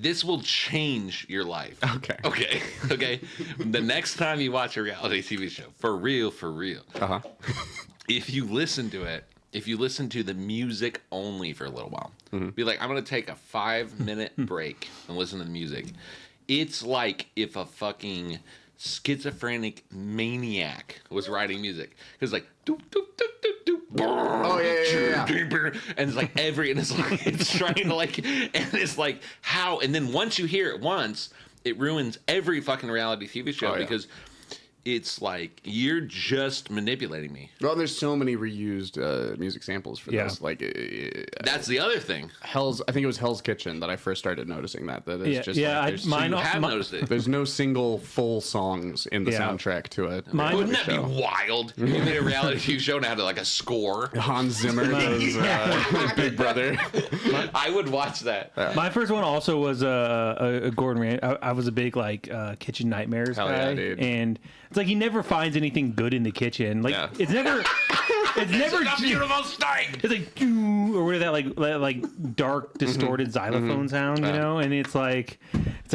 this will change your life. Okay. Okay. The next time you watch a reality TV show, for real, Uh-huh. if you listen to it, if you listen to the music only for a little while, be like, I'm going to take a 5-minute break and listen to the music. It's like if a fucking schizophrenic maniac was writing music. Because like, doop, doop, doop, doop, doop. Oh, yeah. And it's like and it's trying to like, and it's like, how? And then once you hear it once, it ruins every fucking reality TV show because it's like, you're just manipulating me. Well, there's so many reused music samples for this. Like, that's the other thing. I think it was Hell's Kitchen that I first started noticing that it's just like, you have noticed it. There's no single full songs in the soundtrack to it. Wouldn't that be wild? You made a reality TV show and had like a score. Hans Zimmer does Big Brother. I would watch that. My first one also was a Gordon Ramsay. I was a big like Kitchen Nightmares guy, dude. And it's like he never finds anything good in the kitchen. Like it's never. It's never a beautiful steak. It's like or whatever that like dark distorted xylophone sound, you know, and it's like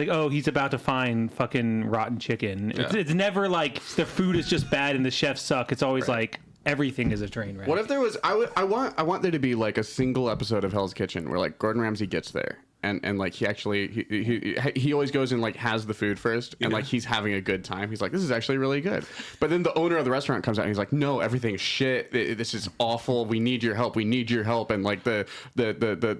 oh, he's about to find fucking rotten chicken. It's never like the food is just bad and the chefs suck. It's always like everything is a train wreck. What if there was? I want there to be like a single episode of Hell's Kitchen where like Gordon Ramsay gets there. And like he actually he always goes and like has the food first and like he's having a good time. He's like, this is actually really good. But then the owner of the restaurant comes out and he's like, no, everything's shit. This is awful. We need your help. And like the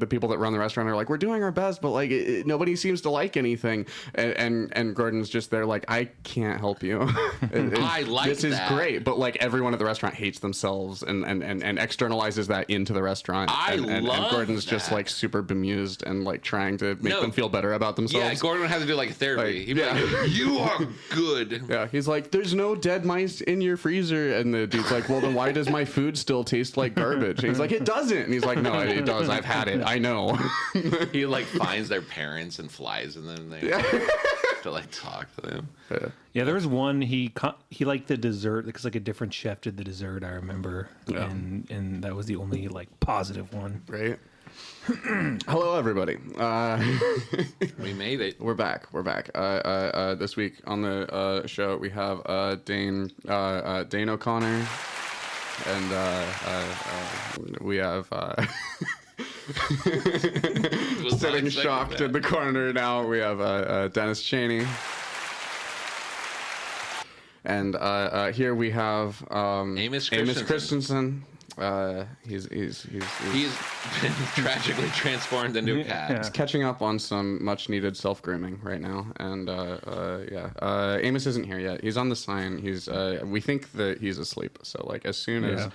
people that run the restaurant are like, we're doing our best, but like nobody seems to like anything. And Gordon's just there like, I can't help you. I like this is that. great, but like everyone at the restaurant hates themselves and externalizes that into the restaurant. And Gordon's just like super bemused and like trying to make them feel better about themselves. Yeah, Gordon would have to do like therapy. Like, He'd be like, you are good. Yeah, he's like, there's no dead mice in your freezer. And the dude's like, well, then why does my food still taste like garbage? And he's like, it doesn't. And he's like, no, it does. I've had it. I know. He like finds their parents and flies in them there to like talk to them. Yeah, there was one he liked the dessert because like a different chef did the dessert. I remember, and that was the only like positive one. Right. Hello, everybody. We made it. We're back. This week on the show, we have Dane O'Connor, and we have sitting shocked in the corner now. We have Dennis Cheney. And here we have Amos Christensen. He's been tragically transformed into a cat. He's catching up on some much needed self grooming right now, and Amos isn't here yet. He's on the sign. We think that he's asleep. So like as soon as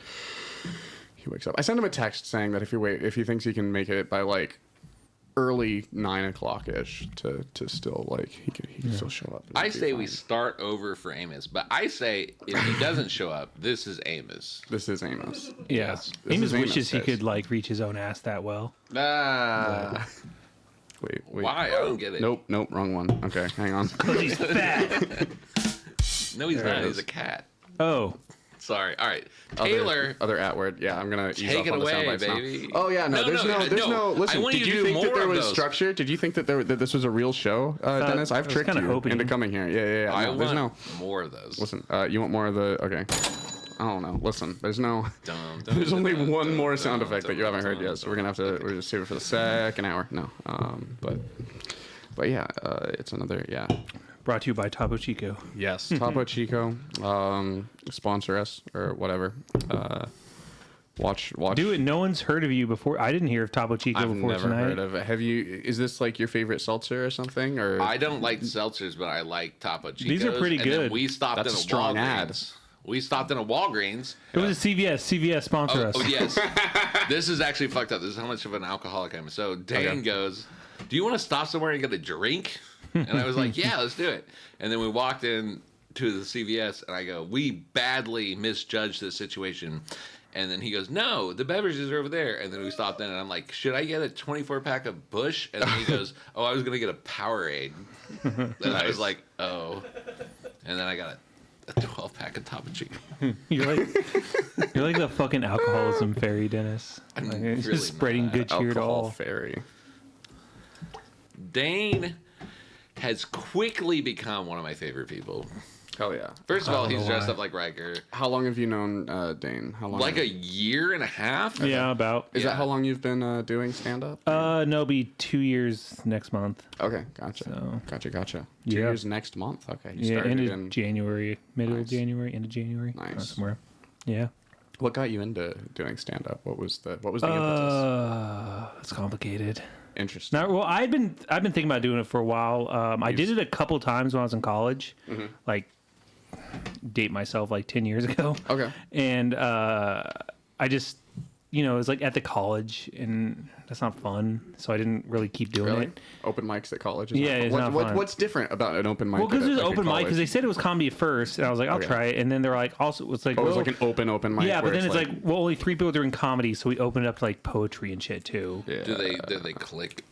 he wakes up, I sent him a text saying that if he thinks he can make it by like early 9 o'clock ish to still like he can still show up. I say we start over for Amos, but I say if he doesn't show up, this is Amos. This is Amos. Yeah, Yes. Amos Amos, wishes he guys. could like reach his own ass that well. Wait. Why? I don't get it. Nope, wrong one. Okay, hang on. He's fat. No, he's not. it He's is. a cat. Oh, Sorry. All right. Taylor. Other at word. Yeah, I'm gonna ease Take off it on the away, sound bites now. baby. Oh yeah, there's no. Listen, I want did you to you do think that more there of was those. structure? Did you think that this was a real show, Dennis? I've I was tricked kinda you hoping. into coming here. Yeah. I No, there's want no. more of those. Listen, you want more of the? Okay. I don't know. Listen, there's no. Dum, There's dum, only dum, one dum, more dum, sound effect that dum, you haven't heard dum, yet, so we're gonna have to. We're just save it for the second hour. No. But yeah, it's another brought to you by Topo Chico. Yes, Topo Chico, sponsor us or whatever. Watch. Do it. No one's heard of you before. I didn't hear of Topo Chico I've before never tonight. heard of it. Have you? Is this like your favorite seltzer or something? Or I don't like seltzers, but I like Topo Chicos. These are pretty and then good. we stopped That's in a a strong ad. Walgreens. We stopped in a Walgreens. It was a CVS. CVS sponsor us. Oh yes. This is actually fucked up. This is how much of an alcoholic I am. So Dan goes, "Do you want to stop somewhere and get a drink?" And I was like, "Yeah, let's do it." And then we walked in to the CVS, and I go, "We badly misjudged this situation." And then he goes, "No, the beverages are over there." And then we stopped in, and I'm like, "Should I get a 24-pack of Busch?" And then he goes, "Oh, I was gonna get a Powerade." And I was like, "Oh." And then I got a 12-pack of Topo Chico. You're like the fucking alcoholism fairy, Dennis. I'm Like, really just spreading not. good cheer to alcohol all. fairy. Dane has quickly become one of my favorite people. Hell yeah. First of all, he's know dressed why. up like Riker. How long have you known Dane? How long? Like a year and a half? Yeah, about. Is Yeah. that how long you've been doing stand up? No, it'll be 2 years next month. Okay, gotcha. So- Gotcha. 2 Yeah. years next month. Okay. You Yeah, started end of in. January, middle of Nice. January, end of January, Nice. somewhere. Yeah. What got you into doing stand up? What was the impetus? It's complicated. Interesting. Now, well, I've been thinking about doing it for a while. I did it a couple times when I was in college, like date myself like 10 years ago. Okay. And I just, it was like at the college, and that's not fun. So I didn't really keep doing Really? it. Open mics at college? Is Yeah, not it's fun. not fun. What's different about an open mic? Well, because at, it was like, a open mic, college? because they said it was comedy at first, and I was like, I'll Okay. try it. And then they're like, also, it's like, Oh, it was well, like an open mic. yeah, but where then it's like, well, only 3 people doing comedy, so we opened it up to like poetry and shit too. yeah. Do they click?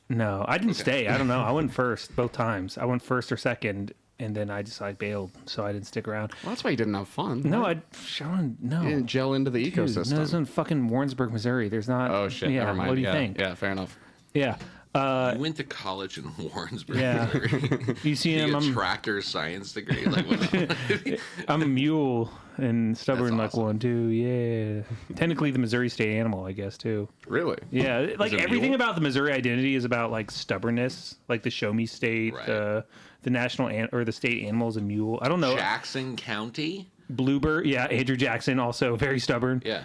No, I didn't stay. I don't know. I went first both times. I went first or second, and then I bailed, so I didn't stick around. Well, that's why you didn't have fun. No, no. You didn't gel into the Dude, ecosystem. no, this is in fucking Warrensburg, Missouri. There's not. Oh shit! Yeah, Never mind. what do you yeah, think? Yeah, fair enough. Yeah. I went to college in Warrensburg. Yeah. Missouri. You see You him? get a I'm, tractor science degree. Like, what? I'm a mule and stubborn That's like awesome. one too. Yeah. Technically, the Missouri state animal, I guess too. Really? Yeah, like it everything mule? about the Missouri identity is about like stubbornness, like the Show Me State, Right. the national or the state animal is a mule. I don't know. Jackson County. Bluebird, yeah, Andrew Jackson also very stubborn. Yeah.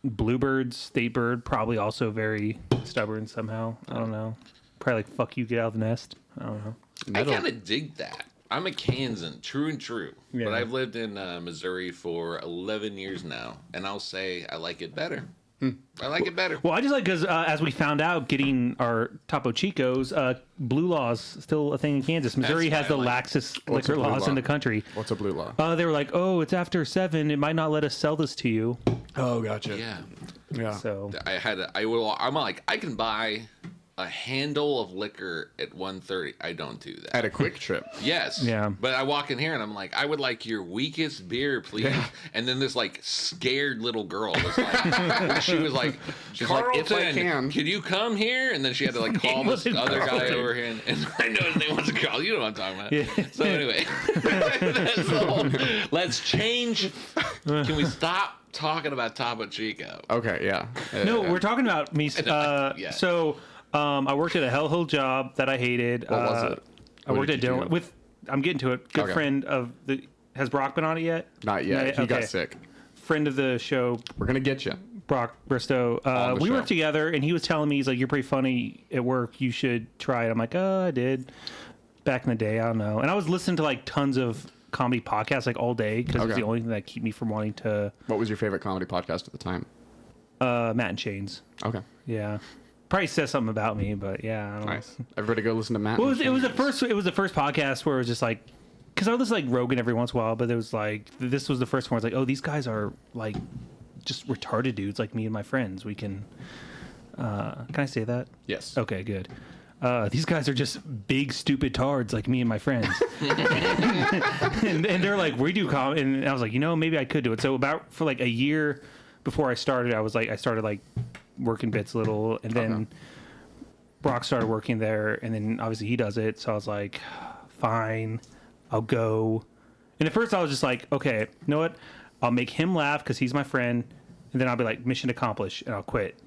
Bluebird, state bird, probably also very stubborn somehow. I don't know. Probably like fuck you, get out of the nest. I don't know. Metal. I kind of dig that. I'm a Kansan, true and true. Yeah. But I've lived in Missouri for 11 years now, and I'll say I like it better. I like it better. Well, I just like because as we found out, getting our Topo Chicos, blue laws still a thing in Kansas. Missouri That's has the why I like laxest What's a liquor blue laws law? in the country. What's a blue law? They were like, oh, it's after 7. It might not let us sell this to you. Oh, gotcha. Yeah. Yeah. So I'm like, I can buy a handle of liquor at 1:30. I don't do that. At a quick trip. Yes. Yeah. But I walk in here and I'm like, I would like your weakest beer, please. Yeah. And then this like scared little girl was like, she was like, She's like, Carlton, "If I can." you come here? And then she had to like call this wasn't other guy Carlton. over here. And I know his name wasn't Carl. You know what I'm talking about. Yeah. So anyway, that's the whole, let's change. Can we stop talking about Topo Chico? Okay, yeah. no, we're talking about me. Yeah. So I worked at a hellhole job that I hated. What was it? I What worked did at you Dillon do? with. I'm getting to it. Good Okay. friend of the. Has Brock been on it yet? Not yet. No, He got okay. sick. Friend of the show, We're gonna get you. Brock Bristow. On the We show. worked together, and he was telling me, he's like, "You're pretty funny at work. You should try it." I'm like, "Oh, I did." Back in the day, I don't know. And I was listening to like tons of comedy podcasts like all day because it's Okay. the only thing that keep me from wanting to. What was your favorite comedy podcast at the time? Matt and Shane's. Okay. Yeah, probably says something about me, but yeah, I don't Nice. Everybody go listen to Matt. know. Well, and it was the Shane's. first. It was the first podcast where it was just like, because I would listen to like Rogan every once in a while, but it was like this was the first one. It's like, oh, these guys are like just retarded dudes like me and my friends. We can. Can I say that? Yes. Okay, good. These guys are just big, stupid tards like me and my friends. and they're like, we do comedy. And I was like, maybe I could do it. So about for like a year before I started, I started like working bits a little. And then Okay. Brock started working there. And then obviously he does it. So I was like, fine, I'll go. And at first I was just like, okay, you know what? I'll make him laugh because he's my friend. And then I'll be like, mission accomplished, and I'll quit.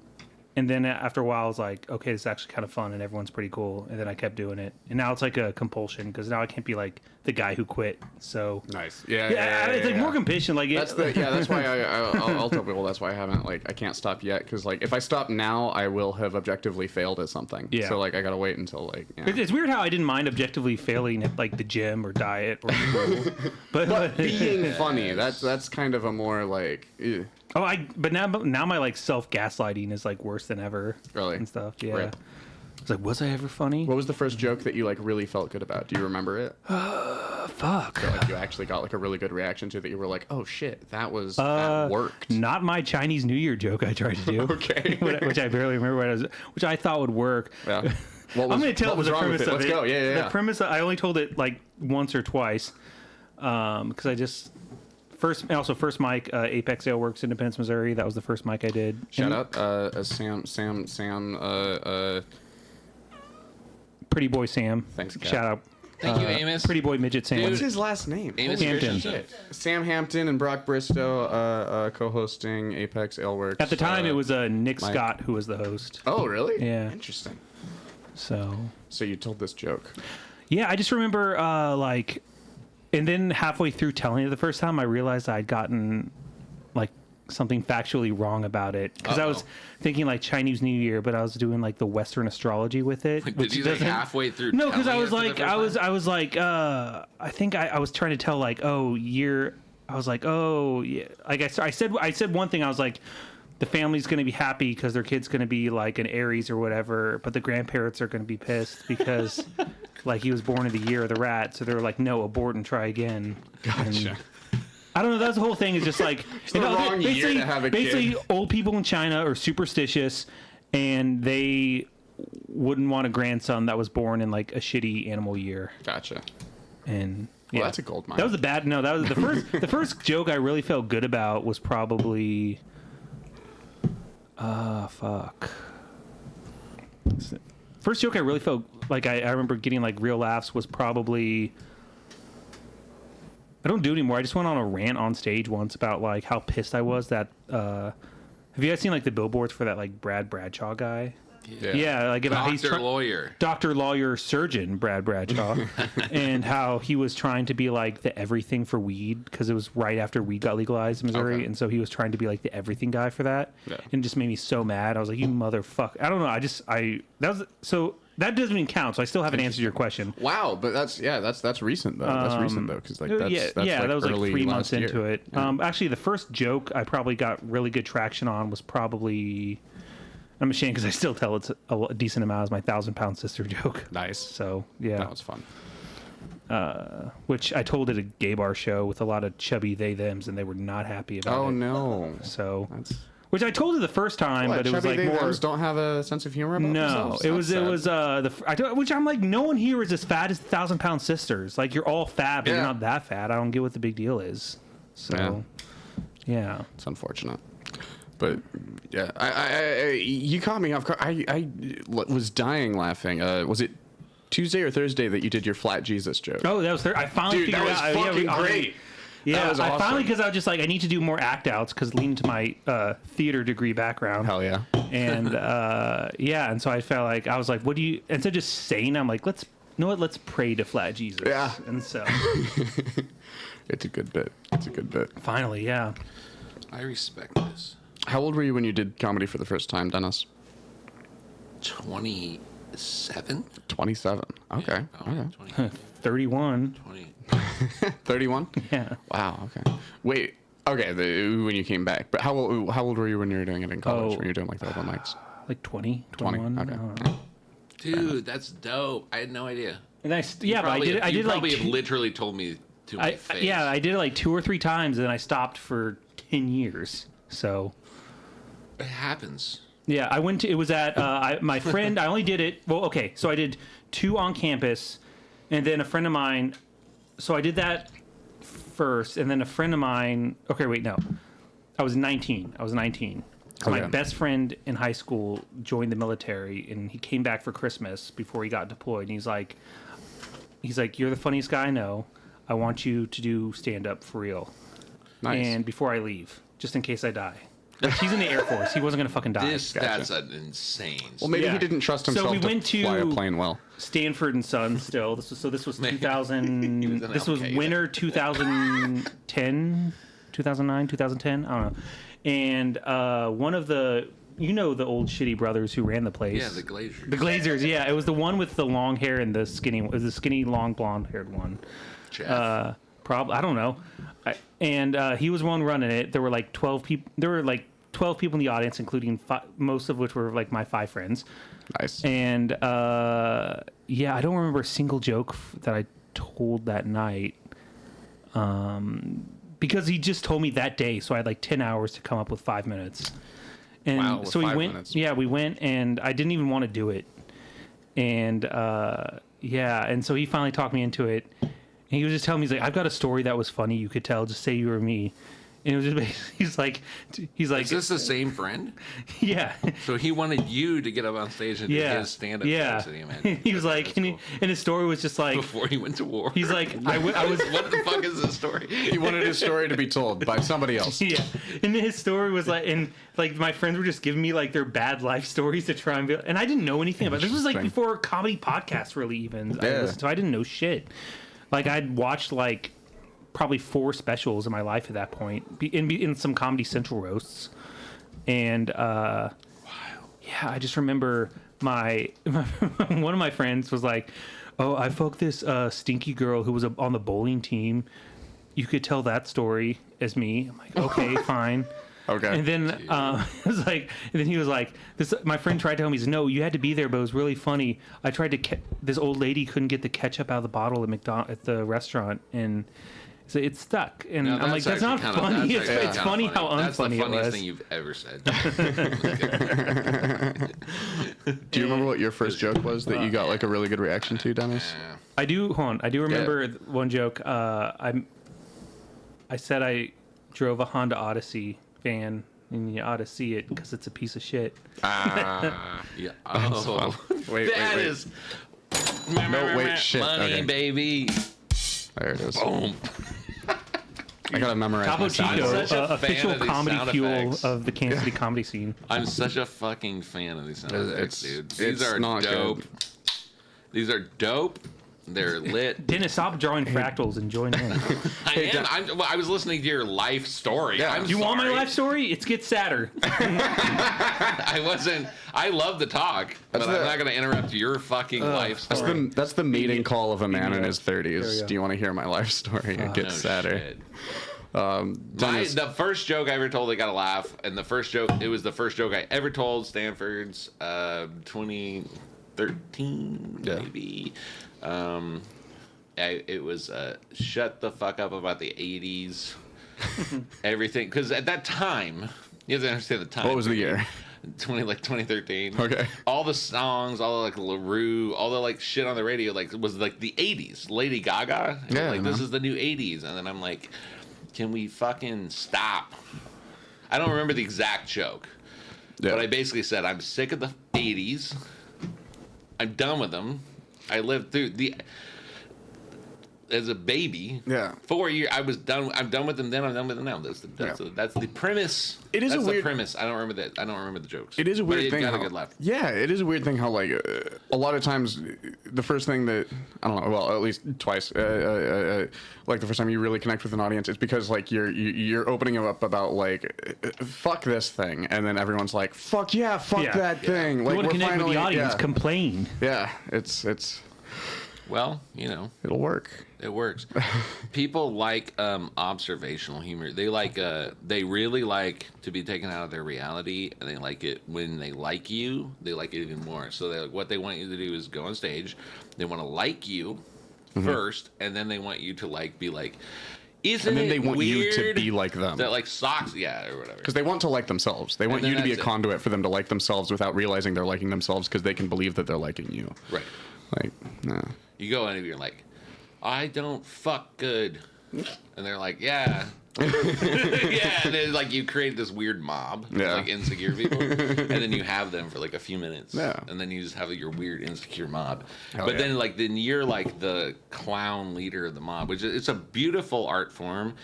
And then after a while, I was like, okay, this is actually kind of fun, and everyone's pretty cool. And then I kept doing it. And now it's like a compulsion because now I can't be like the guy who quit. So Nice. Yeah. it's like more competition. Like That's that's why I'll tell people that's why I haven't I can't stop yet because like if I stop now I will have objectively failed at something. Yeah. So like I gotta wait until like. Yeah. It's weird how I didn't mind objectively failing at like the gym or diet or school. but Being funny, that's kind of a more like. but now my like self gaslighting is like worse than ever. Really? And stuff. Yeah. Rip. It's like, was I ever funny? What was the first joke that you like really felt good about? Do you remember it? Fuck. That, like you actually got like a really good reaction to that you were like, oh shit, that worked. Not my Chinese New Year joke I tried to do. Okay. which I barely remember which I thought would work. Yeah. I'm going to tell what was the wrong with premise it? of Let's it. go. Yeah. The premise, I only told it like once or twice because I just first mic Apex Ale Works, Independence, Missouri. That was the first mic I did. Shout And- out Sam Pretty Boy Sam. Thanks, Kat. Shout out. Thank you, Amos. Pretty Boy Midget Sam. What's his last name? Amos Hampton. Christensen. Sam Hampton and Brock Bristow co-hosting Apex Aleworks. At the time, it was Nick Mike. Scott who was the host. Oh, really? Yeah. Interesting. So So you told this joke. yeah, I just remember like, and then halfway through telling it the first time, I realized I'd gotten like something factually wrong about it because I was thinking like Chinese New Year, but I was doing like the Western astrology with it. Did you like halfway through? No, because I telling was it for the like, first I time? was like, I think I was trying to tell like, oh, year. I was like, oh, yeah. Like I said one thing. I was like, the family's going to be happy because their kid's going to be like an Aries or whatever, but the grandparents are going to be pissed because like he was born in the year of the rat. So they were like, no, abort and try again. Gotcha. I don't know. That's the whole thing. Is just like the wrong year to have a basically kid. old people in China are superstitious, and they wouldn't want a grandson that was born in like a shitty animal year. Gotcha. And Well, yeah, that's a gold mine. that was a bad. No, that was the first. The first joke I really felt good about was probably. Fuck. First joke I really felt like I remember getting like real laughs was probably. I don't do it anymore. I just went on a rant on stage once about like how pissed I was that. Have you guys seen like the billboards for that like Brad Bradshaw guy? Yeah, like about he's Doctor lawyer. Doctor, lawyer, surgeon, Brad Bradshaw, and how he was trying to be like the everything for weed because it was right after weed got legalized in Missouri, Okay. and so he was trying to be like the everything guy for that, Yeah. and it just made me so mad. I was like, "You motherfucker!" I don't know. That doesn't even count. So I still haven't answered your question. Wow, but that's recent though. That's recent though, because like that's like that was like early 3 months last year. into it. Yeah. Actually, the first joke I probably got really good traction on was probably. I'm ashamed because I still tell it's a decent amount as my 1,000-pound sister joke. Nice. So yeah, That was fun. which I told at a gay bar show with a lot of chubby they thems, and they were not happy about Oh it. no. So, That's which I told it the first time, what, but it was chubby like more. they-thems don't have a sense of humor about No, themselves? it was That's which I'm like, no one here is as fat as 1,000-pound sisters. Like you're all fat, but Yeah. you're not that fat. I don't get what the big deal is. So, yeah. It's unfortunate. But yeah, I you caught me off guard. I was dying laughing. Was it Tuesday or Thursday that you did your flat Jesus joke? Oh, that was I finally Dude, figured that was out. fucking great. Yeah, That was I finally awesome. because I was just like I need to do more act outs because leaning to my theater degree background. Hell yeah. And yeah, and so I felt like I was like, what do you? Instead of just saying, I'm like, let's pray to flat Jesus. Yeah. And so It's a good bit. It's a good bit. finally, yeah. I respect this. How old were you when you did comedy for the first time, Dennis? 27? 27. Okay. Oh, Okay. 20, 31. 20. 31? Yeah. Wow. Okay. Wait. Okay. When you came back, but how old were you when you were doing it in college? Oh. When you were doing like the open mics? Like 20, 20. 21. Okay. I don't know. Dude, that's dope. I had no idea. And yeah, but I Probably- did. I you did like probably have two- literally told me to my face. yeah, I did it like 2 or 3 times, and then I stopped for 10 years. So It happens. yeah, I went to. It was at my friend. I only did it. Well, okay, so I did 2 on campus, and then a friend of mine. So I did that first, and then a friend of mine. Okay, wait, no, I was 19. So my Okay. best friend in high school joined the military, and he came back for Christmas before he got deployed. And he's like, "You're the funniest guy I know. I want you to do stand up for real, Nice. and before I leave, just in case I die." Like, he's in the Air Force. He wasn't gonna fucking die. That's an insane. Well, maybe Yeah. he didn't trust So himself we went to fly a to- plane well. Stanford and Son still. This was Man. 2000. He was an This was Al-Qaeda. winter 2010, 2009, 2010. I don't know. And one of the the old shitty brothers who ran the place. Yeah, the Glaziers. The Glazers. Yeah, it was the one with the long hair and the skinny. It was the skinny, long blonde haired one. Jeff. I don't know. And he was one running it. There were like 12 people. There were like 12 people in the audience, including most of which were like my 5 friends. Nice. And yeah, I don't remember a single joke that I told that night. Because he just told me that day, so I had like 10 hours to come up with 5 minutes. And Wow, with so we 5 went. minutes. Yeah, we went, and I didn't even want to do it. And yeah, and so he finally talked me into it. And he was just telling me, he's like, "I've got a story that was funny. You could tell. Just say you were me." And it was just basically, he's like, Is this the same friend? yeah. So he wanted you to get up on stage and do Yeah, his stand-up yeah. jokes, and he meant- He was like, That's and, cool. and his story was just like, Before he went to war. he's like, I was, What the fuck is this story? He wanted his story to be told by somebody else. yeah. And his story was like, and like my friends were just giving me like their bad life stories to try and be, and I didn't know anything about it. This was like Interesting. before comedy podcasts really even. I Yeah. listened to. I didn't know shit. Like I'd watched like probably 4 specials in my life at that point, in some Comedy Central roasts, and yeah, I just remember my one of my friends was like, "Oh, I fucked this stinky girl who was on the bowling team. You could tell that story as me." I'm like, "Okay, fine." Okay. And then it was like, and then he was like, "This." My friend tried to tell me, "No, you had to be there, but it was really funny. I tried to. This old lady couldn't get the ketchup out of the bottle at the restaurant, and so it stuck." And No, I'm like, "That's not actually funny. that's actually It's kinda funny how That's the unfunny it funniest was." thing you've ever said. Do you remember what your first joke was that you got like a really good reaction to, Dennis? I do. Hold on. I do remember one joke. I said I drove a Honda Odyssey van, and you ought to see it because it's a piece of shit. Yeah. Oh, Wait, that wait. is. No, wait, shit. Money, Okay. baby. There it is. Boom. I gotta memorize Topo my sound Chico, such a fan official of these comedy sound fuel effects. of the Kansas City comedy scene. I'm such a fucking fan of these sound effects, dude. These it's are not dope. good. These are dope. They're lit. Dennis, stop drawing fractals and join in. I was listening to your life story. Yeah. I'm You want my sorry. life story? It gets sadder. I wasn't. I love to talk, but I'm not going to interrupt your fucking life story. That's the mating call of a man in his There we 30s. go. Do you want to hear my life story? It No gets sadder. shit. Dennis, The first joke I ever told, they got a laugh, and the first joke, it was the first joke I ever told. Stanford's 2013, Yeah. maybe. It was shut the fuck up about the 80s, everything, because at that time, you have to understand the time. what was the year? 2013. Okay. All the songs, all the like LaRue, all the like shit on the radio, like was like the 80s. Lady Gaga. And Yeah, like this man. is the new 80s, and then I'm like, can we fucking stop? I don't remember the exact joke, Yeah. but I basically said I'm sick of the 80s. I'm done with them. I lived through the. As a baby, Yeah. 4 years, I was done. I'm done with them then. I'm done with them now. That's the premise. It is a that's weird- the premise. I don't remember that. I don't remember the jokes. It is a But weird it thing. Got how, a good laugh. Yeah, it is a weird thing how like a lot of times the first thing that I don't know, well at least twice, like the first time you really connect with an audience, it's because like you're opening up about like fuck this thing, and then everyone's like fuck yeah, fuck Yeah. that thing. You Like want to we're connect finally with the audience, yeah, complain. yeah, it's Well, you know, it'll work. it works. People like observational humor. They like they really like to be taken out of their reality, and they like it when they like you. They like it even more. So they what they want you to do is go on stage. They want to like you first, and then they want you to like be like, isn't And then it they want you to weird be like them. that like socks, yeah, or whatever. Because they want to like themselves. They want then you to be a that's it. conduit for them to like themselves without realizing they're liking themselves because they can believe that they're liking you. Right. Like, nah. You go in and you're like, I don't fuck good. And they're like, yeah. Yeah, and then like you create this weird mob of, Yeah. like insecure people, and then you have them for like a few minutes, Yeah. and then you just have your weird insecure mob. Hell But yeah. then you're like the clown leader of the mob, which is, it's a beautiful art form,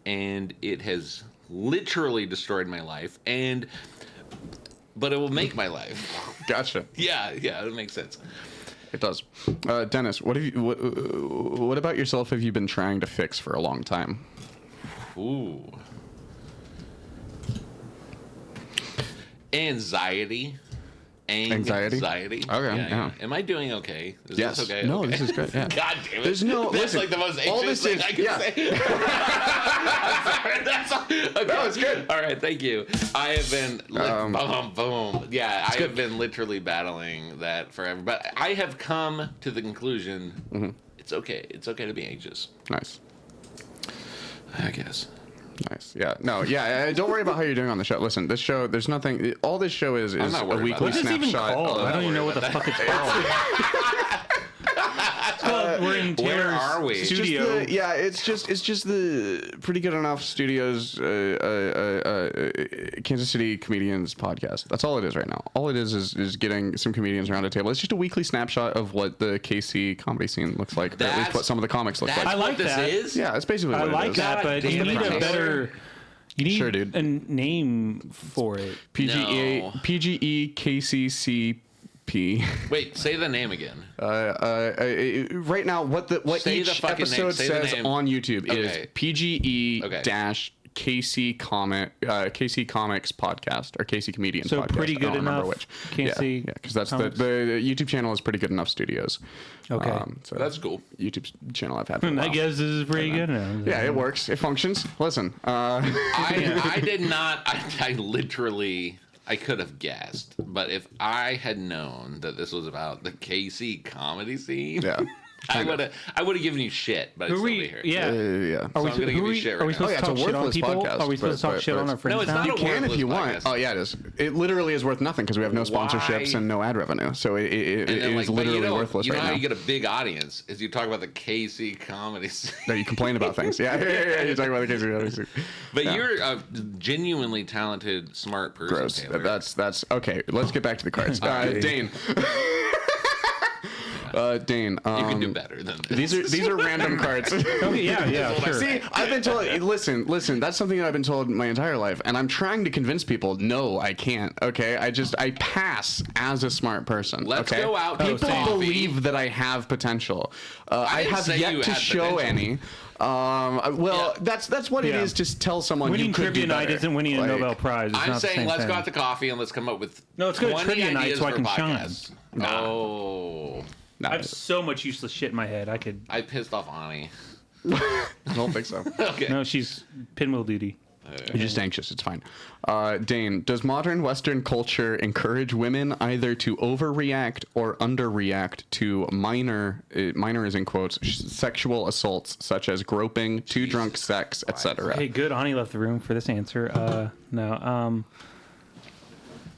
and it has literally destroyed my life, but it will make my life. Gotcha. Yeah, it makes sense. It does. Dennis, what about yourself have you been trying to fix for a long time? Ooh. Anxiety. Anxiety? Anxiety. Okay, yeah. Am I doing okay? Is Yes. this okay? No, Okay. this is good. Yeah. God damn it. There's no- That's listen, like the most all anxious this thing is- I can yeah. say. I'm sorry. That's all. Okay. No, it's good. All right, thank you. I have been boom. Yeah, I have been literally battling that forever. But I have come to the conclusion it's okay. It's okay to be anxious. Nice. I guess. Nice. Yeah. No. Yeah. Don't worry about how you're doing on the show. Listen, this show. There's nothing. All this show is not a worried weekly about What's this even snapshot. called? of- I don't even know what the fuck it's called. We're in Where Taylor's are we? studio. It's just the Pretty Good Enough Studios Kansas City Comedians podcast. That's all it is right now. All it is getting some comedians around a table. It's just a weekly snapshot of what the KC comedy scene looks like, or at least what some of the comics look like. I like this that. is. Yeah, it's basically I what it like is. that, but you damn need it, a better. You need Sure, dude. a name for it. No. PGE KCCP. Wait, say the name again. Right now, what Say the each fucking name. episode Say the says name. on YouTube Okay. is PGE Okay. dash KC KC Comics podcast or KC Comedians So podcast. Pretty I Good don't remember Enough which. KC Yeah, because that's the Comics. YouTube channel is Pretty Good Enough Studios. Okay. So That's cool. YouTube channel I've had for a I while. guess this is pretty good now. Yeah, it works. It functions. Listen, I did not. I literally. I could have guessed, but if I had known that this was about the KC comedy scene, yeah. I would have given you shit, but I'd Who still are be we? here. Yeah. Yeah. Are we, I'm gonna who give are you we, shit are we right supposed now. to Oh, talk yeah, it's a shit on worthless people? podcast, Are we supposed to talk but shit on our friends No, it's now? not You a can if worthless you want. podcast. Oh yeah, it is. It literally is worth nothing because we have no sponsorships Why? and no ad revenue. So it And then, is but literally worthless you know right how now. you get a big audience is you talk about the KC comedy scene. No, you complain about things. Yeah. You're talking about the case of But you're a genuinely talented, smart person. gross. Taylor. That's okay. Let's get back to the cards. Dane. Dane. You can do better than this. These are random cards. Okay, yeah, sure. See, I've been told. Listen. That's something that I've been told my entire life, and I'm trying to convince people. No, I can't. Okay, I pass as a smart person. Let's okay? go out to People coffee. believe that I have potential. I didn't have say you yet to had show potential. any. Well, Yeah. that's what it Yeah. is to tell someone Winning you could trivia do night better. isn't winning a Like, Nobel Prize. It's I'm not the saying same let's thing. go out to coffee and let's come up with No, let's go to 20 trivia night ideas so I for can shine. podcasts. Nah. Oh, nah, I have so much useless shit in my head. I could. I pissed off Ani. I don't think so. Okay. No, she's pinwheel duty. You're just anxious. It's fine. Dane, does modern Western culture encourage women either to overreact or underreact to minor is in quotes, sexual assaults such as groping, too drunk sex, etc.? Hey, good. Ani left the room for this answer. No.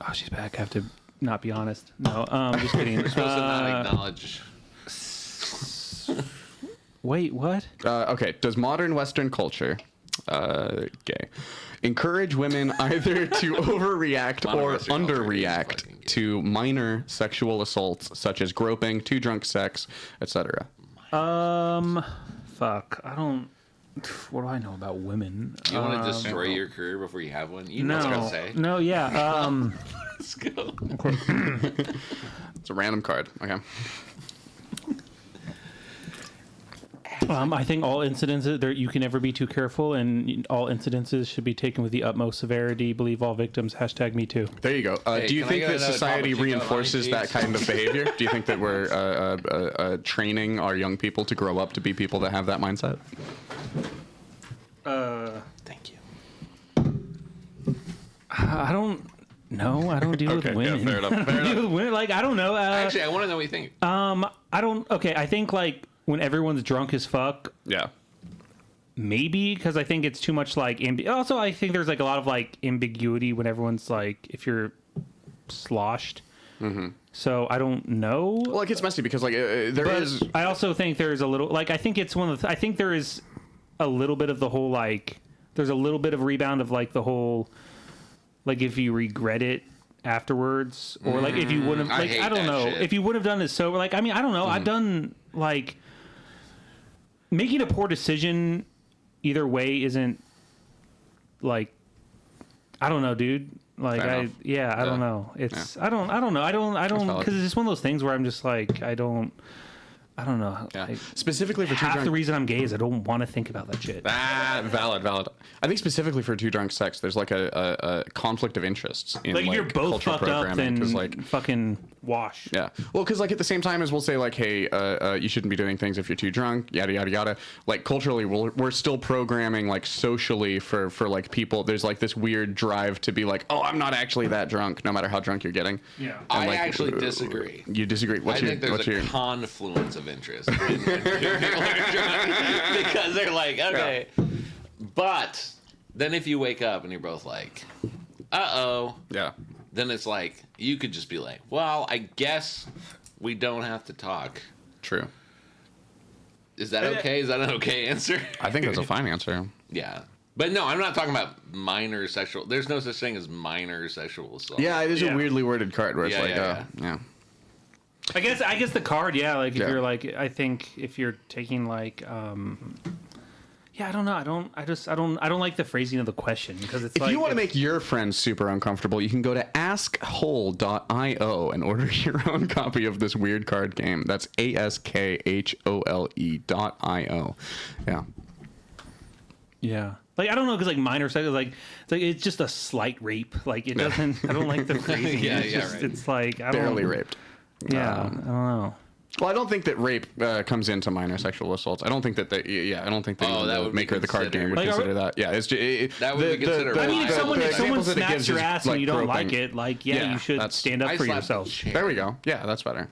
Oh, she's back. I have to not be honest. No. Just kidding. We're supposed to not acknowledge. Wait, what? Okay. Does modern Western culture, gay, encourage women either to overreact Modern or Western culture is underreact fucking gay. to minor sexual assaults such as groping, too drunk sex, etc.? Fuck. I don't. What do I know about women? You want to destroy your career before you have one? You know No. what I'm gonna say. No. Yeah. Let's go. It's a random card. Okay. I think all incidences there you can never be too careful, and all incidences should be taken with the utmost severity. Believe all victims. #Me too. There you go. Hey, Do you can I think get that another society Papa Chico reinforces line, that please? kind of behavior? Do you think that we're training our young people to grow up to be people that have that mindset? Thank you. I don't know. I don't deal Okay, with yeah, women. fair enough, I don't deal with women. Like I don't know. Actually, I want to know what you think. I don't. Okay, I think like when everyone's drunk as fuck, Yeah. maybe because I think it's too much like. Also, I think there's like a lot of like ambiguity when everyone's like if you're sloshed. Mm-hmm. So I don't know. Well, it gets messy because like there But is. I also think there's a little like I think it's one of the I think there is a little bit of the whole like there's a little bit of rebound of like the whole like if you regret it afterwards or like if you wouldn't I like hate I don't that know shit. if you would have done it sober like I mean I don't know I've done like making a poor decision either way isn't like I don't know dude like Fair I enough. I don't know it's I don't know I don't valid. because it's just one of those things where I'm just like I don't know. Yeah. Like, Specifically for too half drunk. the reason I'm gay is I don't want to think about that shit. Valid. I think specifically for too drunk sex, there's like a conflict of interests in Like, like you're both cultural fucked up, programming. then 'Cause, like, fucking wash. yeah. Well, because like at the same time as we'll say like, hey, you shouldn't be doing things if you're too drunk, yada yada yada. Like culturally, we're still programming like socially for like people. There's like this weird drive to be like, oh, I'm not actually that drunk, no matter how drunk you're getting. Yeah. And, I like, actually disagree. You disagree? I think there's a confluence of interest when two people are drunk because they're like, okay. But then if you wake up and you're both like, uh-oh, Yeah. then it's like, you could just be like, well, I guess we don't have to talk. True. Is that okay? Is that an okay answer? I think that's a fine answer. Yeah. But no, I'm not talking about minor sexual. There's no such thing as minor sexual assault. Yeah, it is Yeah. a weirdly worded card where it's Yeah, like, yeah. I guess the card, yeah. Like if Yeah. you're like, I think if you're taking like, yeah, I don't know. I don't like the phrasing of the question because it's If like you want to make your friends super uncomfortable, you can go to askhole.io and order your own copy of this weird card game. That's ASKHOLE.io. Yeah. yeah. Like I don't know because like minor sex, like it's just a slight rape. Like it doesn't. I don't like the phrasing. Yeah, it's yeah, just, right. It's like I don't, Barely raped. Yeah, I don't know. Well, I don't think that rape comes into minor sexual assaults. I don't think that I don't think that Oh, that the would be maker of the card game would Like, consider that. Yeah, it's just, That would be considered I mean, if someone examples that it smacks gives your is, ass like, and you don't groping. like it, like yeah, Yeah, you should that's- stand up I for slapped yourself. the chair. There we go. Yeah, that's better.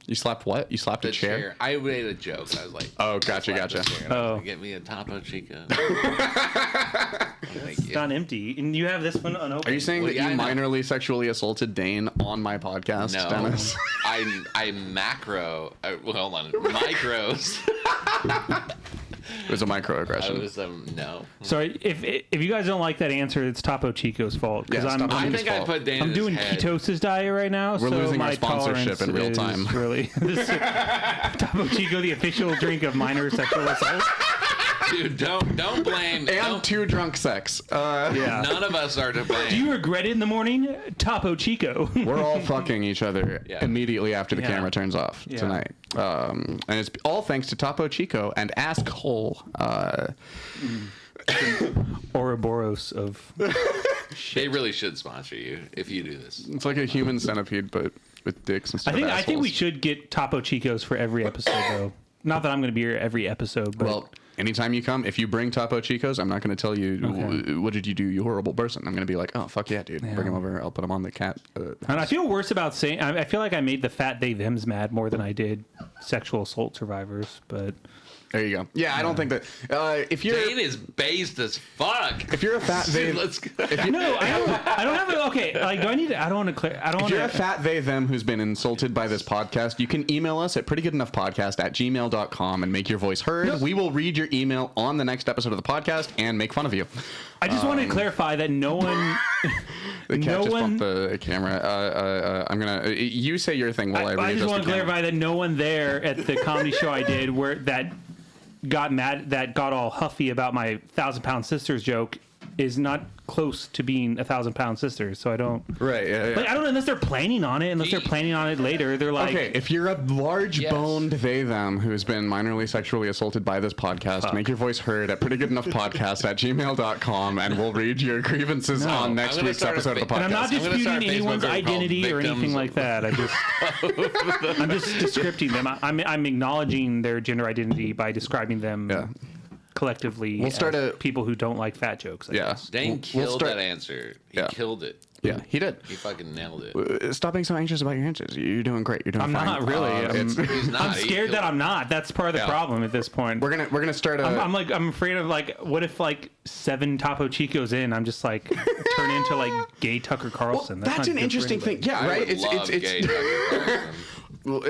You slapped what? You slapped The a chair? I made a joke. I was like, Oh, gotcha, I slapped the gotcha. chair, and I was Oh. like, get me a Topo Chico. Thank It's you. not empty, and you have this one unopened. Are you saying Well, that yeah, you I know. minorly sexually assaulted Dane on my podcast, No, Dennis? I macro. Well, hold on, micros. It was a I microaggression. was no. Sorry, if you guys don't like that answer, it's Topo Chico's fault because Yeah, it's I'm Topo I Chico's think I fault. put Dan. I'm in doing his head. ketosis diet right now, We're so losing my our sponsorship tolerance in real is time. Really, this Topo Chico, the official drink of minor sexual assault. Dude, don't blame. And don't- too drunk sex. Yeah. None of us are to blame. Do you regret it in the morning? Topo Chico. We're all fucking each other Yeah. immediately after the Yeah. camera turns off Yeah. tonight. And it's all thanks to Topo Chico and Ask Hole. Ouroboros of. They really should sponsor you if you do this. It's like a human centipede, but with dicks instead I of think we assholes. should get Topo Chicos for every episode though. Not that I'm going to be here every episode, but Well, anytime you come, if you bring Topo Chicos, I'm not going to tell you, Okay. what did you do, you horrible person. I'm going to be like, oh, fuck yeah, dude. Yeah. Bring him over. I'll put him on the cat. and I feel worse about saying. I feel like I made the fat they thems mad more than I did sexual assault survivors. But There you go. Yeah, I don't think that. If you're Dane is based as fuck. if you're a fat they, Dude, let's go. no, I don't have a okay. Like, do I need? I don't want to clear. I don't if want you're a to. fat they them who's been insulted by this podcast, you can email us at prettygoodenoughpodcast@gmail.com and make your voice heard. We will read your email on the next episode of the podcast and make fun of you. I just want to clarify that no one. The cat No just one- bumped the camera. I'm gonna. You say your thing while I read I this. just want to clarify that no one there at the comedy show I did where that got mad, that got all huffy about my 1,000-pound sisters joke is not close to being 1,000-pound sisters. So I don't. Right. Yeah. Like, I don't know unless they're planning on it. Unless they're planning on it later, they're like, Okay, if you're a large-boned they/them who's been minorly sexually assaulted by this podcast, make your voice heard at prettygoodenoughpodcast@gmail.com, and we'll read your grievances No, on I'm next gonna week's start a episode of the fa- and I'm podcast. not I'm gonna disputing start a Facebook anyone's group called identity or Victims anything of- like that. I'm just descripting them. I'm acknowledging their gender identity by describing them Yeah. collectively We'll start as a- people who don't like fat jokes. I Yeah. guess. Dane We'll killed start- that answer. He Yeah. killed it. Yeah, he did. He fucking nailed it. Stop being so anxious about your answers. You're doing great. You're doing I'm fine. not really. It's- He's not. I'm He scared that killed I'm not. That's part of the Yeah. problem at this point. we're gonna start a. I'm afraid of like, what if like 7 Topo Chicos in, I'm just like turn into like gay Tucker Carlson. That's not an good for interesting thing. anybody. Yeah, I right. would love gay Tucker Carlson. Well,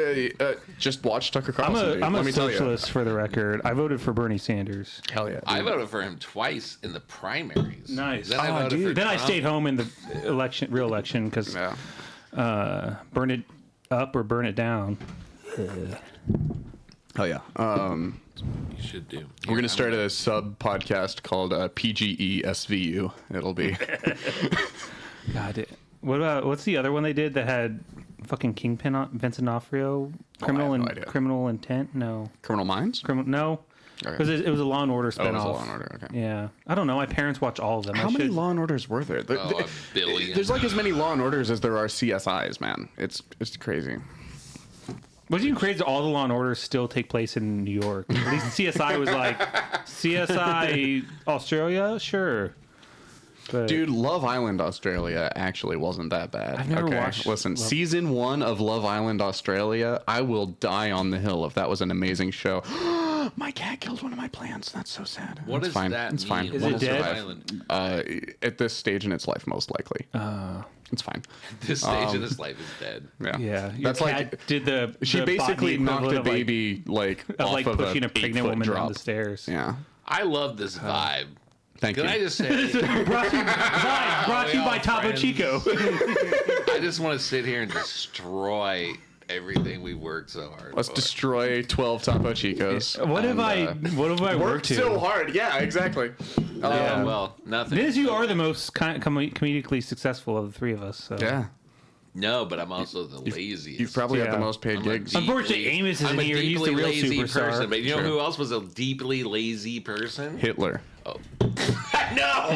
just watch Tucker I'm Carlson. a dude. I'm Let a me tell you. socialist for the record. I voted for Bernie Sanders. Hell yeah. I dude. voted for him twice in the primaries. Nice. Then I Oh, voted dude. for Then I Trump. stayed home in the real election, because Yeah. burn it up or burn it down. Oh yeah. You should do. We're gonna start a sub podcast called PGESVU. It'll be. God, what's the other one they did that had fucking Kingpin on Vincent D'Onofrio? Criminal have no and idea. Criminal Intent? No. Criminal Minds? No. Okay. Because it was a Law and Order spinoff. Oh, it was a Law and Order. Okay. Yeah. I don't know. My parents watch all of them. How I many should- Law and Orders were there? Oh, a billion. There's like as many Law and Orders as there are CSIs, man. It's crazy. What's even crazy? All the Law and Orders still take place in New York. At least CSI was like CSI Australia, sure. But Dude, Love Island Australia actually wasn't that bad. I've never watched Listen, Love- season 1 of Love Island Australia, I will die on the hill if that was an amazing show. My cat killed one of my plants. That's so sad. What It's does fine. that It's mean? fine. Is We'll it dead? survive. At this stage in its life, most likely. It's fine. This stage in his life is dead. Yeah, your That's cat like did the. she the basically botany knocked equivalent a of, baby like of off like of pushing a 8 pregnant foot woman drop. down the stairs. Yeah. I love this vibe. Thank Can you. I just say, brought to you by all Topo friends. Chico. I just want to sit here and destroy everything we worked so hard Let's for. destroy 12 Topo Chicos. What have and, I worked worked to? so hard? Yeah, exactly. Yeah, well, nothing. Liz, you are the most comedically successful of the three of us. So. Yeah. No, but I'm also the laziest. You've probably had Yeah. the most paid I'm a gigs. Unfortunately, Amos isn't I'm a here. He's the deeply real lazy superstar. person. But you know Sure. who else was a deeply lazy person? Hitler. Oh. No!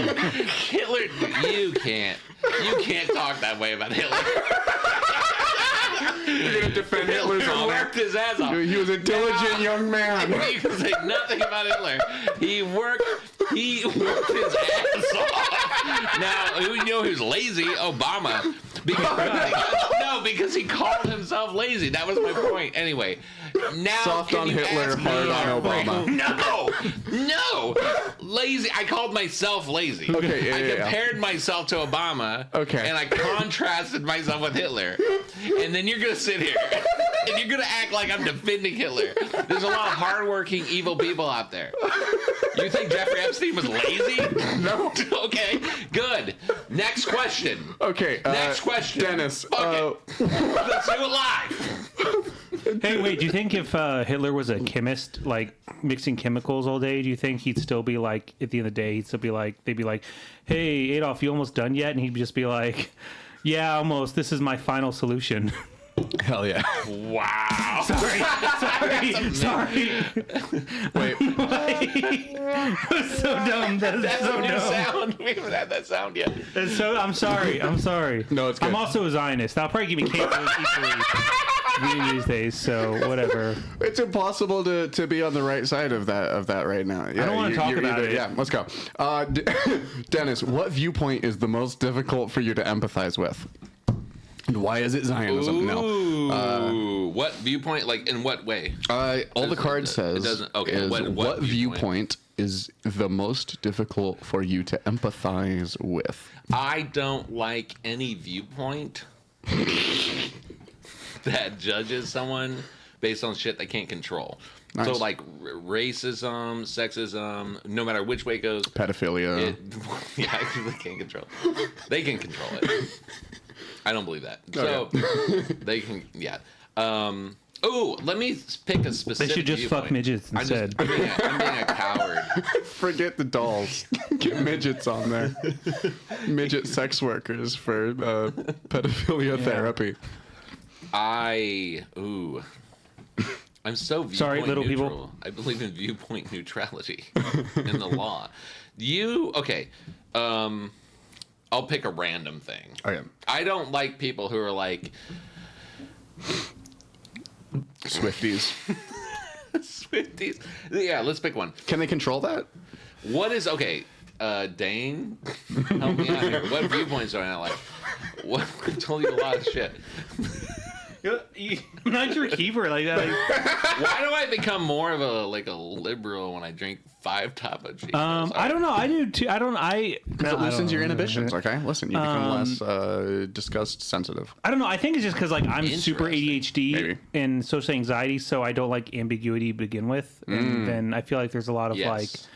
Hitler, you can't talk that way about Hitler. You're gonna defend Hitler's Hitler honor. worked his ass off. He was a diligent young man. You can say nothing about Hitler. He worked his ass off. Now, you know who's lazy? Obama. Because he called himself lazy. That was my point. Anyway, now Soft can on you Hitler, ask me hard on how- Obama. No, lazy. I called myself lazy. Okay, yeah, I yeah. compared myself to Obama. Okay. And I contrasted myself with Hitler. And then you're gonna sit here and you're gonna act like I'm defending Hitler. There's a lot of hardworking, evil people out there. You think Jeffrey Epstein was lazy? No. Okay, good. Next question. Okay. Next question. Dennis. Fuck it. Let's do it live. Hey, wait. Do you think if Hitler was a chemist, like mixing chemicals all day, do you think he'd still be like, at the end of the day, he'd still be like, they'd be like, "Hey, Adolf, you almost done yet?" And he'd just be like, "Yeah, almost. This is my final solution." Hell yeah. Wow. sorry. Wait. That's so dumb. That's That's so a new dumb. sound. We haven't had that sound yet. That's so. I'm sorry. No, it's good. I'm also a Zionist. I'll probably give me canceled easily these days. So whatever. It's impossible to be on the right side of that right now. Yeah, don't wanna talk you're about it. Yeah, let's go. Dennis, what viewpoint is the most difficult for you to empathize with? And why is it Zionism? No. Ooh, what viewpoint? Like, in what way? All the card It says doesn't- okay, is what viewpoint is the most difficult for you to empathize with? I don't like any viewpoint that judges someone based on shit they can't control. Nice. So, like, racism, sexism, no matter which way it goes, Pedophilia. yeah, they can't control it. They can control it. I don't believe that. So, they can, yeah. Oh, let me pick a specific They should just fuck viewpoint. midgets instead. I'm being a coward. Forget the dolls. Get midgets on there. Midget sex workers for pedophilia therapy. I'm so viewpoint Sorry, little neutral. people. I believe in viewpoint neutrality in the law. I'll pick a random thing. Okay. I don't like people who are like Swifties. Swifties. Yeah, let's pick one. Can they control that? What is okay? Dane, help me out here. What viewpoints are I not like? What I told you a lot of shit. I'm not your keeper like that. Why do I become more of a liberal when I drink 5 Topo Chicos? I don't know. I do too. Because it loosens your inhibitions, okay? Listen, you become less disgust sensitive. I don't know. I think it's just because I'm super Interesting. ADHD Maybe. and social anxiety, so I don't like ambiguity to begin with, and then I feel like there's a lot of Yes.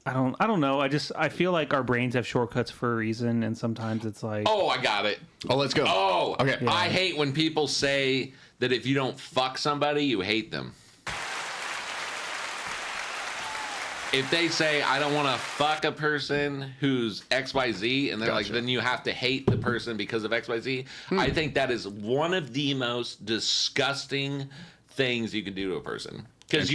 I don't know. I feel like our brains have shortcuts for a reason, and sometimes it's like Oh, I got it. Oh, let's go. Oh, Okay. Yeah. I hate when people say that if you don't fuck somebody, you hate them. If they say, I don't want to fuck a person who's XYZ, and they're like, Gotcha. then you have to hate the person because of XYZ, I think that is one of the most disgusting things you can do to a person. Because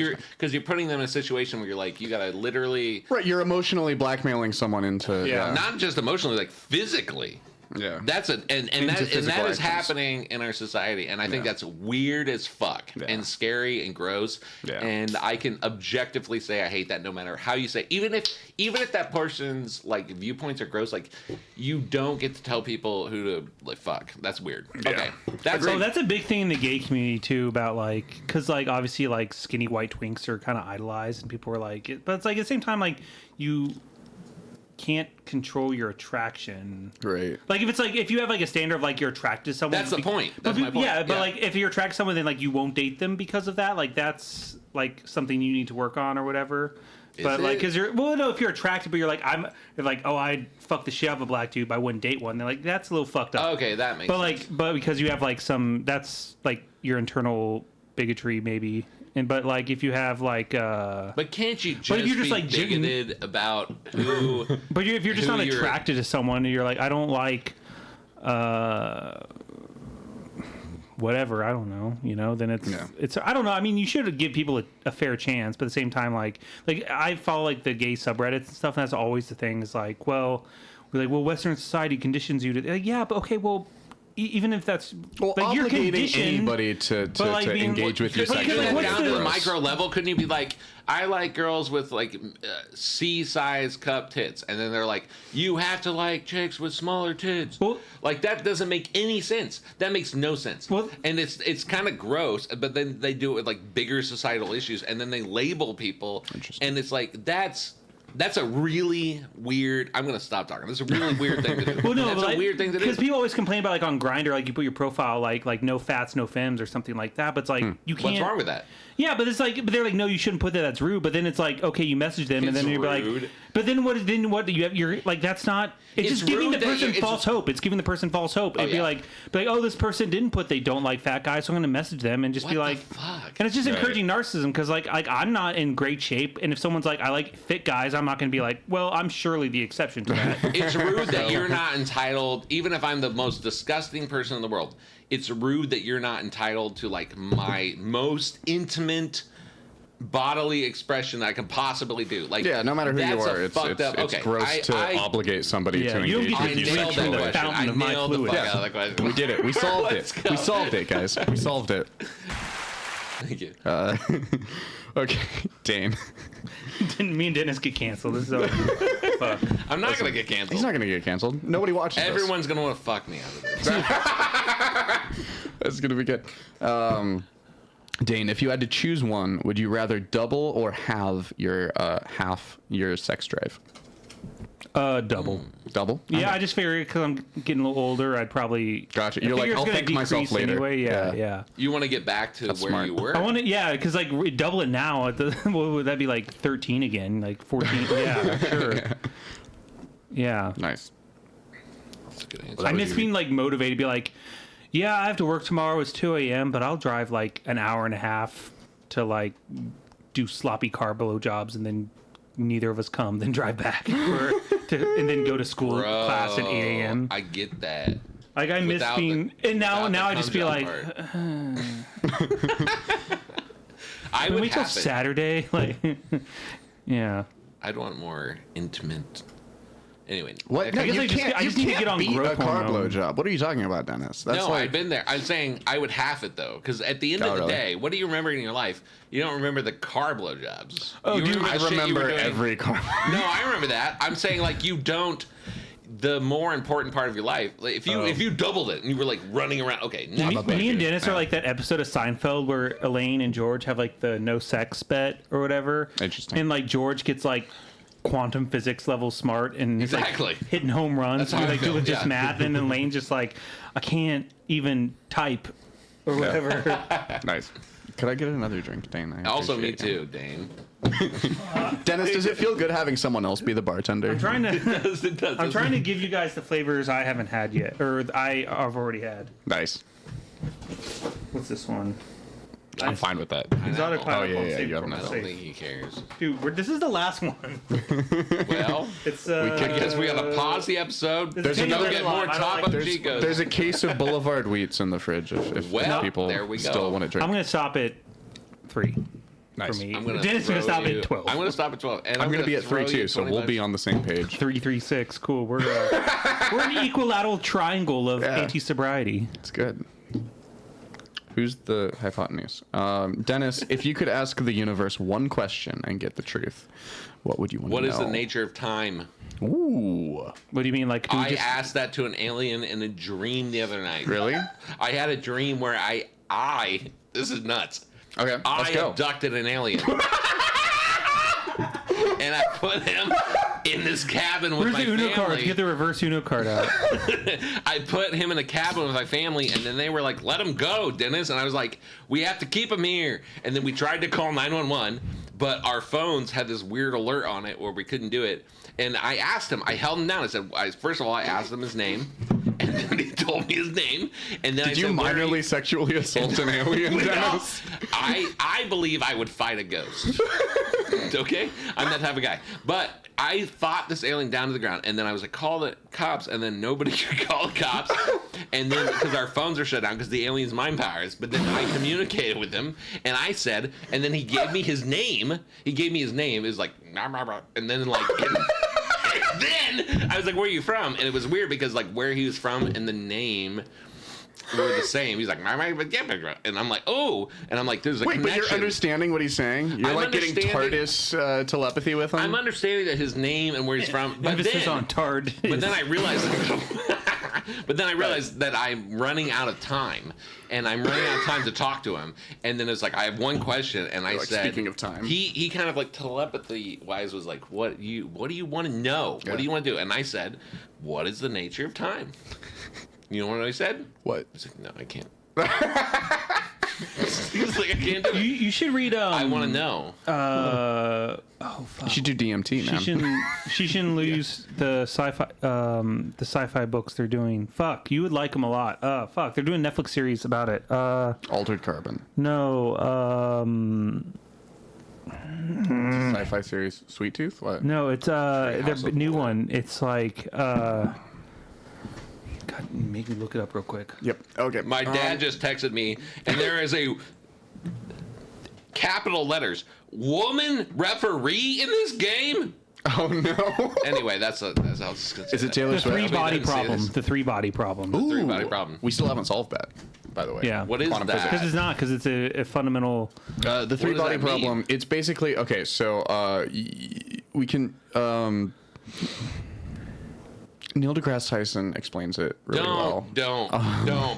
you're putting them in a situation where you're like, you gotta literally, Right, you're emotionally blackmailing someone into not just emotionally, like physically. Yeah. That's and Into that physical is actions. happening in our society, and I think that's weird as fuck. and scary and gross. Yeah. And I can objectively say I hate that no matter how you say. Even if that person's like viewpoints are gross, like you don't get to tell people who to like fuck. That's weird. Yeah. Okay, that's So that's a big thing in the gay community too, about like, because like obviously like skinny white twinks are kind of idolized, and people are like, but it's like at the same time like you can't control your attraction. Right. Like if you have like a standard of like you're attracted to someone. That's the point. That's my point. Yeah, but Yeah. like if you're attracted to someone, then like you won't date them because of that. Like that's like something you need to work on or whatever. But like, it? because if you're attracted, but you're like, oh, I'd fuck the shit out of a black dude, but I wouldn't date one. They're like, that's a little fucked up. okay. That makes. But sense. like, but because you have like that's like your internal bigotry maybe, but like if you have like, But can't you just, if you're just, be like, bigoted about who? but if you're just who not you're- attracted to someone, and you're like, I don't like, whatever, I don't know, then it's I don't know. I mean, you should give people a fair chance, but at the same time, like I follow like the gay subreddits and stuff, and that's always the thing. Is like, well, Western society conditions you to, like, yeah, but okay, well. Even if that's like you're Obligating conditioned, anybody to like, being- engage with your but, like, sexual what's down to the- the micro level, couldn't you be like, I like girls with like C-size cup tits, and then they're like, you have to like chicks with smaller tits. Well- like that doesn't make any sense. That makes no sense. Well- and it's kind of gross, but then they do it with like bigger societal issues, and then they label people, and it's like that's a really weird. I'm gonna stop talking. That's a really weird thing to do. Well, no, that's but a weird thing to do. Because people always complain about like on Grindr, like you put your profile like no fats, no femmes or something like that. But it's like you can't. What's wrong with that? Yeah, but it's like, but they're like, no, you shouldn't put that. That's rude. But then it's like, okay, you message them, and It's then you're rude. like, but then what? Then what? You have, you're like, that's not. It's It's just giving the rude that person it's- false hope. It's giving the person false hope. It'd yeah. be like, oh, this person didn't put they don't like fat guys, so I'm going to message them and just be What the like, fuck? and it's just encouraging narcissism because like I'm not in great shape, and if someone's like, I like fit guys, I'm not going to be like, well, I'm surely the exception to that. It's rude that you're not entitled, even if I'm the most disgusting person in the world, it's rude that you're not entitled to like my most intimate bodily expression that I can possibly do. Like, Yeah, no matter who you that's are, a it's fucked up. it's Okay, gross to I obligate somebody Yeah, to you don't engage get I with to your nailed drink that from sexual the life. question. fountain I of my nailed the fluid. fuck Yeah. out of the question. We did it. We solved it. Let's go. We solved it, guys. We solved it. Thank you. Okay, Dane. Me and Dennis get canceled. This is over. Fuck. I'm not gonna get canceled. He's not gonna get canceled. Nobody watches this. Everyone's gonna want to fuck me out of this. That's gonna be good. Dane, if you had to choose one, would you rather double or half your sex drive? Double. Double? Yeah, I just figured because I'm getting a little older, I'd probably. Gotcha. I You're like, figure it's I'll gonna thank myself decrease later. Anyway. Yeah, Yeah. yeah. You want to get back to where smart. you were? I want to, yeah, because like double it now. What would that be like 13 again? Like 14? Yeah, sure. Yeah. Nice. That's a good answer. I miss being like motivated, be like, yeah, I have to work tomorrow. It's 2 a.m., but I'll drive like an hour and a half to like do sloppy car blow jobs, and then neither of us come, then drive back, and then go to school class at 8 a.m. I get that. Like I miss Without being, the- and now without the I just be cum like, job part. I can would we till have it. Saturday? Like, yeah. I'd want more intimate. Anyway, What? I guess I just need to get on beat growth a car hormone. blowjob. What are you talking about, Dennis? That's no, like, I've been there. I'm saying I would half it though, because at the end Oh, of the really? day, what do you remember in your life? You don't remember the car blowjobs. Oh, dude, the I shit you were remember doing. every car. No, I remember that. I'm saying like you don't. The more important part of your life, like if you doubled it and you were like running around, okay, now you Me and Dennis are like that episode of Seinfeld where Elaine and George have like the no sex bet or whatever. Interesting. And like George gets like quantum physics level smart and he's Exactly. like hitting home runs That's and how I like feel, doing just yeah. math, and then Elaine's just like, I can't even type or whatever. Nice. Could I get another drink, Dane? I Also, me appreciate too, Dane. it. Dennis, does it feel good having someone else be the bartender? I'm trying to It does. I'm trying to give you guys the flavors I haven't had yet, or I've already had. Nice. What's this one? I'm fine with that. Exotic Oh, pineapple. yeah, and yeah, savory you have from I enough. don't safe. think he cares. Dude, this is the last one. Well, It's I guess we gotta pause the episode. There's Go another get one. more I don't Topo like There's, Chicos. there's a case of Boulevard Wheats in the fridge if Well, people there we go. still want to drink. I'm gonna stop at 3 Nice. for me. I'm gonna Dennis is gonna throw stop you- at 12. I'm gonna stop at 12, and I'm going to be at 3 throw you too, so 20 we'll be bucks. on the same page. 336. Cool. We're an equalateral triangle of Yeah. anti-sobriety. It's good. Who's the hypotenuse? Dennis, if you could ask the universe one question and get the truth, what would you want to know? What is the nature of time? Ooh. What do you mean? Like, do we I just- asked that to an alien in a dream the other night. Really? I had a dream where I this is nuts. Okay, let's I go. abducted an alien. And I put him in this cabin with Where's my the Uno family. card? Get the reverse Uno card out. I put him in a cabin with my family, and then they were like, "Let him go, Dennis." And I was like, "We have to keep him here." And then we tried to call 911, but our phones had this weird alert on it where we couldn't do it. And I asked him. I held him down. I said, first of all, I asked him his name, and then he told me his name. And then Did you minorly sexually assault an alien, Dennis? I believe I would fight a ghost. Okay? I'm that type of guy. But I fought this alien down to the ground, and then I was like, call the cops, and then nobody could call the cops. And then, because our phones are shut down because the alien's mind powers, but then I communicated with him, and I said, and then he gave me his name. He gave me his name. It was like, nah, rah, rah. And then like, and then I was like, where are you from? And it was weird because like where he was from and the name were the same. He's like, and I'm like, oh, and I'm like, there's a Wait, connection. but you're understanding what he's saying? You're I'm like getting understanding- TARDIS telepathy with him? I'm understanding that his name and where he's from, but Emphasis then, on tard. but then I realized, but then I realized that I'm running out of time, and I'm running out of time to talk to him. And then it's like I have one question, and I Like, said, speaking of time. he kind of like telepathy wise was like, what do you want to know? What do you want to do? And I said, what is the nature of time? You know what I said? What? He's like, no, I can't. He was like, I can't do it. You should read. I want to know. Oh fuck. You should do DMT, man. She shouldn't lose the sci-fi books they're doing. Fuck, you would like them a lot. Fuck, they're doing a Netflix series about it. Altered Carbon. No, Sci-fi series Sweet Tooth? What? no, it's House the of new Blood. one. It's like God, make me look it up real quick. Yep. Okay. My dad just texted me, and there is a capital letters woman referee in this game. Oh no. Anyway, that's how it's considered. Is it Taylor The Swift? three-body didn't see problem. this. The three-body problem. Ooh, three-body problem. We still haven't solved that, by the way. Yeah. What is Quantum that? physics. Because it's not. Because it's a fundamental. The three-body that mean? problem. It's basically okay. So we can. Neil deGrasse Tyson explains it really well. Don't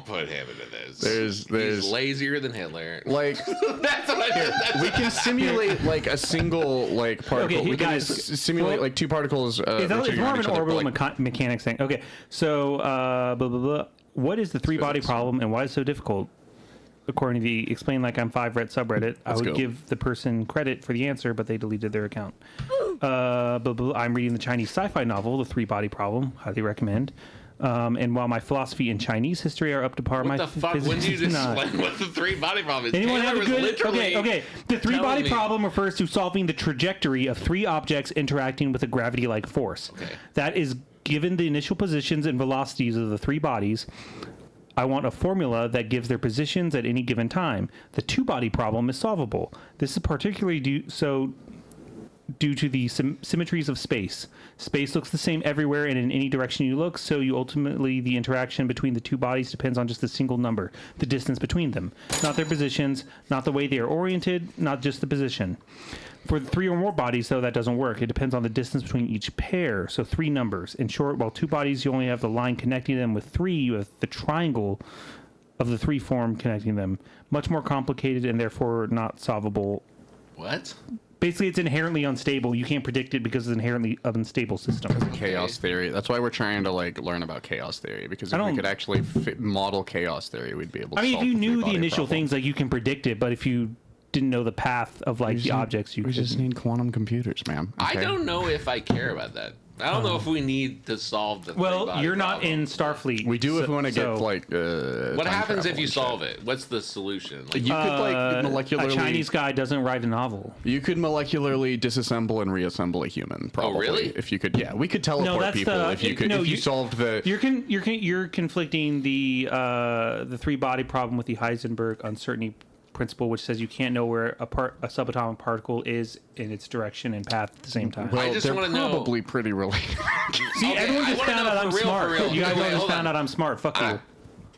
put him into this. There's He's lazier than Hitler. Like That's what I said. we can simulate like a single like particle. Okay, we can guys, simulate well, like two particles. It's rotating more around of each an other, but, orbital like, mechanics thing. Okay, so blah blah blah. What is the three-body Physics. problem, and why is it so difficult? According to the Explain Like I'm 5 Ret subreddit, I would go. give the person credit for the answer, but they deleted their account. Blah, blah, I'm reading the Chinese sci-fi novel, The Three-Body Problem. Highly recommend. And while my philosophy and Chinese history are up to par, What my the fuck? When physics do you is just not. explain what the three-body problem is? Anyone Taylor have a was good? literally Okay. The three-body telling me- problem refers to solving the trajectory of three objects interacting with a gravity-like force. Okay. That is, given the initial positions and velocities of the three bodies, I want a formula that gives their positions at any given time. The two-body problem is solvable. This is particularly due to the symmetries of space. Space looks the same everywhere and in any direction you look, so you ultimately, the interaction between the two bodies depends on just a single number, the distance between them. Not their positions, not the way they are oriented, not just the position. For the three or more bodies, though, that doesn't work. It depends on the distance between each pair, so three numbers. In short, while two bodies, you only have the line connecting them. With three, you have the triangle of the three form connecting them. Much more complicated and therefore not solvable. What? Basically, it's inherently unstable. You can't predict it because it's inherently an unstable system. chaos theory. That's why we're trying to like learn about chaos theory, because if we don't- could actually model chaos theory, we'd be able to I mean, if solve you the knew the three-body initial problem. things, like you can predict it, but if you didn't know the path of like the objects, you we just couldn't. need quantum computers, man. I Okay? don't know if I care about that. I don't know if we need to solve the Well, three-body you're not problem. in Starfleet. We do if we want to so- get like. What time happens travel if you and solve shit. it? What's the solution? Like, You could like molecularly. A Chinese guy doesn't write a novel. You could molecularly disassemble and reassemble a human. Probably. really? If you could, yeah, we could teleport that's people the- if you could. no, if you you- solved the. You're conflicting the three body problem with the Heisenberg uncertainty principle, which says you can't know where a subatomic particle is in its direction and path at the same time. Well, just they're wanna know- probably pretty related. See, Okay, everyone I just wanna found know out for I'm real, smart. for real. You guys Wait, all just hold found on. out I'm smart. Fuck you.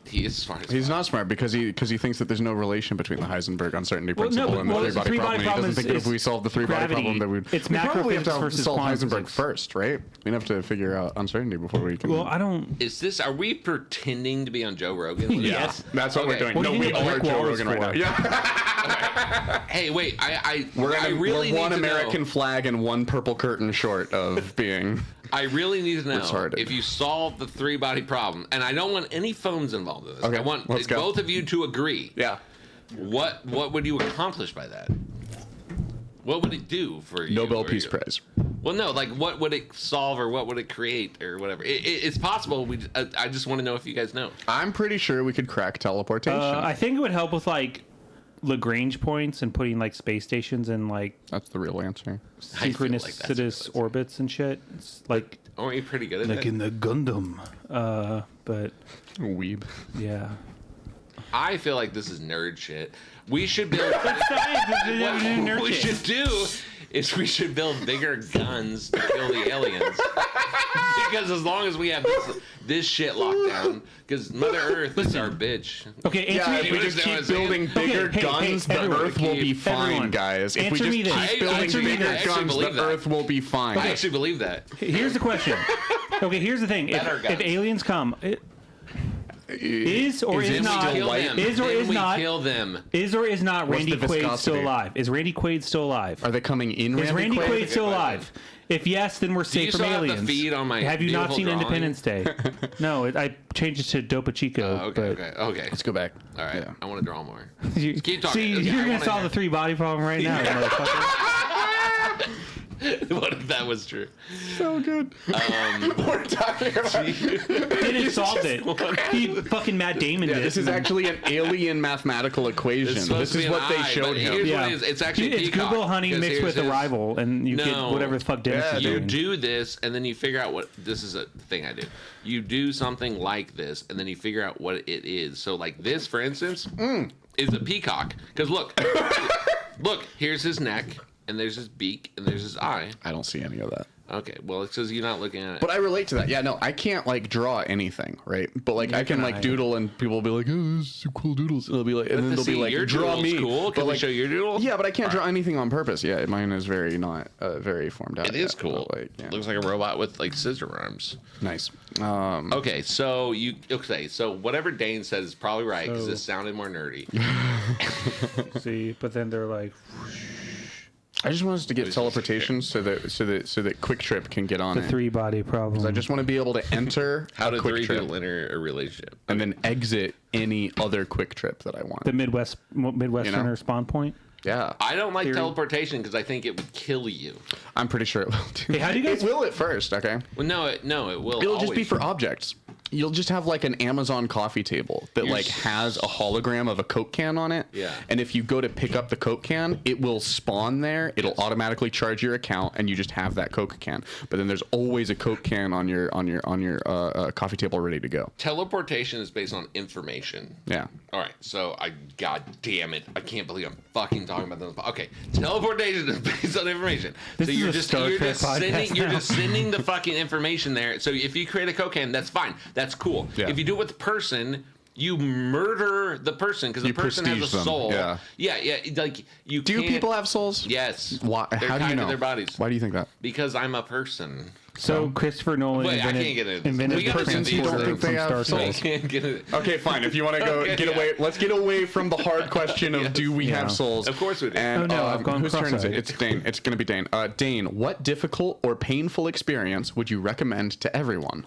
He is smart. As He's fuck. not smart because he thinks that there's no relation between the Heisenberg uncertainty principle and the the three-body problem. He doesn't think that if we solve the three-body gravity. problem, that we'd It's we probably have macrophysics to versus solve quantum Heisenberg physics. first, right? We'd have to figure out uncertainty before we can. Well, I don't. Is this? Are we pretending to be on Joe Rogan? Yeah. Yes. that's what we're Okay. doing. What do No, you we think a are brick Joe wall is Rogan right now. for? Yeah, Hey, wait. I we're really one need to American know. flag and one purple curtain short of being. I really need to know Retarded. if you solve the three-body problem, and I don't want any phones involved in this. Okay, I want let's go. both of you to agree. Yeah. What would you accomplish by that? What would it do for you? Nobel or Peace your- Prize. Well, no, like what would it solve or what would it create or whatever? It's possible. I just want to know if you guys know. I'm pretty sure we could crack teleportation. I think it would help with like Lagrange points and putting like space stations in like That's the real answer. I feel like that's synchronous what it's- orbits and shit. It's like Aren't you pretty good at like it? in the Gundam. But Weeb. yeah. I feel like this is nerd shit. We should build. Nerd what we shit. should do is we should build bigger guns to kill the aliens. Because as long as we have this shit locked down, because Mother Earth is our bitch. Okay, answer Yeah, me. if we You just understand keep what I'm saying? building bigger Okay, hey, guns, hey, the everyone, Earth will be fine, everyone, guys. If we answer just me this. keep building Answer me bigger this. I actually guns, believe the that. Earth will be fine. I actually believe that. Here's the question. Okay, here's the thing. Better If guns. aliens come, is or Is is, it not still Kill white? them. is or Then is we not kill them. is or is not What's Randy the Quaid still viscosity? alive? Is Randy Quaid still alive? Are they coming in? Is Randy Quaid still Good alive? If yes, then we're you safe from still have the aliens. feed on my Have you not beautiful seen drawing? Independence Day? No, I changed it to Dopa Chico. Okay, but okay. Let's go back. All right. Yeah. I want to draw more. You, keep talking. See, Okay, I you're gonna wanna solve hear. the three-body problem right now, you motherfucker. What if that was true? So good. We're talking about. Dennis solved it. He fucking Matt Damon Yeah, did. this is actually an alien mathematical equation. It's supposed This to be is an what they eye, showed but him. here's Yeah. what it is. It's actually It's Peacock, Google Honey because mixed here's with his- Arrival, and you No. get whatever the fuck Dennis Yeah, is You doing. do this, and then you figure out what this is a thing I do. You do something like this, and then you figure out what it is. So, like this, for instance, is a peacock. Because look, look, here's his neck, and there's his beak, and there's his eye. I don't see any of that. Okay, well, it's because you're not looking at it. But I relate to that. Yeah, no, I can't like draw anything, right? But like I can can like I. doodle, and people will be like, "Oh, this is some cool doodles." And they'll be like, and then they'll See, be like, your "Draw doodle's me." cool. But Can we like, show your doodle? yeah, but I can't draw anything on purpose. Yeah, mine is very not very formed out. It is yet, cool. but, like, yeah. Looks like a robot with like scissor arms. Nice. Okay, so so whatever Dane said is probably right because So- this sounded more nerdy. See, but then they're like, I just want us to get was teleportation so that Quick Trip can get on the it. three-body problem. I just want to be able to enter How a do Quick three Trip people enter a relationship? and then exit any other Quick Trip that I want. the Midwesterner You know? spawn point. Yeah, I don't like Theory. teleportation because I think it would kill you. I'm pretty sure it will. Too. Hey, how do you guys- It will at first. Okay. Well, no, it will. It'll just be always. for objects. You'll just have like an Amazon coffee table that You're like has a hologram of a Coke can on it. Yeah. And if you go to pick up the Coke can, it will spawn there. It'll automatically charge your account, and you just have that Coke can. But then there's always a Coke can on your coffee table ready to go. Teleportation is based on information. Yeah. All right, so god damn it, I can't believe I'm fucking talking about this. Okay, teleportation is based on information. This so is you're a just Star Trek podcast you're now. just sending the fucking information there. So if you create a Coke can, that's fine. That's cool. Yeah. If you do it with the person, you murder the person because the You person has prestige a them, soul. yeah. yeah. Like you. Do can't- people have souls? Yes. Why? They're How do you tied know? to their bodies. Why do you think that? Because I'm a person. So Christopher Nolan Wait, I invented, can't get into this. invented We gotta person do these. Don't transporter think they from have Star I Trek. souls. can't get it. Okay, fine. If you want to go Okay, get yeah. away, let's get away from the hard question of Yes. do we Yeah. have souls? Of course we do. And, Oh, no, I've gone whose turn is it? cross-eyed. It's Dane. It's going to be Dane. Dane, what difficult or painful experience would you recommend to everyone?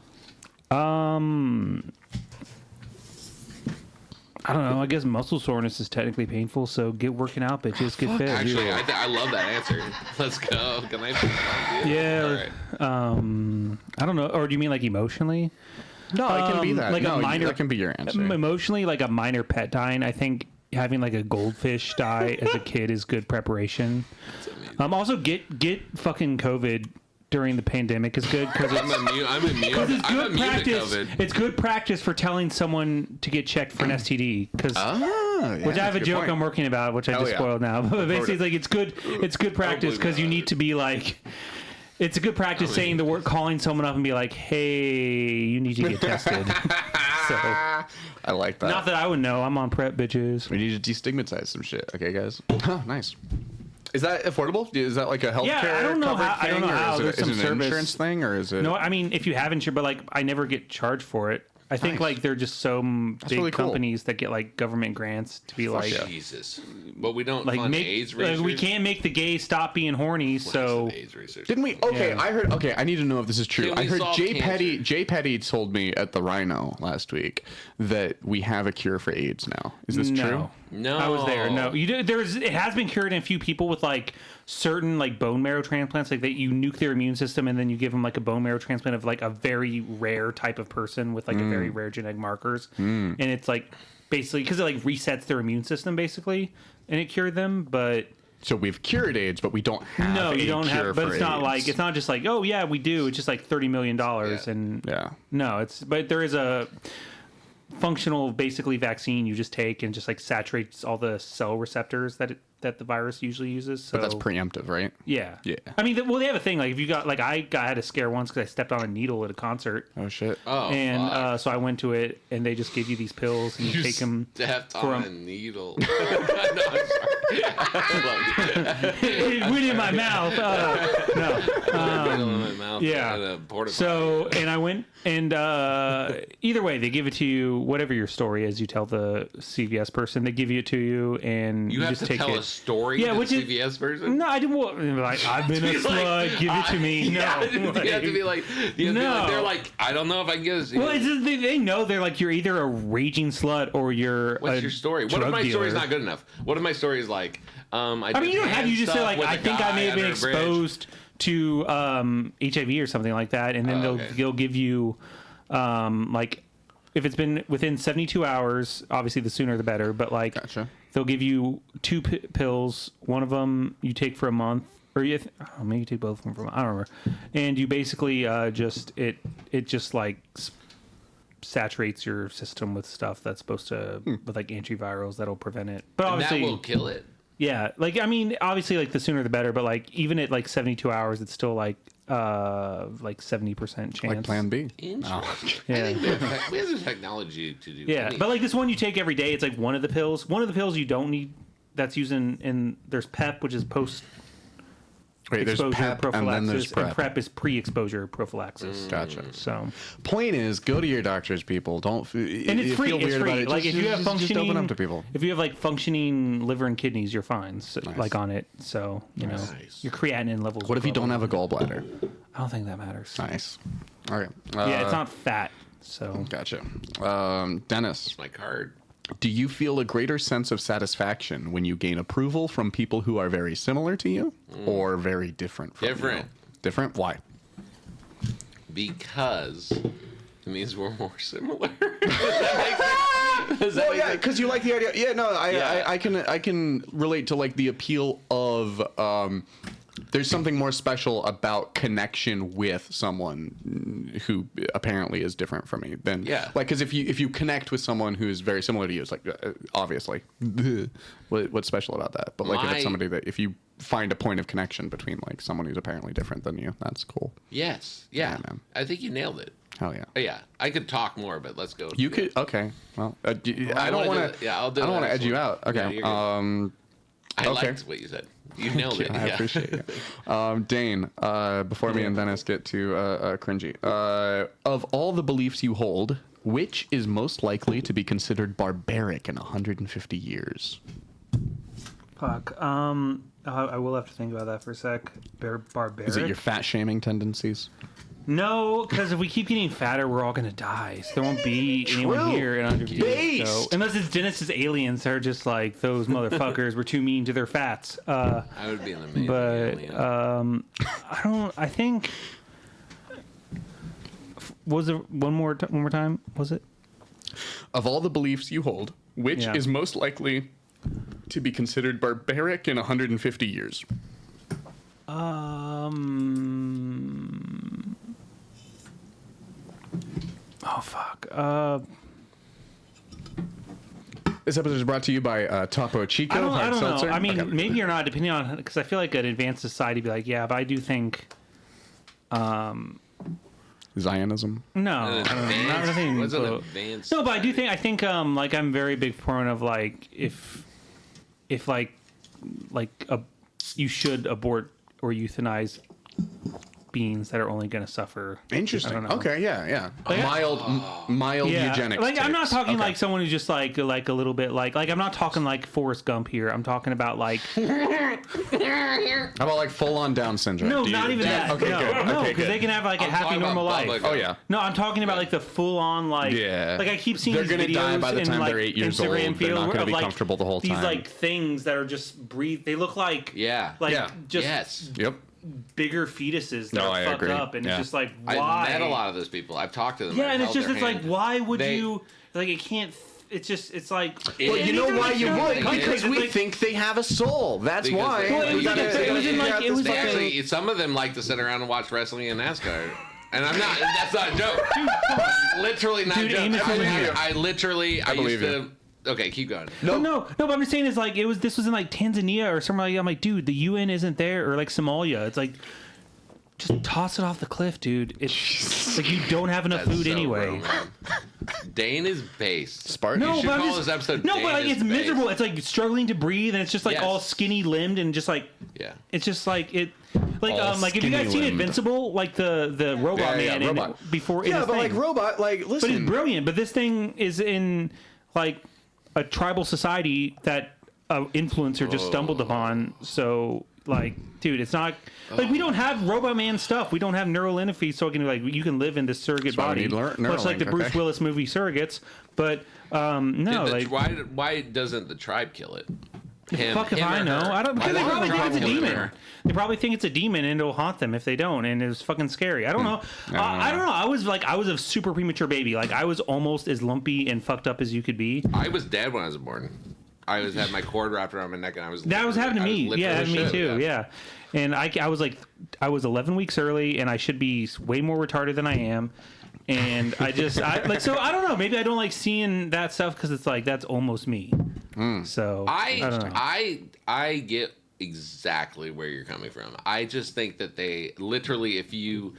I don't know. I guess muscle soreness is technically painful, so get working out, bitches. Get fit. Actually, I love that answer. Let's go. Can I? Yeah. All right. I don't know. Or do you mean like emotionally? No, it can be that. like a no, minor- that can be your answer. Emotionally, like a minor pet dying. I think having like a goldfish die as a kid is good preparation. Also get fucking COVID during the pandemic is good because I'm immune. I'm immune. it's I'm good immune to practice. COVID. It's good practice for telling someone to get checked for an STD because. Yeah, Which I have a good joke point. I'm working about, which I Hell just yeah. spoiled now. But basically, it's like it's good practice believe because you that. need to be like, it's a good practice saying the word, calling someone up and be like, hey, you need to get tested. So I like that. not that I would know. I'm on prep, bitches. We need to destigmatize some shit. Okay, guys. Nice. Is that affordable? Is that like a healthcare? Yeah, I don't know covered how- I don't thing, know or how. Is it, There's is some it an service. insurance thing, or is it? No, I mean, if you have insurance, but like I never get charged for it. I think Nice. like they're just some big really cool. companies that get like government grants to be like, Jesus. But we don't like fund make AIDS like, research. we can't make the gays stop being horny. So AIDS research. Didn't we? Okay, Yeah. I heard. Okay, I need to know if this is true. Can we I heard solve Jay cancer? Petty. Jay Petty told me at the Rhino last week that we have a cure for AIDS now. Is this true? No. I was there. No, you did. It has been cured in a few people with like certain like bone marrow transplants, like that you nuke their immune system and then you give them like a bone marrow transplant of like a very rare type of person with like a very rare genetic markers, and it's like basically because it like resets their immune system basically, and it cured them, but. So we've cured AIDS, but we don't have. No, you a don't cure have. But for it's not AIDS. like it's not just like oh yeah we do. It's just like $30 million and Yeah. no, it's but there is a functional basically vaccine you just take and just like saturates all the cell receptors that the virus usually uses. So But that's preemptive, right? yeah. Yeah. I mean, well, they have a thing like if you got like I had a scare once because I stepped on a needle at a concert. Oh shit. Oh, And fuck. so I went to it, and they just give you these pills, and you take them. Stepped for on a- a needle. No, I'm sorry. I It went in my mouth. No. love it. Needle in my mouth. yeah. And a porta So, and I went, and either way, they give it to you, whatever your story is, you tell the CVS person, they give it to you, and You have just to take tell it. a story Yeah, to which the is- CVS person? No, I didn't want, like, I've been a Be like, slut, give it to me. No. Yeah, you have to be like, No. they're like, I don't know if I can get this. Well, it's just, they know they're like, you're either a raging slut or you're What's a your story? What if drug my story's dealer. not good enough? What if my story is like, I mean, you don't have, you just say like, I think I may have been exposed to HIV or something like that, and then okay. they'll give you like if it's been within 72 hours, obviously the sooner the better, but like Gotcha. they'll give you two pills. One of them you take for a month, or maybe you take both of them for a month. I don't remember. And you basically just it just like saturates your system with stuff that's supposed to with like antivirals that'll prevent it. But And that obviously, will kill it. yeah, like I mean, obviously, like the sooner the better. But like even at like 72 hours, it's still like 70% chance. Like Plan B. Interesting. Yeah. I think we have the technology to do. Yeah, anything. but like this one you take every day. It's like one of the pills. One of the pills you don't need. That's using in there's PEP, which is post Wait, there's exposure PEP and then there's prophylaxis, PrEP. and PrEP is pre-exposure prophylaxis. Gotcha. So Point is, go to your doctors, people. Don't. and it's free. Feel It's weird free. about it. Like just, if you have just functioning, open up to people. if you have like functioning liver and kidneys, you're fine. So, Nice. like on it. So you know Nice. your creatinine levels. What if you don't have a gallbladder? I don't think that matters. Nice. Okay. Yeah, it's not fat. So Gotcha. Dennis, my card. do you feel a greater sense of satisfaction when you gain approval from people who are very similar to you or very different from Different. you? Different? Why? Because it means we're more similar. Does that make sense? Does that make sense? because you like the idea. Yeah, no, Yeah. I can relate to like the appeal of there's something more special about connection with someone who apparently is different from me than Yeah. like because if you connect with someone who is very similar to you, it's like obviously what's special about that. But like if My- it's somebody that if you find a point of connection between like someone who's apparently different than you, that's cool. Yes. Yeah. Yeah, man. I think you nailed it. Hell yeah. Yeah. I could talk more, but let's go. You could okay. Well, I don't wanna want do to. it. Yeah, I'll do I don't it want to next edge you one. out. Okay. Yeah, you're good. I okay. liked what you said. You nailed it. I Yeah. appreciate it. Dane, before me and Dennis get to cringy, of all the beliefs you hold, which is most likely to be considered barbaric in 150 years? fuck. I will have to think about that for a sec. Barbaric. Is it your fat shaming tendencies? No, because if we keep getting fatter, we're all gonna die. So there won't be anyone True. here in 100 years. Based. So, unless it's Dennis's aliens, they're just like those motherfuckers were too mean to their fats. I would be an amazing But alien. I don't. I think. Was it one more time? Was it? Of all the beliefs you hold, which Yeah. is most likely to be considered barbaric in 150 years? Oh fuck. This episode is brought to you by Topo Chico. I don't Hard know. Seltzer. I mean, Okay. maybe you're not, depending on, because I feel like an advanced society would be like, yeah, but I do think Zionism. No, I don't know. Not nothing. What's an So- advanced? No, but I do think like I'm very big proponent of like if you should abort or euthanize beings that are only going to suffer. Interesting. I don't know. Okay, yeah. Like, Mild eugenics. Like I'm not takes. talking Okay. like someone who's just like a little bit like I'm not talking like Forrest Gump here. I'm talking about like How about like full on Down syndrome? no, Do you- not even that. Okay, no, good. no, Okay, because they good. can have like a I'm happy talking normal about life. Bubba Oh yeah. No, I'm talking about like the full on like Yeah. like I keep seeing They're these gonna videos die by the in, time like, they're 8 years Instagram old. They're feed not gonna of, be like, comfortable the whole these time. like things that are just breathe. They look like Yeah. like Yeah. just Yes. Yep. bigger fetuses that No, are I fucked agree. up, and Yeah. it's just like I've why? met a lot of those people. I've talked to them. Yeah, I've and it's held just their it's like hand. why would They- you like it can't. It's just it's like Well, and You know these are, why like, you third would? countries. Because It's we like- think they have a soul. That's Because why. they- Well, it was We like gotta- a- it was in, like- it was They like a- actually, some of them like to sit around and watch wrestling and NASCAR. And I'm not. That's not a joke. Literally not Dude, a joke. Amos I, over here. I literally. I used believe to. Okay, keep going. No, but I'm just saying it's like this was in like Tanzania or somewhere like that. I'm like, dude, the UN isn't there, or like Somalia. It's like just toss it off the cliff, dude. It's like you don't have enough That's food so anyway. real, man. Dane is based. Spartan. No, should but I'm call just, this episode no, Dane but like is it's miserable. based. It's like struggling to breathe, and it's just like Yes. all skinny limbed and just like Yeah. it's just like it. Like All like have you guys seen skinny-limbed. Invincible? Like the robot Yeah, man robot. in before in Yeah, his but like thing. robot, like But listen. it's brilliant. But this thing is in like a tribal society that an influencer just stumbled upon. So like, dude, it's not like we don't have Robot Man stuff. We don't have neural interface, so it can like you can live in this surrogate why we body, need much like the Neuralink, Bruce okay. Willis movie Surrogates. But no, Did like the, why doesn't the tribe kill it? fuck if him I or know. her? I don't Why because they doesn't probably the think it's a tribe kill demon. her? They probably think it's a demon and it'll haunt them if they don't, and it's fucking scary. I don't know. I don't know. I was a super premature baby. Like I was almost as lumpy and fucked up as you could be. I was dead when I was born. I was had my cord wrapped around my neck, and I was. That was happening to me. Yeah, happened to me too. Yeah. Yeah. And I was 11 weeks early, and I should be way more retarded than I am. And I don't know. Maybe I don't like seeing that stuff because it's like that's almost me. So I don't know. I get exactly where you're coming from. I just think that they literally, if you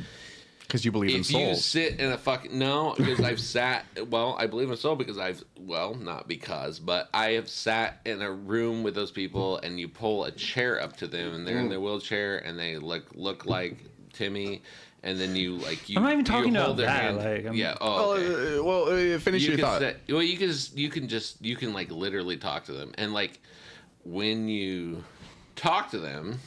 Because you believe in if you souls. sit in a fucking no, because I've sat. Well, I believe in soul because not because, but I have sat in a room with those people, and you pull a chair up to them, and they're in their wheelchair, and they look like Timmy, and then you. I'm not even talking you about hold their that, hand. like, I'm- Yeah. Oh. Okay. Finish your thought. You can like literally talk to them, and like when you talk to them,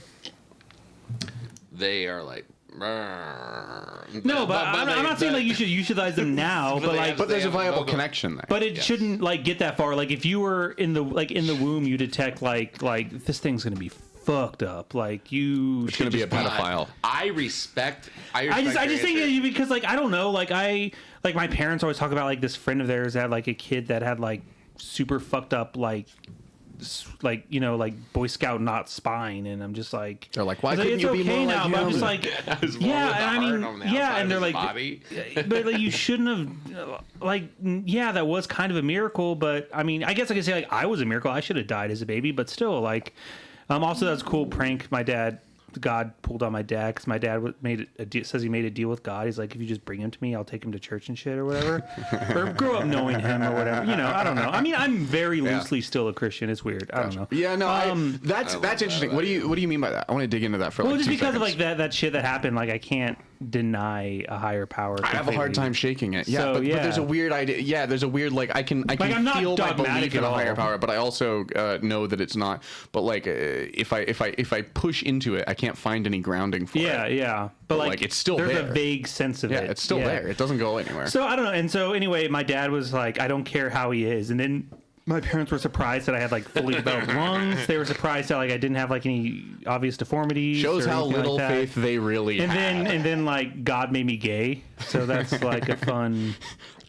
they are like. No, but I'm not saying like you should utilize them now, but they like have- But there's a They have viable vocal- connection there. but it Yes. shouldn't like get that far. Like if you were in the womb, you detect like this thing's gonna be fucked up. Like you It's gonna be a pedophile. I respect. I just think that because like I don't know, like my parents always talk about like this friend of theirs that had like a kid that had like super fucked up like Boy Scout not spine, and I'm just like They're like, why I was couldn't it's you be okay more now, like but I'm him? just like yeah, and I mean yeah, and they're like but like you shouldn't have that was kind of a miracle, but I mean I guess I could say like I was a miracle. I should have died as a baby, but still like also that's a cool prank God pulled on my dad because my dad says he made a deal with God. He's like, if you just bring him to me, I'll take him to church and shit or whatever, or grow up knowing him or whatever. I don't know. I mean, I'm very loosely still a Christian. It's weird. I don't know. Yeah, no, that's love interesting. that. What do you mean by that? I want to dig into that for Well, like just 2 because seconds. of like that shit that happened, like I can't deny a higher power. I have a hard completely. time shaking it. Yeah, So, but yeah. there's a weird idea. Yeah, there's a weird I can I'm not feel my dogmatic belief in at a higher all. power, but I also know that it's not. But like if I push into it, I can't find any grounding for it. Yeah. But like it's still there's there. a vague sense of Yeah, it. it's still there. It doesn't go anywhere. So I don't know. And so anyway, my dad was like, I don't care how he is. And then my parents were surprised that I had like fully developed lungs. They were surprised that like I didn't have like any obvious deformities. Shows or how anything little like that. faith they really And had. then like God made me gay. So that's like a fun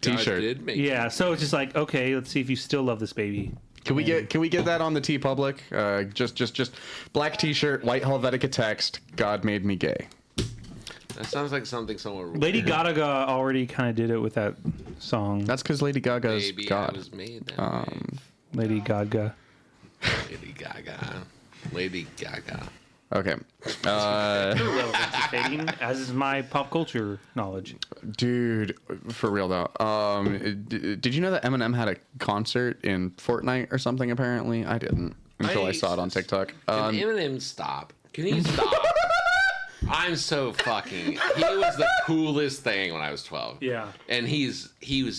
T-shirt. yeah. So it's just like, okay, let's see if you still love this baby. Can we get that on the T Public? Just black T-shirt, white Helvetica text. God made me gay. That sounds like something someone. Lady Gaga already kind of did it with that song. That's because Lady Gaga's Maybe I God. was made that way. Lady Gaga. Lady Gaga. Lady Gaga. Okay. Relevance is fading, as is my pop culture knowledge. Dude, for real though. Did you know that Eminem had a concert in Fortnite or something? Apparently, I didn't until I saw it on TikTok. Can Eminem stop? Can he stop? I'm so fucking. He was the coolest thing when I was 12. Yeah. And he's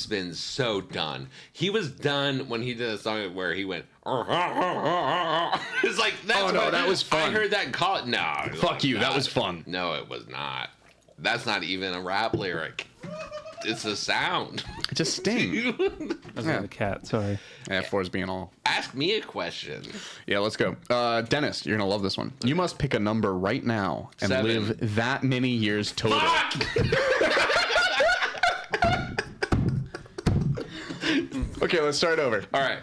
been so done. He was done when he did a song where he went. It's like that's Oh, no, what- that was fun. I heard that and call it. No. Fuck you. That God. was fun. No, it was not. That's not even a rap lyric. It's a sound. It's a sting. I was Yeah. the cat. Sorry. Yeah, four's being all. Ask me a question. Yeah, let's go. Dennis, you're gonna love this one. You must pick a number right now and 7. live that many years total. Okay, let's start over. All right.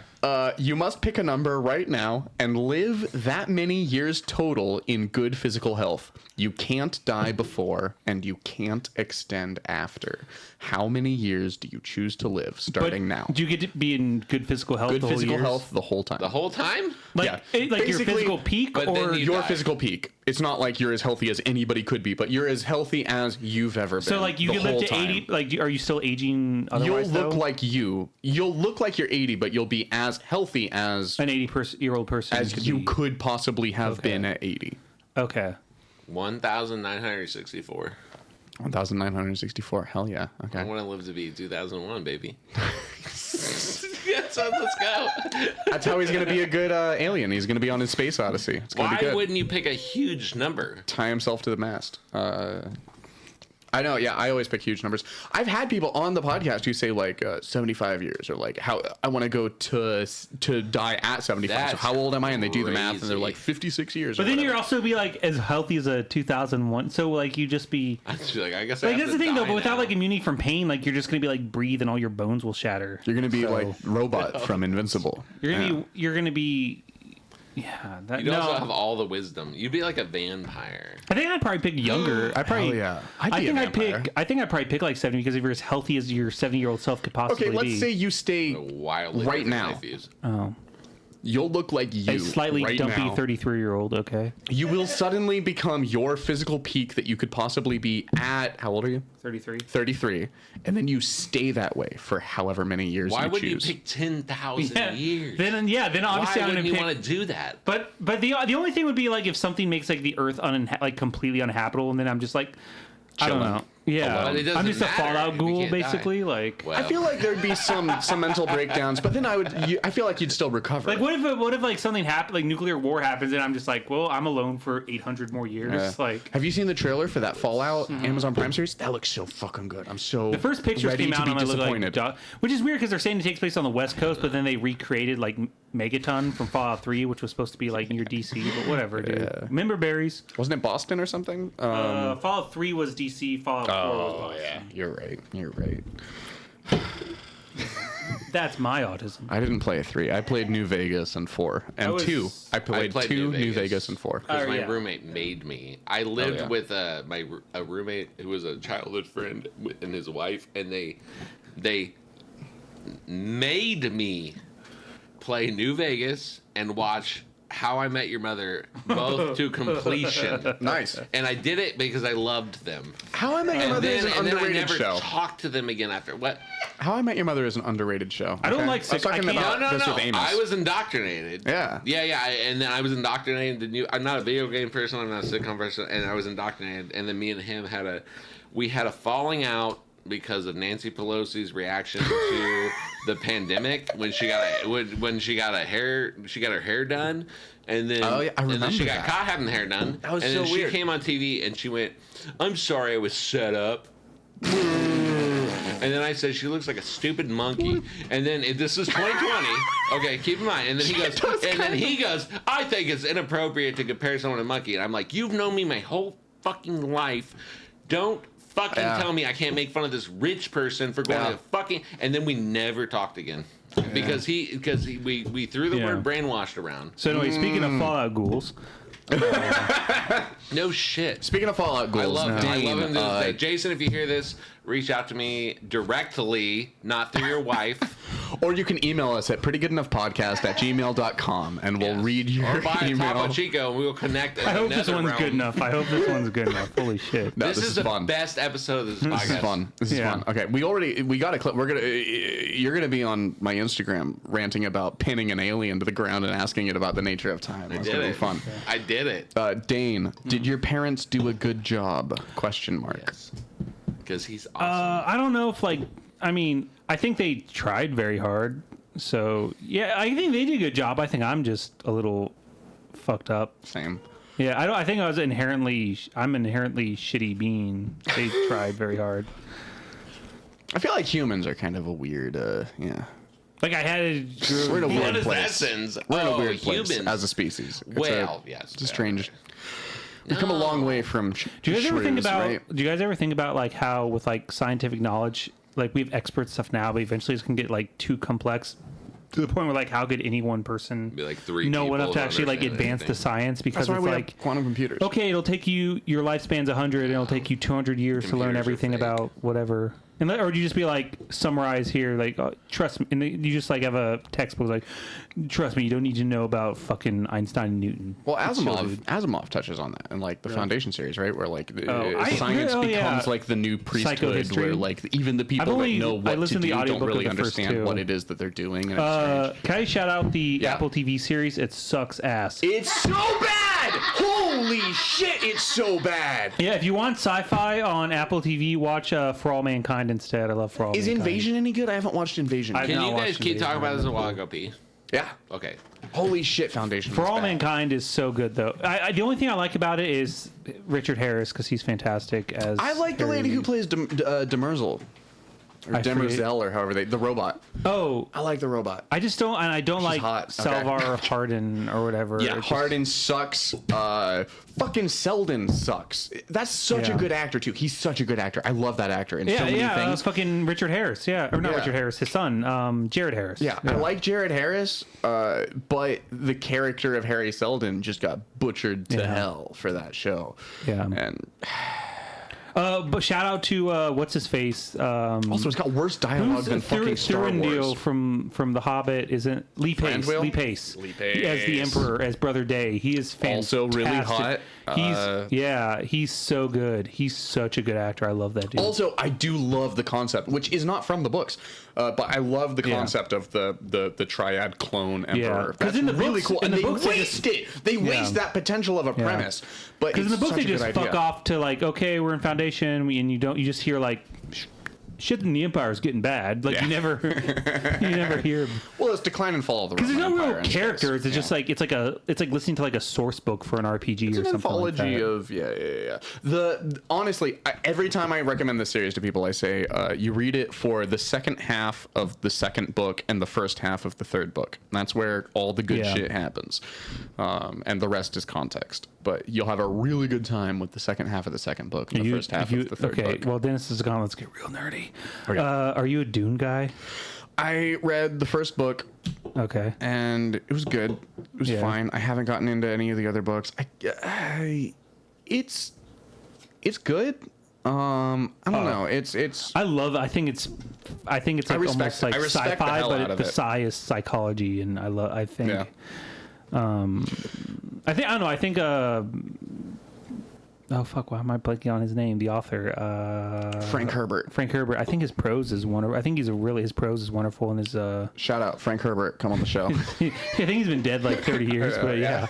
You must pick a number right now and live that many years total in good physical health. You can't die before and you can't extend after. How many years do you choose to live starting now? Do you get to be in good physical health? Good the whole physical years? health the whole time. The whole time? Like, Yeah. like your Basically, physical peak, but then or you- Your die. physical peak. It's not like you're as healthy as anybody could be, but you're as healthy as you've ever been. so like you the can live whole to time. 80. Like, are you still aging? You'll Otherwise, look though? like you. You'll look like you're 80, but you'll be as healthy as an 80-year-old person. you be. could possibly have Okay. been at 80. Okay. 1,964. 1,964. Hell yeah. Okay. I want to live to be 2001, baby. Yeah, so let's go. That's how he's gonna be a good alien. He's gonna be on his space odyssey. It's gonna Why be good. wouldn't you pick a huge number? Tie himself to the mast. I know. Yeah, I always pick huge numbers. I've had people on the podcast who say like 75 years or like how I want to go to die at 75. So That's how old am I? And they do the math and they're crazy. like 56 years. But or then whatever. you're also be like as healthy as a 2001. So like you just be I just feel like I guess like I have that's the to thing though. die But without now. like immunity from pain, like you're just gonna be like breathe and all your bones will shatter. You're gonna be So- like Robot from Invincible. You're gonna be. Yeah. That, You'd no. also have all the wisdom. You'd be like a vampire. I think I'd probably pick younger. I probably. Hell yeah. I'd I be a think I'd vampire. pick. I think I'd probably pick like 70 because if you're as healthy as your 70-year-old self could possibly Okay, be. let's say you stay. Wildly Right different now. life views. Oh, You'll look like you. a slightly right dumpy now. 33-year-old. Okay. You will suddenly become your physical peak that you could possibly be at. How old are you? 33. 33. And then you stay that way for however many years Why you would choose. you pick 10,000 years? Then obviously Why I'm gonna wouldn't you pick. want to do that? But the only thing would be like if something makes like the Earth like completely uninhabitable, and then I'm just like, I don't Chilling. know. Yeah, But it doesn't I'm just a matter Fallout if you ghoul can't die. basically. Like, Well, I feel like there'd be some mental breakdowns, but then I feel like you'd still recover. like what if like something happened, like nuclear war happens, and I'm just like, well, I'm alone for 800 more years. Yeah. Like, have you seen the trailer for that Fallout Amazon Prime series? That looks so fucking good. I'm so the first pictures ready came to out be and I looked like disappointed. which is weird because they're saying it takes place on the West Coast, but then they recreated like Megaton from Fallout 3, which was supposed to be like near DC, but whatever, dude. Remember berries? Wasn't it Boston or something? Fallout 3 was DC. Fallout 4 was Boston. yeah, you're right. You're right. That's my autism. I didn't play 3. I played New Vegas and 4 and was- 2. I played played 2, New New Vegas. Vegas and 4. because Oh, my yeah. roommate made me. I lived yeah. with a roommate who was a childhood friend and his wife, and they made me play New Vegas and watch How I Met Your Mother both to completion. Nice. And I did it because I loved them. How I Met Your And Mother is then, an and then I underrated never show. talked to them again after. What? How I Met Your Mother is an underrated show. I don't okay? like I was sick- I talking can't- about No, this with Amos. I was indoctrinated. Yeah. And then I was indoctrinated. I'm not a video game person. I'm not a sitcom person. And I was indoctrinated. And then me and him had a falling out because of Nancy Pelosi's reaction to the pandemic when she got her hair done. And then, Oh, yeah, I and then she remember got that. caught having the hair done. That was and so then weird. she came on TV and she went, "I'm sorry, I was set up." And then I said, she looks like a stupid monkey. And then this is 2020. Okay, keep in mind. And then he goes, I think it's inappropriate to compare someone to a monkey. And I'm like, you've known me my whole fucking life. Don't fucking Yeah. tell me I can't make fun of this rich person for going Yeah. to fucking. And then we never talked again. Because we threw the Yeah. word brainwashed around. So anyway, speaking of Fallout ghouls, No shit. Speaking of Fallout ghouls, I love him to this Dane, day. Jason, if you hear this, reach out to me directly, not through your wife. Or you can email us at prettygoodenougghpodcast@gmail.com and we'll read your Or buy a email. Topo Chico and we will connect. I hope this one's good enough. I hope this one's good enough. Holy shit. No, This is the fun. best episode of this podcast. This is fun. This is Yeah. fun. Okay, we got a clip. You're gonna be on my Instagram ranting about pinning an alien to the ground and asking it about the nature of time. It's gonna be fun. I did it. Dane, did your parents do a good job? Question mark. Yes. Because he's awesome. I don't know if I think they tried very hard. So yeah, I think they did a good job. I think I'm just a little fucked up. Same. Yeah, I think I'm an inherently shitty being. They tried very hard. I feel like humans are kind of a weird. Yeah. Like I had We're in a what weird is that place. sentence? We're in a weird place humans. as a species. It's Well, yes. It's a strange. We've come a long way from. Do you guys ever think shrews, about? right? Do you guys ever think about like how with like scientific knowledge, like we have expert stuff now, but eventually it's gonna get like too complex to the point where like how could any one person Be like three know enough people to who actually like understand advance the anything. science? Because That's why it's we like have quantum computers. okay, it'll take you your lifespan's 100, and it'll take you 200 years to learn Computers are everything fake. about whatever. And or do you just be like summarize here, like trust me, and you just like have a textbook like trust me, you don't need to know about fucking Einstein and Newton. Well, It's chill, Asimov dude. Asimov touches on that in like the Foundation series, right? Where like yeah. science becomes like the new priesthood, Psychohistory. where like even the people only- that know I what to listened to do the don't audiobook really of the first understand two. what it is that they're doing. And it's strange. Can I shout out the Yeah. Apple TV series? It sucks ass. It's so bad! Holy shit! It's so bad. Yeah, if you want sci-fi on Apple TV, watch For All Mankind instead. I love For All Is Mankind. Invasion any good? I haven't watched Invasion. I've Can not you guys watched keep Invasion. talking about this a while ago, P? Yeah. Okay. Holy shit! Foundation. For is All bad. Mankind is so good, though. The only thing I like about it is Richard Harris because he's fantastic as. I like the lady who plays Demerzel. Or I forget. Demerzel, or however the robot. Oh, I like the robot. I just don't, and I don't like hot. Okay. Salvar Hardin or whatever. Yeah, It's just- Hardin sucks. Fucking Selden sucks. That's such a Yeah. good actor too. He's such a good actor. I love that actor in Yeah, so many yeah, things. fucking Richard Harris. Yeah, or not Yeah. Richard Harris, his son, Jared Harris. Yeah, I like Jared Harris, but the character of Harry Seldon just got butchered to Yeah. hell for that show. Yeah. And But shout out to what's his face. also, it's got worse dialogue than fucking Star Thurindale Wars. from The Hobbit isn't Lee Pace. Thranduil? Lee Pace. Lee As the Pace. Emperor, as Brother Day. He is fantastic. Also really hot. He's so good. He's such a good actor. I love that dude. Also, I do love the concept, which is not from the books, but I love the concept of the triad clone emperor. 'Cause That's in the really books- cool, in and the they books they waste just- it. They waste that potential of a premise. But Because in the book such they a just good fuck idea. off to like, okay, we're in Foundation, and you just hear like shit in the Empire is getting bad. Like you never hear. Well, it's Decline and Fall of the Because Roman there's no Empire real and characters. space. It's just like it's like listening to like a source book for an RPG It's or an something like anthology that. of honestly, every time I recommend this series to people, I say you read it for the second half of the second book and the first half of the third book. That's where all the good Yeah. shit happens, and the rest is context. But you'll have a really good time with the second half of the second book and the first half of the third okay, book. well Dennis is gone. Let's get real nerdy. Okay. Are you a Dune guy? I read the first book Okay. and it was good. It was Yeah. fine. I haven't gotten into any of the other books. It's good. I don't know. It's I think it's like almost like I respect the sci-fi, hell out but of the it. sci is psychology, and I think Yeah. I don't know. I think oh fuck, why am I blanking on his name? The author, Frank Herbert. Frank Herbert. I think his prose is wonderful. I think his prose is wonderful, and his Shout out Frank Herbert. Come on the show. I think he's been dead like 30 years, but yeah.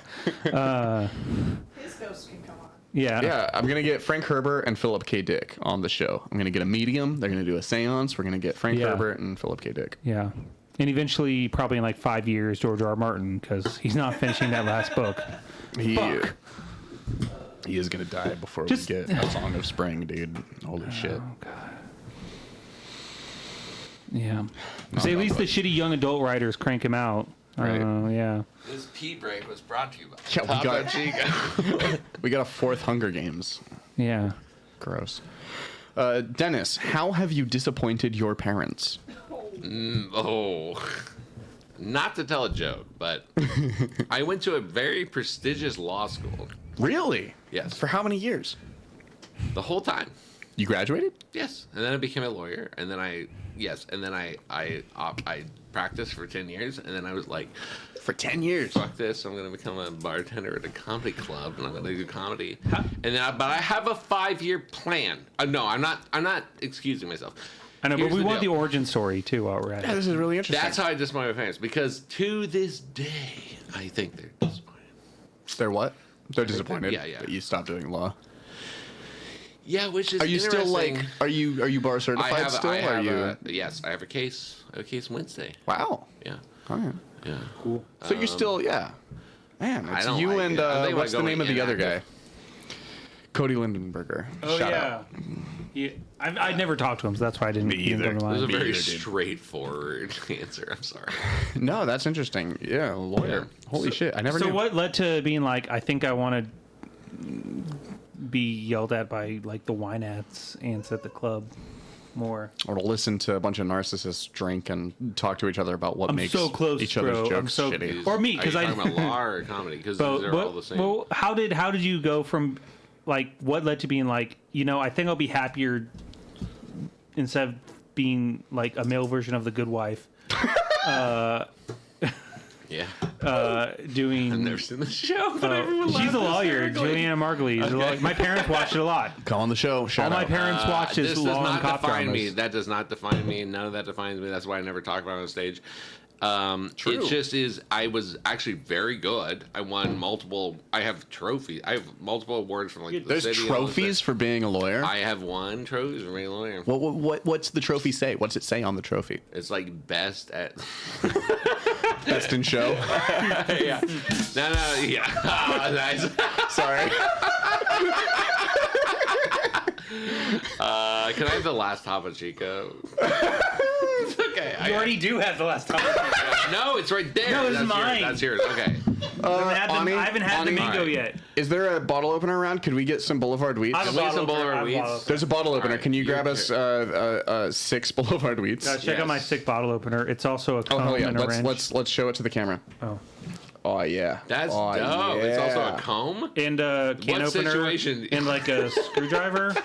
His ghost can come on. Yeah. Yeah, I'm gonna get Frank Herbert and Philip K. Dick on the show. I'm gonna get a medium. They're gonna do a seance. We're gonna get Frank Yeah. Herbert and Philip K. Dick. Yeah. And eventually, probably in like 5 years, George R. R. Martin, because he's not finishing that last book. He Fuck. he is gonna die before Just- we get a Song of Spring, dude. Holy shit. Yeah. Say at least the shitty young adult writers crank him out. Right. Yeah. This pee break was brought to you by Yeah, we Topo got- Chico. We got a fourth Hunger Games. Yeah. Gross. Dennis, how have you disappointed your parents? Oh, not to tell a joke, but I went to a very prestigious law school. Really? Yes. For how many years? The whole time. You graduated? Yes. And then I became a lawyer, and then I yes, and then I practiced for 10 years, and then I was like, For 10 years. fuck this, I'm gonna become a bartender at a comedy club, and I'm gonna do comedy. And then, but I have a 5-year plan. No, I'm not excusing myself. I know, Here's but we the want deal. the origin story too while we're at Yeah, it. this is really interesting. That's how I disappoint my parents, because to this day, I think they're disappointed. They're what? They're disappointed. Yeah, yeah. That you stopped doing law. Yeah, which is Are you still interesting. like? Are you bar certified still? I have are you? yes, I have a case. I have a case Wednesday. Wow. Yeah, All right. yeah. Cool. So you're still, yeah. Man, I it's don't you like and it. I think what's the I'm name of going the other guy? inactive. Cody Lindenberger. Oh Shout yeah. out. Yeah, I'd never talked to him, so that's why I didn't. Me he didn't either. come to It was a mind. very either, dude. straightforward answer. I'm sorry. No, that's interesting. Yeah, a lawyer. Holy shit, I never So knew. what led to being like, I think I want to be yelled at by like the wine ants at the club more. Or to listen to a bunch of narcissists drink and talk to each other about what I'm makes so close, each other's bro. I'm jokes so- shitty. Or me, 'cause Are you I- talking about law or comedy, because But they're all the same. well, how did you go from like what led to being like, I think I'll be happier instead of being like a male version of the Good Wife, yeah, doing. I've never seen the show, but everyone She's laughed a lawyer, hysterically. Juliana Margulies. My parents watched it a lot. Come on the show. All Shout my out. parents watched This his does law and not cop define me. dramas. That does not define me. None of that defines me. That's why I never talk about it on stage. True. It just is. I was actually very good. I won multiple. I have trophies. I have multiple awards from like the There's city and all this trophies for being a lawyer. stuff. I have won trophies from being a lawyer. What's the trophy say? What's it say on the trophy? It's like best at. Best in show. Yeah. No. Yeah. Oh, nice. Sorry. Can I have the last Topo Chico? It's okay. You already do have the last time. No, it's right there. No, it's That's mine. That's yours. Okay. Ani, I haven't had the Ani, mango Alright. yet. Is there a bottle opener around? Could we get some Boulevard Wheats? I have Can a we get some bottle Boulevard opener. I have a Wheats? bottle opener. There's a bottle opener. Alright, Can you you're grab us 6 Boulevard Wheats? Check out my Yes. sick bottle opener. It's also a Oh cone hell yeah! and a wrench. Let's show it to the camera. Oh. Oh yeah. That's oh, dope. It's also yeah. a comb. And a can What opener. situation? And like a screwdriver.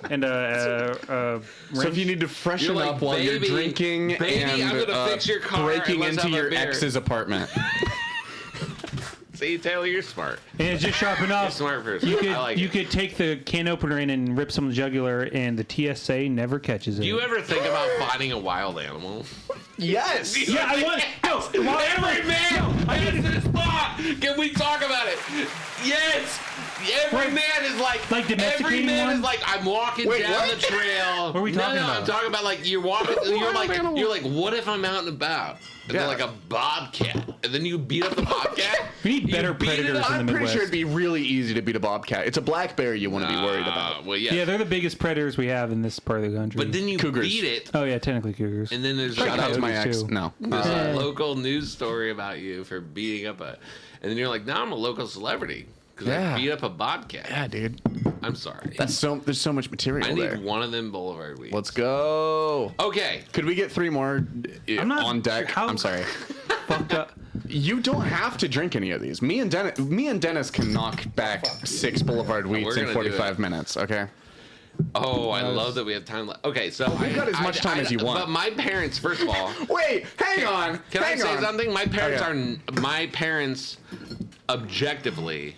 And a wrench. So if you need to freshen You're like, up while you're "Baby, drinking baby, and I'm gonna fix your car breaking and let's into have a your beer." ex's apartment. See, Taylor, you're smart. And it's just sharp enough. You're a smart person. You could I like you it. could take the can opener in and rip some jugular, and the TSA never catches it. Do you ever think about finding a wild animal? Yes. Yeah, I want. No, well, Every man is this spot. Can we talk about it? Yes. Every Right. man is like Like every domesticating man one? is like, I'm walking Wait, down what? the trail. What are we talking no, about? I'm talking about like you're walking. animal. You're like, what if I'm out and about? And Yeah. they're like a bobcat, and then you beat up the bobcat. We need You better beat it predators up. in the I'm pretty Midwest. sure it'd be really easy to beat a bobcat. It's a black bear you want to be worried about. Well, yeah. Yeah, they're the biggest predators we have in this part of the country. But then you Cougars. beat it, oh yeah, technically cougars. and then there's Shout out to my coyotes, ex. too. No. There's a local news story about you for beating up a, and then you're like, now I'm a local celebrity because Yeah. I beat up a bobcat. Yeah, dude. I'm sorry. There's so much material I need there. one of them Boulevard Weeds. Let's go. Okay. Could we get 3 more not on deck? sure how- I'm sorry. Fucked up. You don't have to drink any of these. Me and Dennis can knock back 6 Boulevard Wheats we're in gonna do 45 it. minutes. Okay. Oh, I love that we have time left. Okay, so We've got as much time as you want. But my parents, first of all, Wait, hang on. can I hang say on. something? My parents Okay. are my parents. Objectively,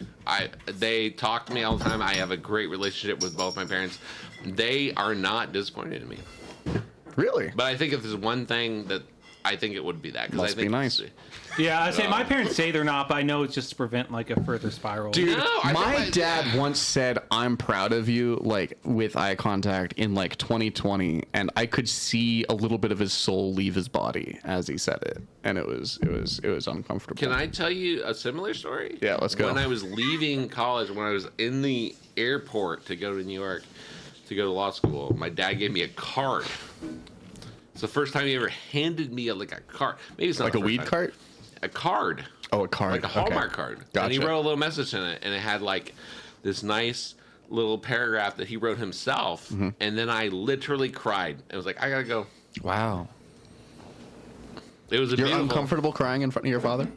they talk to me all the time. I have a great relationship with both my parents. They are not disappointed in me. Really? But I think if there's one thing that I think it would be that. 'cause Must I think be nice. Yeah, I say my parents say they're not, but I know it's just to prevent like a further spiral. Dude, No, I think my my- dad once said, "I'm proud of you," like with eye contact in like 2020, and I could see a little bit of his soul leave his body as he said it, and it was uncomfortable. Can I tell you a similar story? Yeah, let's go. When I was leaving college, when I was in the airport to go to New York to go to law school, my dad gave me a card. It's the first time he ever handed me like a card. Maybe it's not Like the a first weed time. cart? A card. Oh, a card. Like a Okay. Hallmark card. And he Gotcha. wrote a little message in it, and it had like this nice little paragraph that he wrote himself. Mm-hmm. And then I literally cried. I was like, I gotta go. Wow. It was a You're beautiful. uncomfortable crying in front of your father?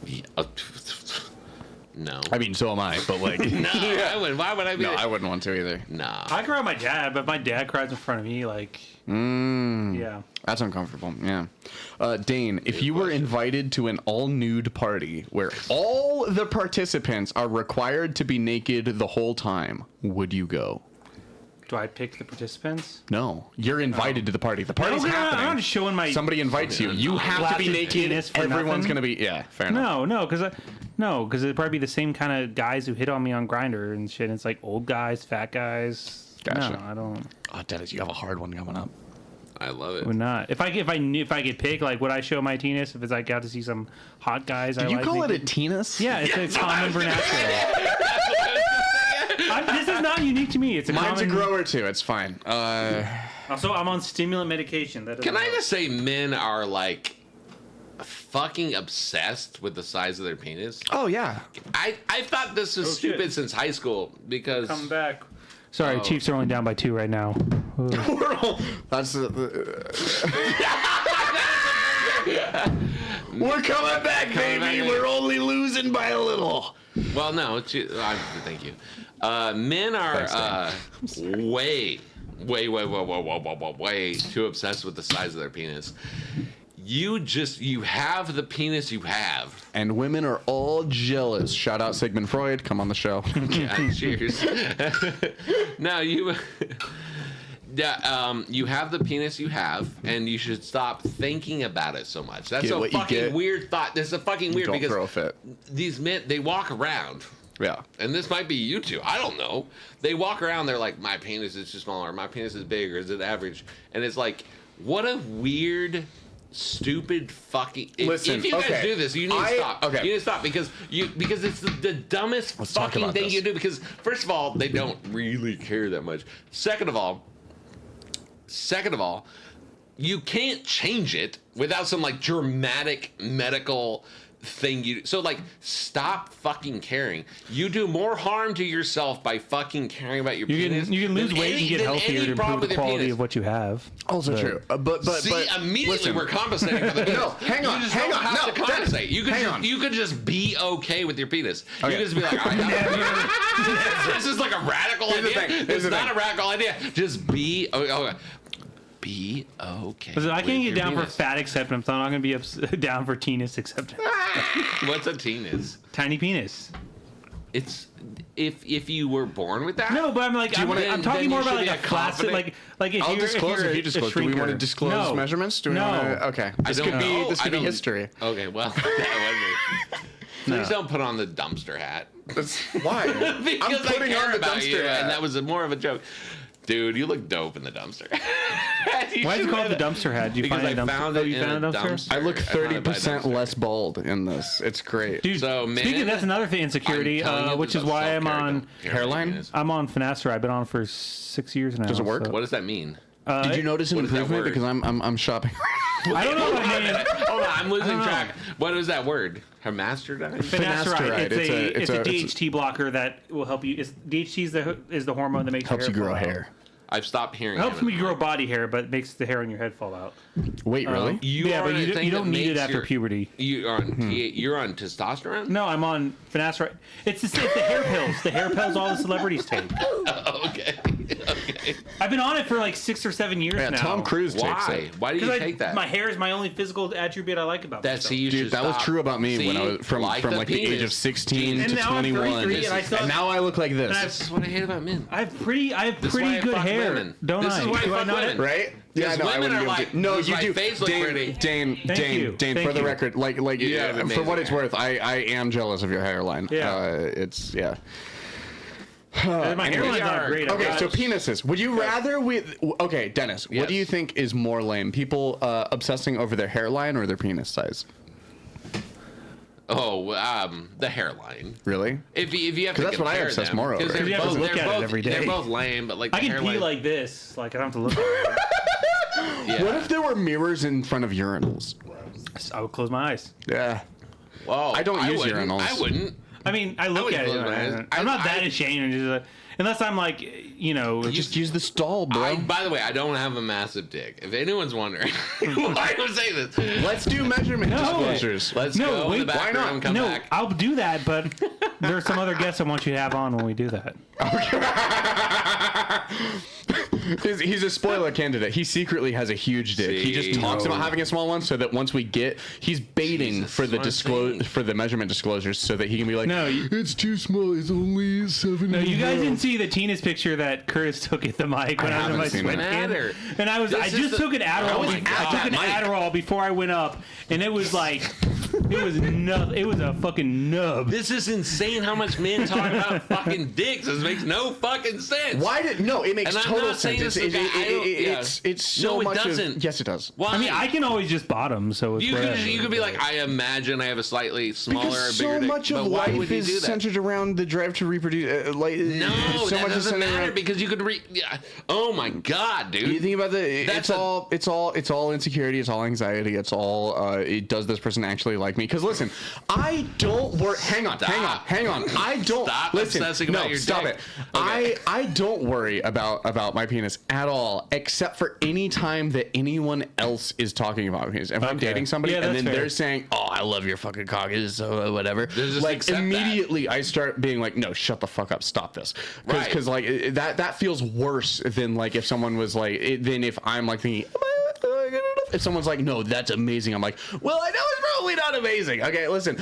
Yeah. No. I mean, so am I, but like, No, I wouldn't. Why would I be? no, I wouldn't want to either. Nah. I cry with my dad, but if my dad cries in front of me, like, yeah. That's uncomfortable. Yeah. Dane, if you were invited to an all-nude party where all the participants are required to be naked the whole time, would you go? Do I pick the participants? No, you're invited to the party. The party's happening. I'm not showing my. Somebody invites you. You have to be Flaccid naked. penis for Everyone's nothing? gonna be. Yeah, fair enough. because it'd probably be the same kind of guys who hit on me on Grindr and shit. It's like old guys, fat guys. Gotcha. No, I don't. Oh, Dennis, you have a hard one coming up. I love it. Would not. If I get picked, like, would I show my penis? If it's like got to see some hot guys, Did you call it a penis? Yeah, it's a common vernacular. This is not unique to me. It's a Mine's a common. grower too. It's fine. Also, I'm on stimulant medication. That Can I doesn't just say men are like fucking obsessed with the size of their penis? Oh yeah. I thought this was shit. stupid since high school because come back? Sorry, Oh. Chiefs are only down by 2 right now. Ooh. That's we're coming back, baby. back. We're only losing by a little. well, no, thank you. Men are Thanks, way too obsessed with the size of their penis. You have the penis you have. And women are all jealous. Shout out Sigmund Freud. Come on the show. Yeah, cheers. No, you have the penis you have, and you should stop thinking about it so much. That's Get a what you fucking get. weird thought. This is a fucking weird Don't because throw a fit. these men, they walk around. Yeah. And this might be you two. I don't know. They walk around. They're like, my penis is too small, or my penis is big, or is it average? And it's like, what a weird, stupid fucking. Listen, if you guys okay. do this, you need to stop. Okay. You need to stop because it's the dumbest Let's talk fucking about thing this. you do. Because first of all, they don't really care that much. Second of all, you can't change it without some like dramatic medical thing so like stop fucking caring. You do more harm to yourself by fucking caring about your penis. You can lose than weight and get than healthier any to problem improve the with your quality penis. of what you have. Also true. But See, immediately listen. we're compensating for the penis. No, hang on, You just hang don't on. have No, to compensate. Dennis, You could just be okay with your penis. You Okay. could just be like, all right, this is like a radical Here's the idea. thing. Here's It's the not thing. a radical idea. Just be okay. Be okay. Listen, I with can't get your down for penis. fat acceptance. I'm not going to be down for penis acceptance. What's a penis? Tiny penis. It's if you were born with that. No, but I'm like, I'm, wanna- I'm then talking you more should about be like a a flaccid, confident- like if I'll you're, disclose if, you're if you a disclose. Do we want to shrinker. disclose No. measurements? Do we No. want to? Okay. This don't could be know. this I could be don't- history. Okay, well, that would be. Please don't put on the dumpster hat. That's why. Because I'm putting I care on the about you, dumpster hat. and that was more of a joke. Dude, you look dope in the dumpster. Why is it called the dumpster hat? Did you Because find a I dumpster? found Oh, it you in found a a dumpster? dumpster. I look I found it by 30% dumpster. less bald in this. It's great. Dude, So, man, speaking of that's another thing, insecurity, I'm telling you, which this is why I'm self-care, on. don't care about Hairline? your penis. I'm on finasteride. I've been on for 6 years now. Does it work? so- What does that mean? Did you notice an what is that improvement? word? Because I'm shopping. I don't know what I mean. Hold on, I'm losing know. track. What is that word? Hermaphrodite? Finasteride. Finasteride. It's a It's a- DHT blocker that will help you. DHT is the hormone that makes Helps your you hair grow fall out. hair. I've stopped hearing. It helps him me grow anymore. body hair, but makes the hair on your head fall out. Wait, really? You yeah, are but on a thing you don't that need it makes after your- puberty. You are on you're on testosterone. No, I'm on finasteride. It's the hair pills. The hair pills all the celebrities take. Okay. Okay. I've been on it for like 6 or 7 years Yeah, now. Tom Cruise takes Why? it. Why do you Because take that? my hair is my only physical attribute I like about That's myself. you Dude, should that was stop. true about me when I was from like like the age of 16 And to now I'm 21. 33 and I still And now I look like And this. This is what I hate about men. I have pretty This is why I good fuck hair, women. don't This I? is why I Do fuck not? women. Right? Because I women wouldn't are be able like, to. No, does you my do. face look pretty? Dane, Thank you. Dane. Thank For the you. record, like, You have yeah, for amazing what it's hair. worth, I am jealous of your hairline. Yeah. It's yeah. My hairline's not are- great. Okay, I so got- penises. Would you rather with? Okay, Dennis. What do Yes. you think is more lame? People obsessing over their hairline or their penis size? Oh, the hairline. Really? If you have to that's what I compare obsess them, more over. 'cause they're 'Cause you have to both- look they're at it both- every day. They're both lame, but like I the can hairline, pee like this. Like I don't have to look at it. yeah. What if there were mirrors in front of urinals? I would close my eyes. Yeah. Whoa, I don't use wouldn't. urinals. I wouldn't. I mean, I look would at it. close my eyes. I'm not that I- ashamed. Unless I'm like, Just use the stall, bro. By the way, I don't have a massive dick. If anyone's wondering why I'm saying this, Let's do measurement No. disclosures. let's No, go in wait, the why back room, come no, back. I'll do that, but There are some other guests I want you to have on when we do that. He's a spoiler candidate. He secretly has a huge dick. He just talks about having a small one so that once we get, he's baiting for the measurement disclosures so that he can be like, No, it's too small. It's only 7. No, you guys didn't see the Tina's picture that Curtis took at the mic when I was in my sweat Matter. and I just took an Adderall. I took an Adderall before I went up, and it was like, it was a fucking nub. This is insane how much men talk about fucking dicks. This makes no fucking sense. It makes And I'm total not saying sense. this is a guy- It's so No, it much. doesn't. Yes, it does. Why? I mean, I can always just bottom, so it's whatever. You could be like, I imagine I have a slightly smaller, Because bigger so dick. much But of why life would you do is that? centered around the drive to reproduce. No, so that much is doesn't centered matter around. because you could yeah. Oh my god, dude. You think about That's it's all insecurity, it's all anxiety, it's all does this person actually like me? Because listen, I don't worry. Hang on. I don't Stop listen. obsessing No, about your stop dick. it. Okay. I don't worry about my penis at all, except for any time that anyone else is talking about my penis. If I'm Okay. dating somebody Yeah, and that's then fair. they're saying, "Oh, I love your fucking cock," so whatever. Just Like accept that. immediately, I start being like, "No, shut the fuck up, stop this," Right. because like that feels worse than like if someone was like than if I'm like thinking. If someone's like, no, that's amazing, I'm like, well, I know it's probably not amazing. Okay, listen,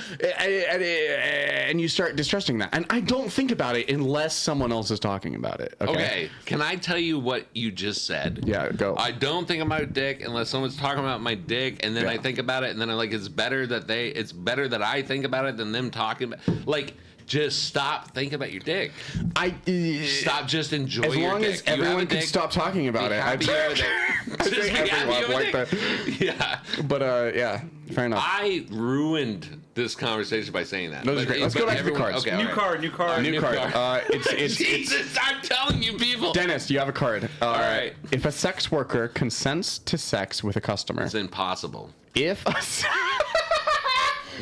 and you start distrusting that, and I don't think about it unless someone else is talking about it. Okay, can I tell you what you just said? Yeah, go. I don't think about my dick unless someone's talking about my dick, and then I think about it, and then I'm like, it's better that I think about it than them talking about. Like, just stop thinking about your dick. Stop, just enjoy as your long dick. as You have everyone a can dick, stop talking about be it. happy you have a dick. I Just think be happy everyone you have a like dick. that. Yeah. But yeah, fair enough. I ruined this conversation by saying that. No, this is But- great. Let's go but back to the everyone- cards. Okay, all right. New card. New card. It's Jesus, I'm telling you, people. Dennis, you have a card. All right. If a sex worker consents to sex with a customer, It's impossible. if a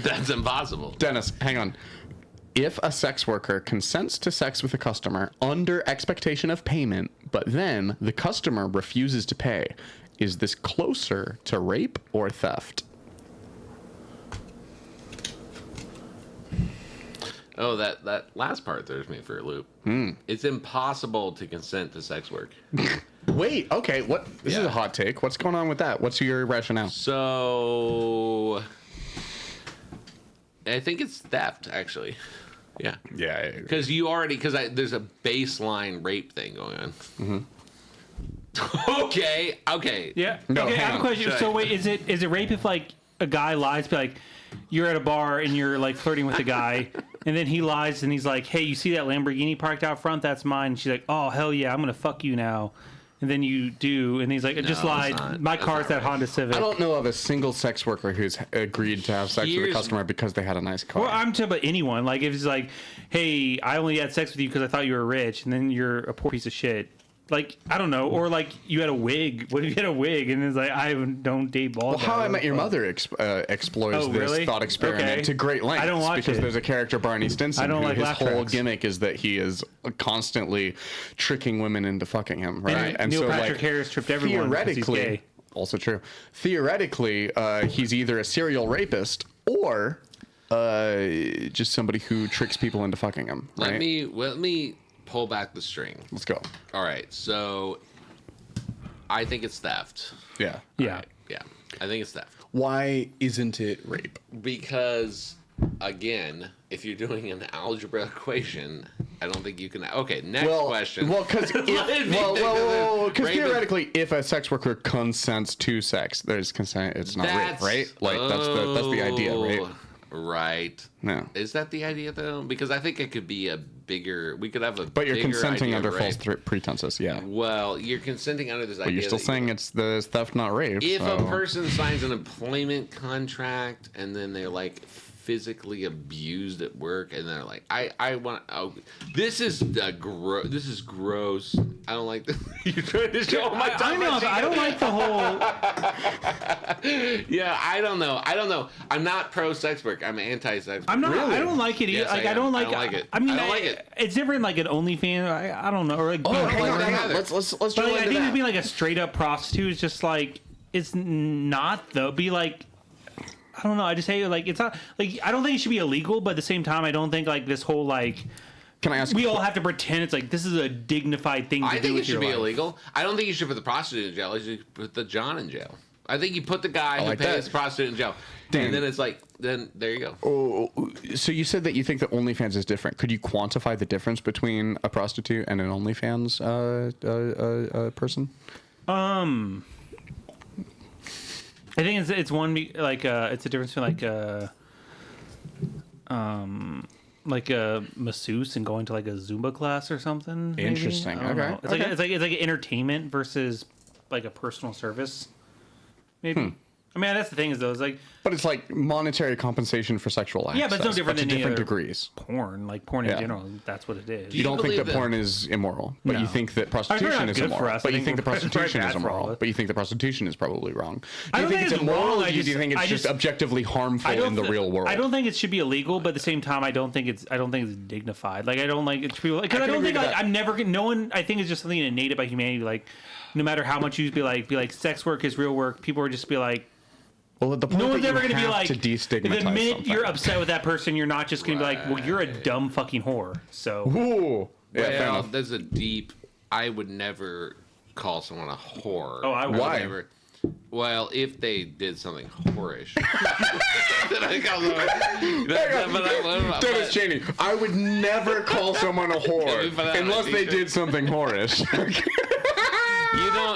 That's impossible. Dennis, hang on. If a sex worker consents to sex with a customer under expectation of payment, but then the customer refuses to pay, is this closer to rape or theft? Oh, that last part throws me for a loop. It's impossible to consent to sex work. Wait, okay, what? This is Yeah. a hot take. What's going on with that? What's your rationale? So, I think it's theft, actually. Yeah. Yeah. Because there's a baseline rape thing going on. Okay. Yeah. No, okay, I hang have a on. question. Sorry. So wait, is it rape if like a guy lies, be like, you're at a bar and you're like flirting with a guy, and then he lies and he's like, hey, you see that Lamborghini parked out front? That's mine. And she's like, oh hell yeah, I'm gonna fuck you now. And then you do, and he's like, I just No, lied. it's not. My That's car's not that right. Honda Civic. I don't know of a single sex worker who's agreed to have sex with a Here's- customer because they had a nice car. Well, I'm talking about anyone. Like if it's like, hey, I only had sex with you because I thought you were rich, and then you're a poor piece of shit. Like I don't know, or like you had a wig. What if you had a wig and it's like I don't date bald guys. How I Met Your Mother exploits Oh, this really? thought experiment Okay. to great lengths. I don't watch because it. there's a character Barney Stinson. I don't who like his laugh whole tracks. gimmick is that he is constantly tricking women into fucking him, right? And Neil Patrick Harris tripped everyone because he's theoretically, gay. also true. Theoretically, he's either a serial rapist or just somebody who tricks people into fucking him. Right? Let me pull back the string. Let's go. All right. So, I think it's theft. Yeah. Yeah. Yeah, I think it's theft. Why isn't it rape? Because, again, if you're doing an algebra equation, I don't think you can. Okay, next question. Well, because Rape is- theoretically, if a sex worker consents to sex, there's consent. It's not rape, right? Like that's the idea, right? Right. No. Is that the idea though? Because I think it could be a bigger. We could have a. But you're bigger consenting idea under of false rape. pretenses, yeah. Well, you're consenting under this idea. But you're still that saying it's the theft, not rape. if so. a person signs an employment contract and then they're like physically abused at work and they're like, I want. Oh, this is This is gross. I don't like this. You're trying to show my I time. know, but I don't like the whole. Yeah, I don't know. I'm not pro sex work. I'm anti sex. I'm not. Really? I don't like it. Yes, like I I don't am. like. I don't like it. I mean, I don't like it. It's different. Like an OnlyFans. I don't know. Or like. Oh, being hang on, porn. hang on. either. Let's But drill like, I into think that. being like a straight up prostitute is just like it's not though. Be like. I don't know. I just hate like it's not like I don't think it should be illegal, but at the same time, I don't think like this whole like. Can I ask? We all have to pretend it's like this is a dignified thing to do. I think it with should your be life. illegal. I don't think you should put the prostitute in jail. You should put the John in jail. I think you put the guy who like pays that. the prostitute in jail. Dan. And then it's like, then there you go. Oh, so you said that you think that OnlyFans is different. Could you quantify the difference between a prostitute and an OnlyFans person? I think it's one like it's a difference between like a masseuse and going to like a Zumba class or something. Maybe? Interesting. I don't Okay. know. It's like entertainment versus like a personal service. Maybe. I mean, that's the thing is though. It's like But it's like monetary compensation for sexual access. yeah, but it's no different to than any different other degrees. porn. Like porn in Yeah. general, that's what it is. You don't think believe that that- porn is immoral, but No. you think that not prostitution is good for immoral. us. But I you think think the we're very prostitution bad is for all of immoral. it. But you think the prostitution is probably wrong. Do I you don't think think it's it's immoral, wrong, or do you think it's just objectively harmful in the real world? I don't think it should be illegal, but at the same time, I don't think it's dignified. Like I don't like it's because I can don't agree think to like that. I'm never no one. I think it's just something innate about humanity. Like no matter how much you be like sex work is real work. People are just be like. Well, at the point No one's that you ever going to be have like, to the destigmatize minute something. you're upset with that person, you're not just going to be like, well, you're a dumb fucking whore. So, Ooh. Yeah, fair Well, enough. there's a deep. I would never call someone a whore. Oh, I would. Why? Never. Well, if they did something whorish, then I call them. Dennis Cheney, I would never call someone a whore Put that on unless a they t-shirt. did something whorish.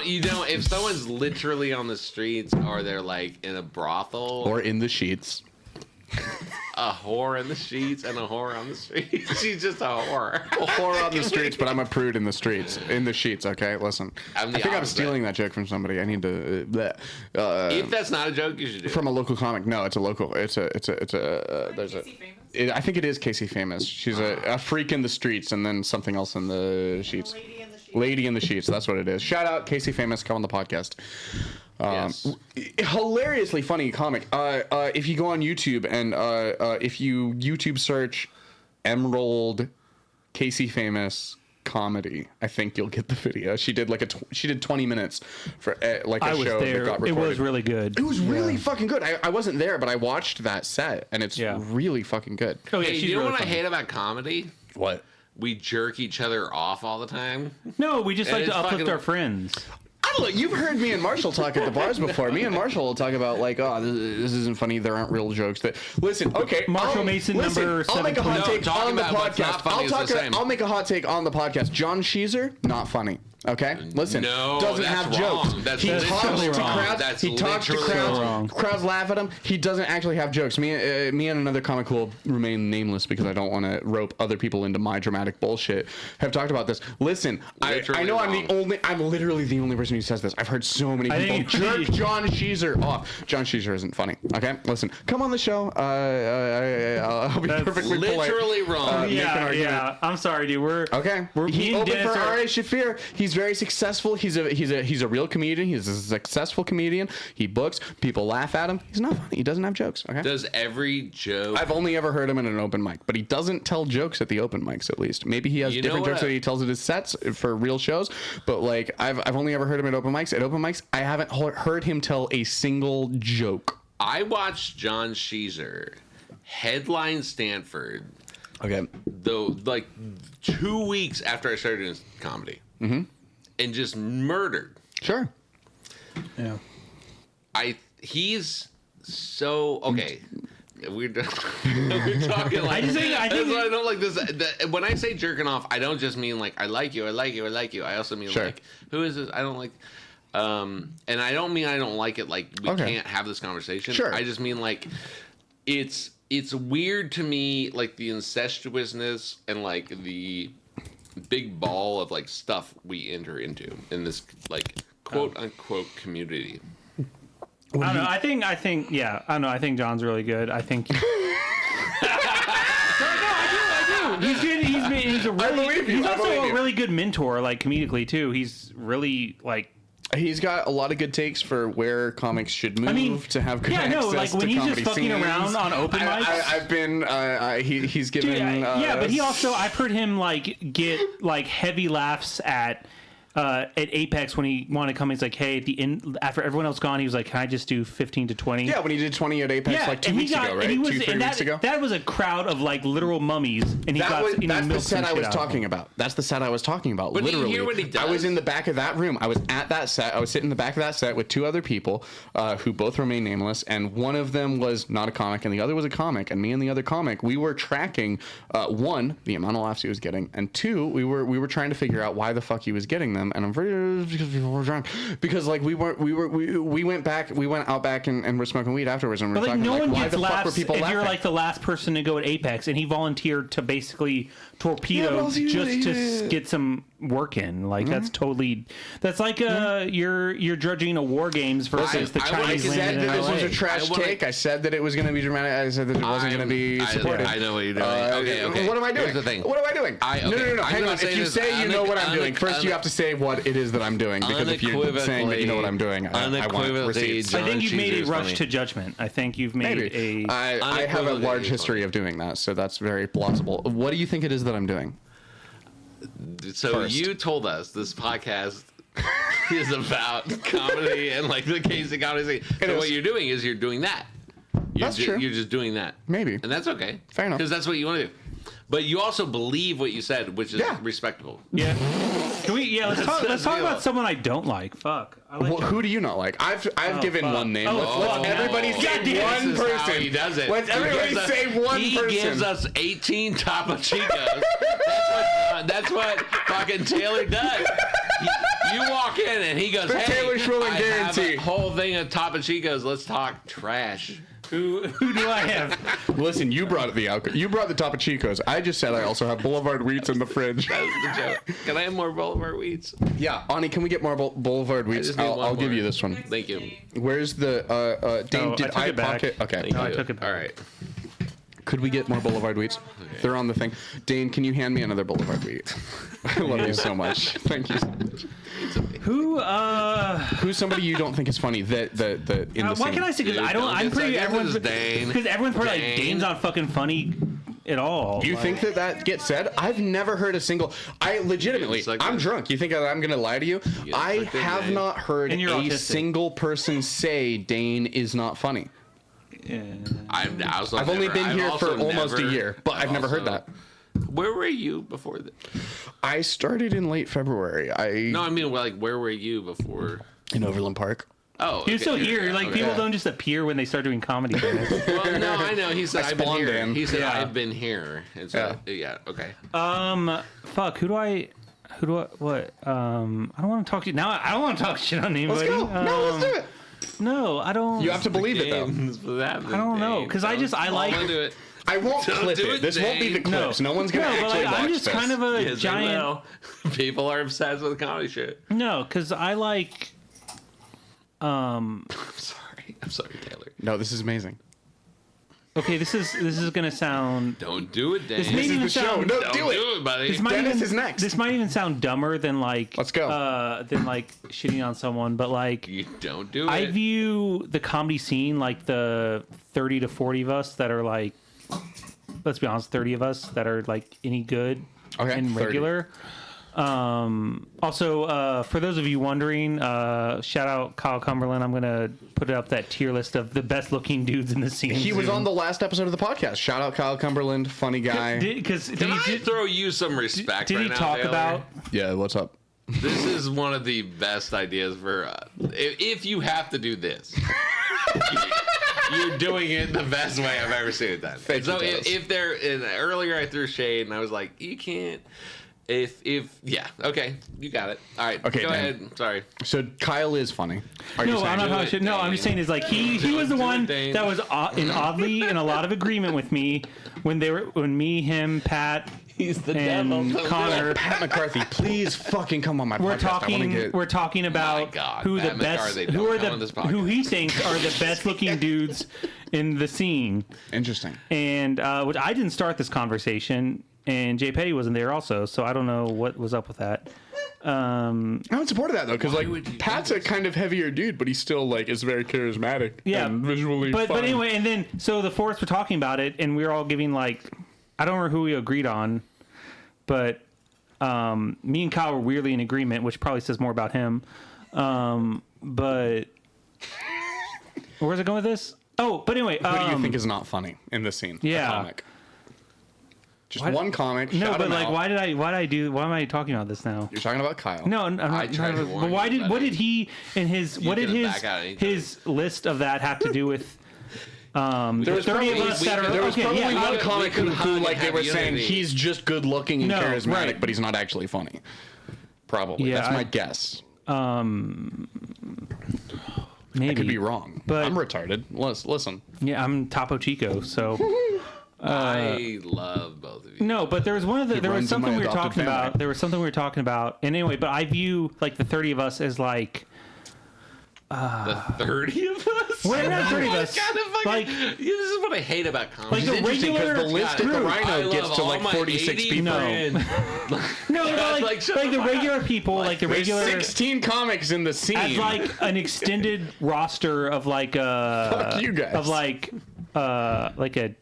You don't. If someone's literally on the streets or they're like in a brothel Or in the sheets. a whore in the sheets and a whore on the streets, she's just a whore. A whore on the streets, but I'm a prude in the streets. In the sheets, okay? Listen. I'm the I think I'm opposite. stealing that joke from somebody. I need to... If that's not a joke, you should do it. from a local comic. No, it's a local. There's a... Casey famous? I think it is Casey Famous. She's a freak in the streets and then something else in the sheets. Lady in the sheets. Lady in the sheets. That's what it is. Shout out Casey Famous. Come on the podcast. Yes. Hilariously funny comic. If you go on YouTube and if you YouTube search Emerald Casey Famous comedy, I think you'll get the video. She did like she did 20 minutes for like a I was show that there. got It recorded. was really good. It was really fucking good. I wasn't there, but I watched that set, and it's Yeah. really fucking good. Oh, yeah, Hey, she's you know really what I funny. hate about comedy? What? We jerk each other off all the time. No, we just And like to it's uplift fucking- our friends. I don't know. You've heard me and Marshall talk at the bars before. Me and Marshall will talk about like, oh, this isn't funny. There aren't real jokes. That listen, okay. Marshall Mason, number I'll make a hot 720. take No, talking on the about what's not podcast. funny is the same. I'll make a hot take on the podcast. John Sheezer, not funny. Okay, listen. No, doesn't that's have wrong. jokes. That's he literally talks to wrong. crowds. That's he talks to literally crowds. wrong. Crowds laugh at him. He doesn't actually have jokes. Me and another comic who will remain nameless because I don't want to rope other people into my dramatic bullshit. Have talked about this. Listen, I Literally know wrong. I'm literally the only person who says this. I've heard so many I people think- jerk John Sheezer off. John Sheezer isn't funny. Okay, listen, come on the show. I'll be That's perfectly polite. Literally wrong. make an Yeah, argument. yeah. I'm sorry, dude. Okay. me He and opened Dennis for are- R.A. Shafir. He's very successful. He's a real comedian. He's a successful comedian. He books. People laugh at him. He's not funny. He doesn't have jokes. Okay. Does every joke? I've only ever heard him in an open mic, but he doesn't tell jokes at the open mics. At least maybe he has You know different what jokes that he tells at his sets for real shows. But like I've only ever heard him at open mics. At open mics, I haven't heard him tell a single joke. I watched John Sheezer headline Stanford Okay. though like 2 weeks after I started doing comedy, and just murdered. Sure. Yeah. He's so okay. We're talking like I just think- I think- that's why I don't like this. When I say jerking off, I don't just mean like I like you, I like you, I like you. I also mean Sure. like who is this? I don't like. And I don't mean I don't like it. Like we Okay. can't have this conversation. Sure. I just mean like it's weird to me, like the incestuousness and like the big ball of like stuff we enter into in this like quote unquote community. I don't know. I think, yeah. I don't know. I think John's really good. I think. No, I do. He's good. He's a really. believe you. He's I also believe a you. really good mentor, like comedically too. He's really like. He's got a lot of good takes for where comics should move mean, to have good yeah, no, access like when to he's just comedy fucking scenes. around on open mics. I've been. He's given. Dude, yeah, but he also I've heard him like get like heavy laughs at at Apex when he wanted to come. He's like, hey, at the end, after everyone else gone, he was like, can I just do 15 to 20? Yeah, when he did 20 at Apex like 2 and he weeks got- ago, and right? he was- 2-3 and weeks ago. That was a crowd of like literal mummies, and he That's the milked set some I shit was out. talking about. That's the set I was talking about. But do you literally, hear what he I was does? in the back of that room. I was at that set. I was sitting in the back of that set with 2 other people who both remain nameless, and one of them was not a comic, and the other was a comic. And me and the other comic, we were tracking 1, the amount of laughs he was getting, and 2, we were trying to figure out why the fuck he was getting them. And I'm very because people were drunk. Because like we went out back and we're smoking weed afterwards, and we were But like talking no like, one why gets the fuck were laughs people if laughing? you're like the last person to go at Apex, and he volunteered to basically Yeah, torpedo well, he- just to he- get some work in. Like that's like you're judging a War Games versus the I Chinese like I said landing in that this was LA. a trash I wanna- take. I said that it was going to be dramatic. I said that it wasn't going to be supportive. I know what you're doing. Okay. What am I doing? Here's the thing. What am I doing? Okay, No. I'm Hang gonna on. say If you this say you know what I'm doing, first you have to say what it is that I'm doing. Because if you're saying that you know what I'm doing, I want unequivocally receipts. I think you've John made a Cheeser's rush funny. to judgment. I think you've made Maybe. a. I have a large Unequivocally history of doing that, so that's very plausible. What do you think it is that I'm doing? So First. you told us this podcast is about comedy and like the case of comedy. So is. what you're doing is you're doing that. That's true. You're just doing that. Maybe. And that's okay. Fair enough. Because that's what you want to do. But you also believe what you said, which is Yeah. respectable. Yeah. Can we? Yeah. Let's talk. That's Let's talk deal. about someone I don't like. Fuck. I like Well, who do you not like? I've given fuck. one name. Oh, Let's fuck. everybody God say damn, one This is person. how he does it. Let's He everybody gives us- say one he person. gives us 18 Topo Chicos. That's what fucking Taylor does. You walk in and he goes, But "Hey, Taylor Schwilling I have guarantee." a whole thing of Topo Chicos. Let's talk trash." Who do I have? Listen, you brought the alcohol. You brought the Topo Chicos. I just said I also have Boulevard Wheats in the fridge. That was the joke. Can I have more Boulevard Wheats? Yeah, Ani, can we get more Boulevard Wheats? just need one I'll give more. you this one. Thank you. Where's the Dane? Oh, did I took I it back. pocket? Okay. Thank I you. took it back. All right. Could we get more Boulevard Wheats? They're on the thing. Dane, can you hand me another Boulevard Wheat? I love you so much. Thank you so much. Who? Who's somebody you don't think is funny that in the Why scene? can I say? Because Dude, I don't. don't I'm get pretty. second. Everyone's This is Dane. because everyone's probably like Dane. Dane's not fucking funny at all. You think that gets said? I've never heard a single. I legitimately, It's like I'm this. drunk. You think I'm gonna lie to you? get I sucked in, have Dane. not heard And a you're autistic. single person say Dane is not funny. I've only been here for almost a year, but I've never heard that. Where were you before that? I started in late February. No, I mean, like, where were you before? In Overland Park. Oh, He's still okay, here. yeah, Like okay. people don't just appear when they start doing comedy things. Well, no, I know. He said I I've been spawned here. in. He said Yeah. I've been here. And so, yeah. Okay. Fuck. Who do I? What? I don't want to talk to you now. I don't want to talk shit on anybody. Let's go. No, let's do it. No, I don't. You have to believe it though. I don't know, 'cause I like- Do it. I won't Don't clip do it. it, This won't be the Dane. clips. No one's gonna No, but actually like, watch I'm just this. kind of a Yes, I giant. know. People are obsessed with comedy shit. No, because I like. I'm sorry, Taylor. No, this is amazing. Okay, this is gonna sound. Don't do it, Dan. This may This even is the show. sound. No, Don't do it. buddy. This might Dennis even, is next. This might even sound dumber than like. Let's go. Than like shitting on someone, but like. You don't do it. I view the comedy scene like the 30 to 40 of us that are like, let's be honest, 30 of us that are like any good Okay, and 30. regular. Also, for those of you wondering, shout out Kyle Cumberland. I'm gonna put up that tier list of the best looking dudes in the scene. He was on the last episode of the podcast. Shout out Kyle Cumberland, funny guy. Did Can I throw you some respect did right he now, talk Taylor? about? Yeah, what's up? This is one of the best ideas for if you have to do this. You're doing it the best way I've ever seen it done. Thank So you, Dallas. if there earlier I threw shade and I was like, you can't. If yeah, okay, you got it. All right, Okay, go Dan. ahead. Sorry. So Kyle is funny. Are you No, saying? I'm not Do talking it, shit. No, I'm just saying is like he was the Do it, one Dane. that was oddly in a lot of agreement with me when me, him, Pat, He's the and devil. Connor. Pat McCarthy, please fucking come on my We're podcast. I wanna get... we're talking about God, who Pat the best McCarthy, who don't are come on this the who he thinks are the best looking dudes in the scene. Interesting. And which I didn't start this conversation, and Jay Petty wasn't there also, so I don't know what was up with that. I'm in support of that though, because Why like would you Pat's do a kind of heavier dude, but he still like is very charismatic. Yeah, and visually. But fun. anyway, and then so the fourths were talking about it, and we were all giving like I don't remember who we agreed on, but me and Kyle were weirdly in agreement, which probably says more about him. But where's it going with this? Oh, but anyway, Who do you think is not funny in this scene? Yeah. A comic. Just one comic. No, shout but him like, out. why am I talking about this now? You're talking about Kyle. No, I'm I not. tried to But warn why you, did what buddy. did he and his what did couldn't his back out anytime. his list of that have to do with? There was 30 of probably, us that are there was okay. probably Yeah, one we comic could who hug like and they have were saying unity. he's just good looking and No, charismatic, right. but he's not actually funny. Probably. Yeah, That's my I- guess. maybe I could be wrong. But- I'm retarded. Listen. Yeah, I'm Topo Chico, so. I love both of you. No, but there was there was runs in something my we were adopted talking about. family. There was something we were talking about. And anyway, but I view like the 30 of us as like The 30 of us? Well, not 30 of What us. kind of fucking- Like- Yeah, this is what I hate about comedy. Like the Interesting because regular the list at the group. I Rhino gets love to all like my 46 80 people. friends. no, but Like, like, shut like the the fuck regular people, like the There's regular 16 comics in the scene. as like an extended roster of like Fuck you guys. of like a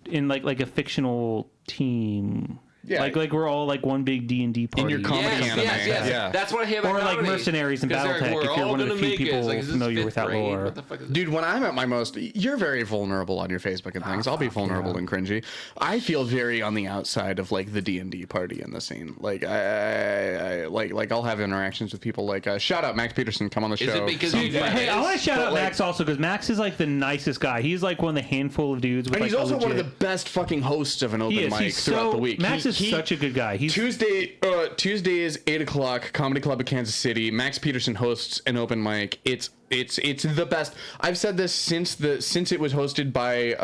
in like a fictional team. Yeah. Like we're all like one big D&D party. your comedy Yes, anime. yes. Yeah. That's what I hate about Or like comedy. Mercenaries and 'Cause they're Battletech, we're if you're all one of the gonna few make it. It's people like, is this familiar fifth with that grade? lore. What the fuck is this? Dude, when I'm at my most, you're very vulnerable on your Facebook and things. I'll be vulnerable and cringy. I feel very on the outside of like the D&D party in the scene. Like I like I'll have interactions with people. Like shout out Max Peterson, come on the show. Is it because Some- you Hey, I want to shout But, out like- Max also because Max is like the nicest guy. He's like one of the handful of dudes with and like he's also a one of the legit- best fucking hosts of an open He is. mic He's throughout so the week. Max is such a good guy. He's Tuesdays 8:00 Comedy Club of Kansas City. Max Peterson hosts an open mic. It's the best. I've said this since it was hosted by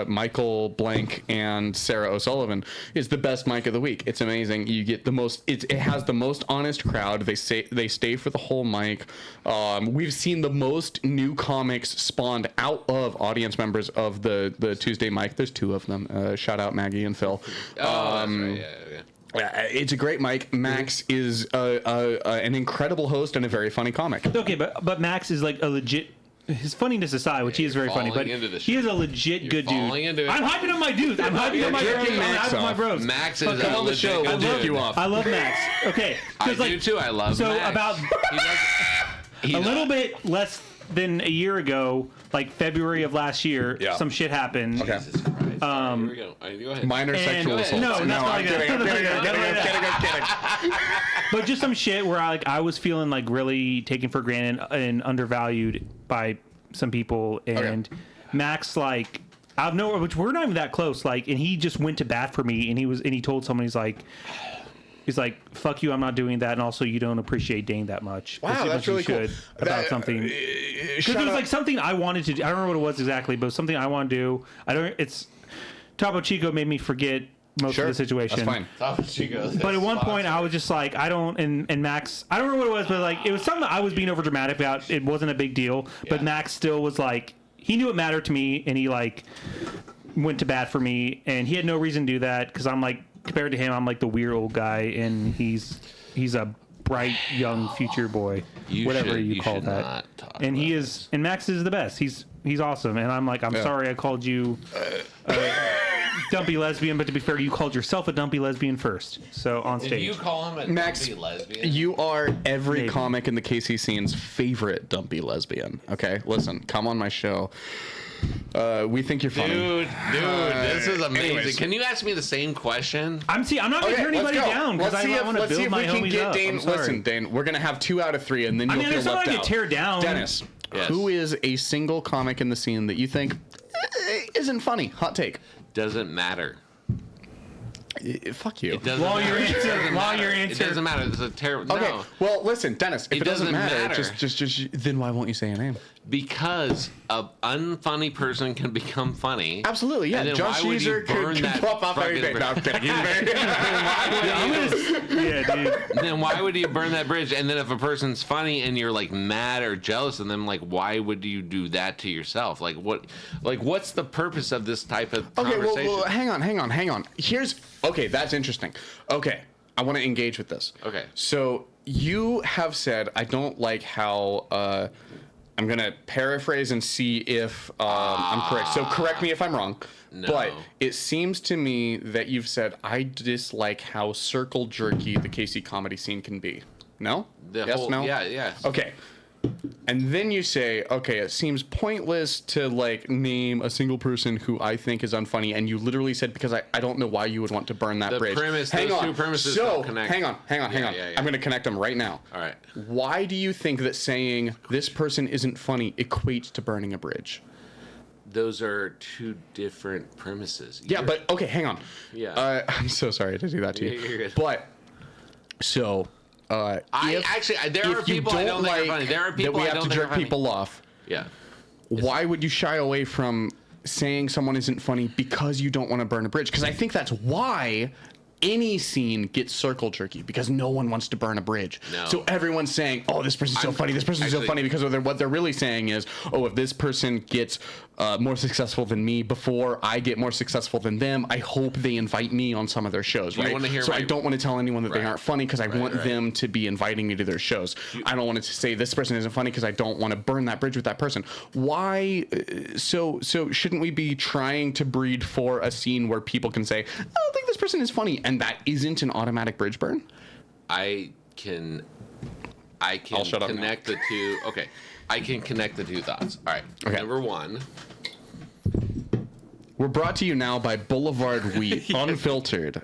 Michael Blank and Sarah O'Sullivan. It's the best mic of the week. It's amazing. You get the most. It has the most honest crowd. They stay for the whole mic. We've seen the most new comics spawned out of audience members of the Tuesday mic. There's 2 of them. Shout out Maggie and Phil. Oh, that's right. Yeah. It's a great mic. Max is an incredible host and a very funny comic. okay, but Max is like a legit. His funniness aside, which he is very funny, falling but into the he is a legit good dude. falling into it. I'm hyping up my dudes. I'm hyping up my You're bros. jerking I'm Max hyping up my off. bros. Max is Fuck, a Come on the legit show. We'll good jerk dude. you off. I love Max. Okay, I because do like too. I love so Max. about He does- he a does- little bit less than a year ago, like February of last year, Yeah. some shit happened. Okay. Jesus Christ. Here we go. All right, go ahead. Minor And- sexual no, assaults. no, I'm not kidding. like I'm that. kidding. I'm Not like kidding. I'm kidding. But just some shit where I was feeling like really taken for granted and undervalued by some people, and Max like out of nowhere, which we're not even that close, like, and he just went to bat for me, and he told someone he's like, fuck you, I'm not doing that, and also you don't appreciate Dane that much. Wow, as much that's as you really cool. should about That- something. Because Shout it was out- like something I wanted to do. I don't remember what it was exactly, but it was something I want to do. It's Topo Chico made me forget most Sure, of the situation. that's fine. Top she goes. But at one point, I was just like, I don't, and Max, I don't remember what it was, but like, it was something I was being over dramatic about. It wasn't a big deal, but Max still was like, he knew it mattered to me, and he like went to bat for me, and he had no reason to do that because I'm like, compared to him, I'm like the weird old guy, and he's a bright young future boy, whatever you call should that. not talk And he about is, this. and Max is the best. He's awesome, and I'm like, I'm sorry I called you. Dumpy lesbian, but to be fair, you called yourself a dumpy lesbian first. So on Did stage. you call him a Max, dumpy lesbian? you are every Maybe. comic in the KC scene's favorite dumpy lesbian. Okay, listen, come on my show. We think you're funny. Dude, this is amazing. anyways. Can you ask me the same question? I'm not gonna turn anybody down because I want to build my homies up. Dane. I'm sorry. Listen, Dane, we're gonna have 2 out of 3, and then I you'll mean, feel there's left something I out. could tear down. Dennis, Yes. who is a single comic in the scene that you think isn't funny? Hot take. Doesn't matter. Fuck you. It doesn't While matter. your It answer- doesn't while matter. your It answer- doesn't matter. It's a terrible. Okay, No, well, listen, Dennis. If It it doesn't doesn't matter, matter. just then why won't you say a name? because a unfunny person can become funny. Absolutely, yeah. And then Josh why would you Yeezer could burn that pop off fucking everything. No, I'm kidding. He's very- Yeah, dude. Then why would you burn that bridge? And then if a person's funny and you're like mad or jealous of them, like why would you do that to yourself? What's the purpose of this type of Okay, conversation? well, hang on. Okay, that's interesting. Okay, I want to engage with this. Okay. So you have said I don't like how I'm gonna paraphrase and see if I'm correct. So correct me if I'm wrong. No. But it seems to me that you've said I dislike how circle jerky the KC comedy scene can be. No? No? Yeah, yes. Okay. And then you say, okay, it seems pointless to like name a single person who I think is unfunny, and you literally said because I don't know why you would want to burn that bridge. Those two premises don't connect. Hang on. Yeah. I'm going to connect them right now. All right. Why do you think that saying this person isn't funny equates to burning a bridge? Those are two different premises. Yeah, but okay, hang on. Yeah. I'm so sorry to do that to you. You're good. But so there are people I don't think are funny. There are people that we I have don't to think are jerk funny. people off. Yeah. Why would you shy away from saying someone isn't funny because you don't want to burn a bridge? Because I think that's why any scene gets circle jerky, because no one wants to burn a bridge. No. So everyone's saying, oh, this person's so funny, this person's so funny, because what they're really saying is, oh, if this person gets more successful than me before I get more successful than them, I hope they invite me on some of their shows, right? So I don't want to tell anyone that they aren't funny, because I want them to be inviting me to their shows. I don't want to say this person isn't funny because I don't want to burn that bridge with that person. Why? So shouldn't we be trying to breed for a scene where people can say, I don't think this person is funny, and that isn't an automatic bridge burn? I can connect the two. Okay. I can connect the two thoughts. All right. Okay. Number one. We're brought to you now by Boulevard Wheat, unfiltered.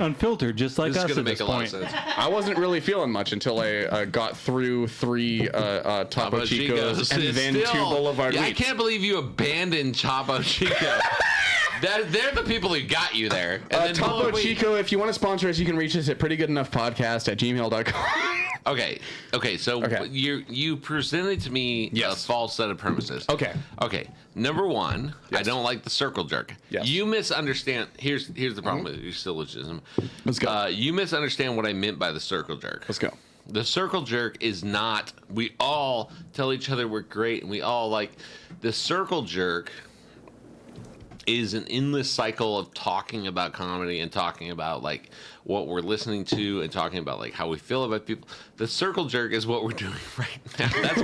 Unfiltered, just like This is us going to at make this a lot point. of sense. I wasn't really feeling much until I got through 3 Topo Chicos and It's then still- 2 Boulevard Yeah, I Wheats. can't believe you abandoned Chapo Chico. They're the people who got you there. And then Topo Boulevard Wheat- Chico, if you want to sponsor us, you can reach us at prettygoodenoughpodcast@gmail.com. Okay. So Okay. you presented to me a false set of premises. Okay. Number one, I Yes. don't like the circle jerk. Yes. You misunderstand. Here's the problem with your syllogism. Let's go. You misunderstand what I meant by the circle jerk. Let's go. The circle jerk is not. We all tell each other we're great, and we all like the circle jerk. Is an endless cycle of talking about comedy and talking about like what we're listening to and talking about like how we feel about people. The circle jerk is what we're doing right now. That's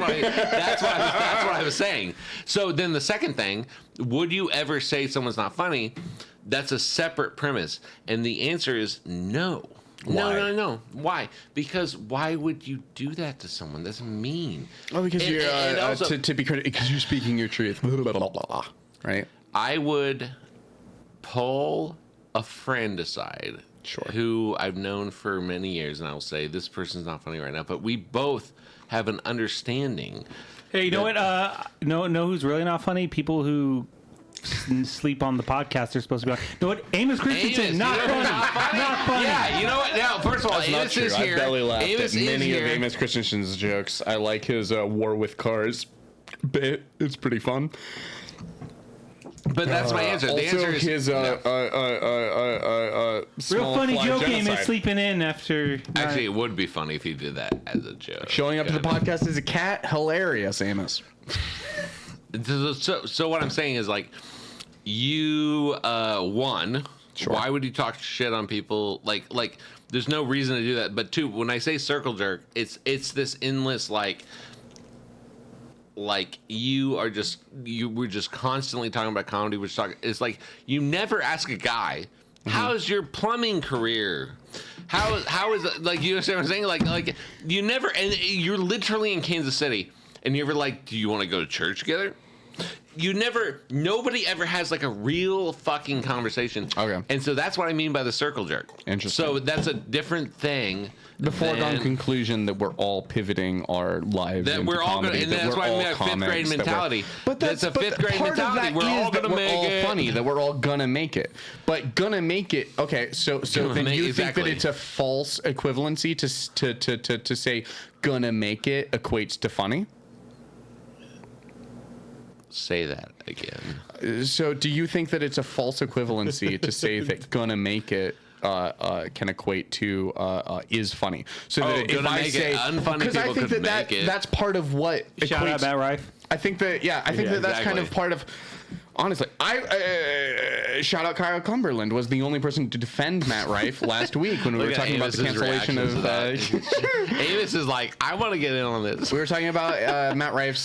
what I was saying. So then the second thing, would you ever say someone's not funny? That's a separate premise, and the answer is no. Why? No. Why? Because why would you do that to someone? That's mean. Oh, because And- you're and also- to be critical, because you're speaking your truth. Right? I would pull a friend aside, Sure. who I've known for many years, and I will say this person's not funny right now, but we both have an understanding. Hey, you know what? Know who's really not funny? People who sleep on the podcast are supposed to be like, you know what? Amos Christensen, Amos, not you know funny. who's Not funny. Yeah, you know what? Now, first of all, That's not Amos true. is here. I belly laughed Amos at is many here. of Amos Christensen's jokes. I like his war with cars bit. It's pretty fun. But that's my answer. The Also, answer is his Real small funny fly joke, genocide. Amos sleeping in after. actually, it would be funny if he did that as a joke. Showing up to the podcast as a cat, hilarious, Amos. So what I'm saying is like, you one, Sure. why would you talk shit on people? Like there's no reason to do that. But two, when I say circle jerk, it's this endless like you were just constantly talking about comedy. It's like you never ask a guy, how's your plumbing career? How is it, like, you know what I'm saying? Like you never, and you're literally in Kansas City, and you're ever like, do you want to go to church together? Nobody ever has like a real fucking conversation. Okay. And so that's what I mean by the circle jerk. Interesting. So that's a different thing. The foregone than- conclusion that we're all pivoting our lives that into we're all comedy, going to, and that that's we're why I all mean fifth comics, grade that we're- mentality. But that's a fifth grade part of mentality. that We're all is that going to make all it funny, that we're all gonna make it. But gonna make it. Okay, so then you think exactly. that it's a false equivalency to say gonna make it equates to funny? Say that again. So do you think that it's a false equivalency to say that gonna make it can equate to is funny? So that if gonna I make say it, unfunny because I people think could that make it. that's part of what Shout out equates. Matt Rife. I think that that's kind of exactly. part of. Honestly, I shout out Kyle Cumberland was the only person to defend Matt Rife last week when we were Look at talking about the Amos's cancellation reaction of. to that. Amos is like, I want to get in on this. We were talking about Matt Rife's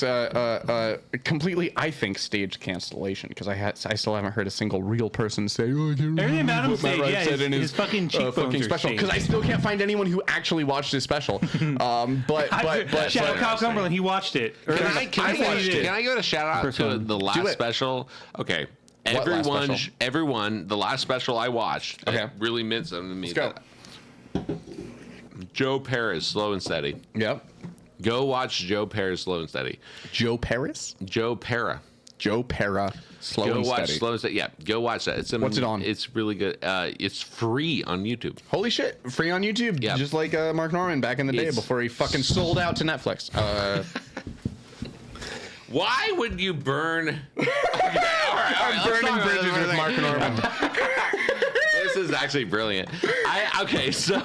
completely, I think, staged cancellation because I still haven't heard a single real person say, "Oh, I can't Everything remember about him what Matt said, Rife yeah, said in his fucking cheekbones are special," because I staged. still can't find anyone who actually watched his special. But Shout out Kyle Cumberland. He watched it. Can I watched it. can I give a shout out First to one. the Do last it. special? Okay. What last special? Everyone, the last special I watched, Okay. it really meant something to me. Let's go. Joe Paris, Slow and Steady. Yep. Go watch Joe Paris, Slow and Steady. Joe Paris? Joe Para. Joe Para. Slow Go and watch steady. Slow and Steady. Yeah, go watch that. What's it on? It's really good. It's free on YouTube. Holy shit. Free on YouTube. Yeah. Just like Mark Norman back in the day It's- before he fucking sold out to Netflix. Why would you burn? Okay, all right, let's Burning talk about bridges this for a with second. Mark Norman. This is actually brilliant. Okay, so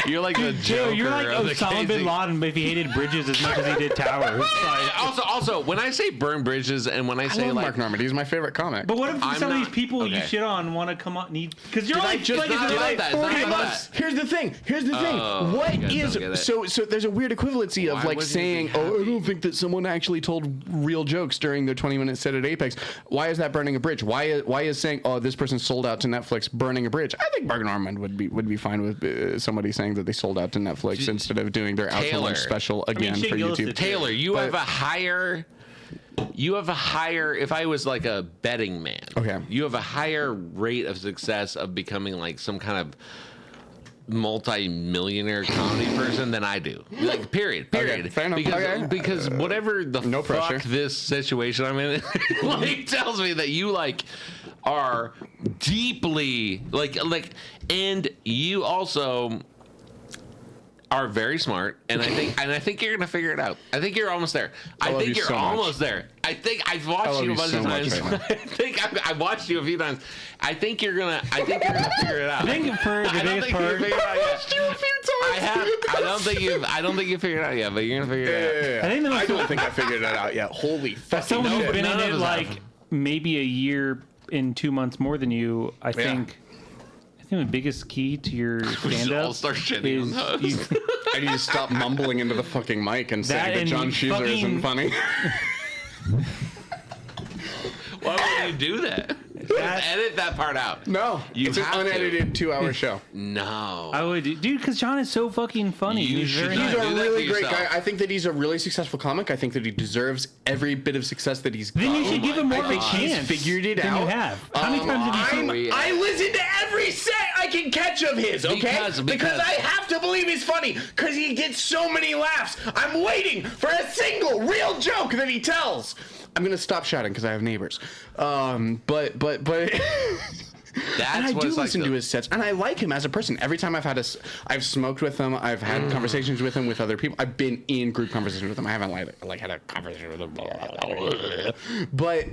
you're like the Joker. Dude, you're like of the Osama bin Casey. Laden if he hated bridges as much as he did towers. Like, Also, when I say burn bridges and when I I say love like, Mark Norman. He's my favorite comic. but what if I'm some of not- these people you okay. shit on want to come on? Because you're Did I like, just like, not it's about like that. It's not 40 about bucks. that. Here's the thing. Oh, What you guys is don't get it. so? There's a weird equivalency of Why like would you saying, be "Oh, I happy? don't think that someone actually told real jokes during their 20-minute set at Apex." Why is that burning a bridge? Why is saying, "Oh, this person sold out to Netflix," burning a bridge? I think Mark Norman would be fine with somebody saying that they sold out to Netflix instead of doing their out to Taylor. lunch special again Shane for Gillis YouTube. did too. Taylor, you But- have a higher. You have a higher. If I was like a betting man, Okay. you have a higher rate of success of becoming like some kind of multi-millionaire comedy person than I do. Like, period. Okay, fair enough. Because, Okay. because whatever the No fuck pressure. this situation I'm in, like, tells me that you like are deeply like, and you also are very smart, and I think you're gonna figure it out. I think you're almost there. I love think you you're so much. almost there. I think I've watched love you a you bunch so of much times. right now. I think I've watched you a few times. I think you're gonna figure it out. I think for the I don't biggest think part, you've figured it out yet. I don't think you've figured it out yet, but you're gonna figure it out. I think the I most don't think I figured it out yet. Holy fuck! someone who's been none in of it us like have. maybe a year and 2 months more than you, I think the biggest key to your We should stand all up start shitting on those. you, I need to stop mumbling into the fucking mic and That saying that and John Schuser isn't fucking- funny. Why would you do that? Just edit that part out. No, You it's an have to. unedited 2-hour show. No. I would, dude, because John is so fucking funny. You He's should very not He's nice. a do that really to great yourself. guy. I think that he's a really successful comic. I think that he deserves every bit of success that he's got. Then you should give him more I of a think he's chance. figured it than out. you have. How many times have you seen? I listen to every set I can catch of his, okay? Because- I have to believe he's funny, because he gets so many laughs. I'm waiting for a single real joke that he tells. I'm gonna stop shouting because I have neighbors. But That's and I what do it's like listen to- to his sets, and I like him as a person. Every time I've smoked with him, I've had conversations with him with other people. I've been in group conversations with him. I haven't like had a conversation with him. But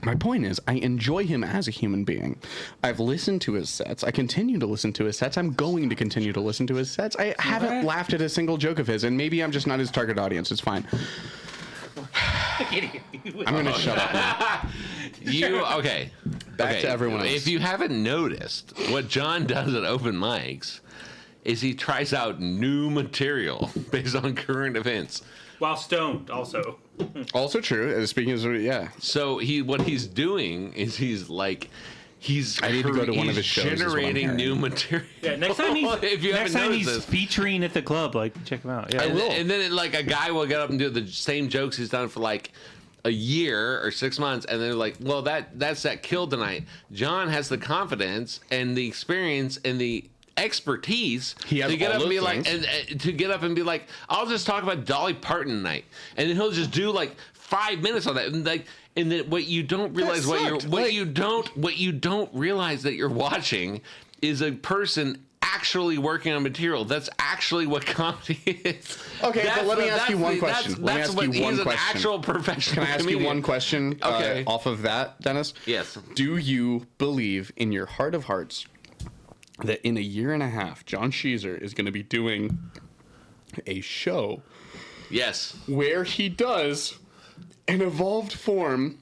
my point is, I enjoy him as a human being. I've listened to his sets. I continue to listen to his sets. I'm going to continue to listen to his sets. I haven't laughed at a single joke of his, and maybe I'm just not his target audience. It's fine. I'm gonna shut up now. Okay. Back to everyone else. If you haven't noticed, what John does at open mics is he tries out new material based on current events. While stoned, also. Also true. Speaking of, yeah. So what he's doing is he's I need to go to one of his he's shows, is what I'm generating hearing. new material. Yeah, next time if you haven't noticed he's this. featuring at the club, like check him out. Yeah, And then like a guy will get up and do the same jokes he's done for like a year or 6 months, and they're like, well, that set killed tonight. John has the confidence and the experience and the expertise He has to get all up and be those like, things. and to get up and be like, I'll just talk about Dolly Parton tonight, and then he'll just do like 5 minutes on that, and like, and then what you don't realize, what you don't realize that you're watching is a person actually working on material. That's actually what comedy is. Okay, but let me ask you one question. Let me ask you one He's an question. actual professional Can I ask comedian. you one question Okay. off of that, Dennis? Yes. Do you believe in your heart of hearts that in a year and a half, John Schuser is going to be doing a show Yes. where he does an evolved form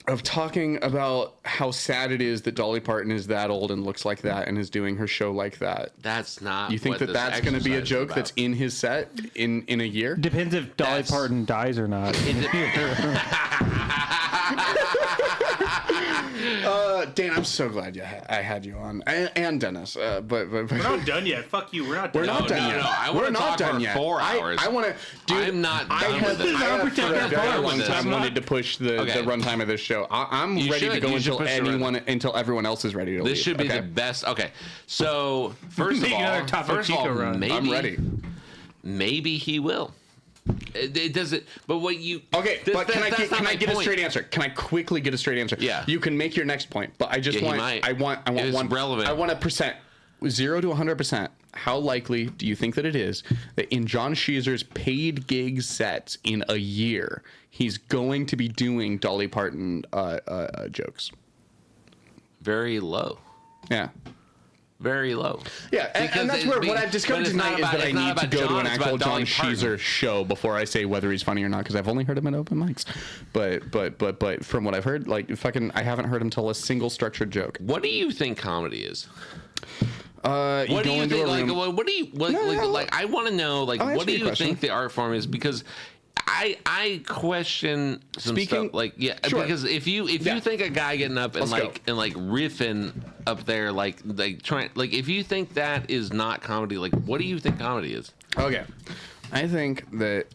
of talking about how sad it is that Dolly Parton is that old and looks like that and is doing her show like that. That's not. You think what that this that's going to be a exercise is joke about. that's in his set in a year? Depends if Dolly That's- Parton dies or not. Dan, I'm so glad I had you on, and Dennis. But We're not done yet. Fuck you. We're not done. we're not done yet. I We're wanna not talk done for yet. 4 hours. I want to. Dude, I'm not I done have, with this. I have Protect for a our very bar long with time this. wanted to push the Okay. runtime of this show. I'm You ready to should. go You should until everyone else is ready to leave. This should be okay? the best. Okay, so first of Make another all, Topo Chico run. maybe I'm ready. Maybe he will. It doesn't. But what you? Okay, but can I that's not my get a point. straight answer? Can I quickly get a straight answer? Yeah. You can make your next point, but I just Yeah, he want might. I want It's one relevant. I want a percent. 0 to 100%. How likely do you think that it is that in John Sheezer's paid gig sets in a year, he's going to be doing Dolly Parton jokes? Very low. Yeah. Very low. Yeah, and that's where what I've discovered but it's not tonight is about- that I it's not need to about go to John, an it's actual about John Dolly Parton. Sheezer show before I say whether he's funny or not, because I've only heard him at open mics. But from what I've heard, like fucking, I haven't heard him tell a single structured joke. What do you think comedy is? You What go do you into think? a Like, room- what do you like? No, no, like I want to know. Like, I'll what answer do your you question. think the art form is? Because I question some Speaking- stuff. Like, yeah, Sure. because if you Yeah. think a guy getting up and Let's go. riffing up there, like trying, like if you think that is not comedy, like what do you think comedy is? Okay, I think that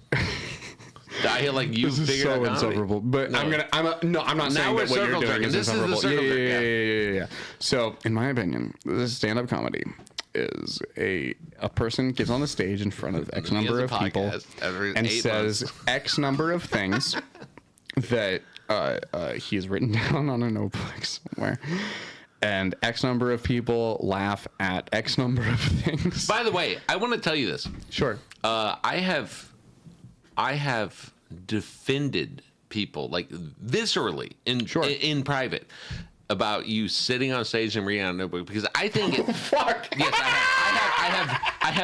I like you this is figured so out comedy. insufferable. But No. I'm not saying we're that what you're circle doing jerking. is This is the insufferable. circle jerk, Yeah. So, in my opinion, this stand-up comedy is a person gets on the stage in front of X He has number a of people podcast every and 8 says months. X number of things that he has written down on a notebook somewhere. And X number of people laugh at X number of things. By the way, I want to tell you this. Sure. I have defended people like viscerally in private about you sitting on stage and reading out a notebook because I think it, Fuck. yes, I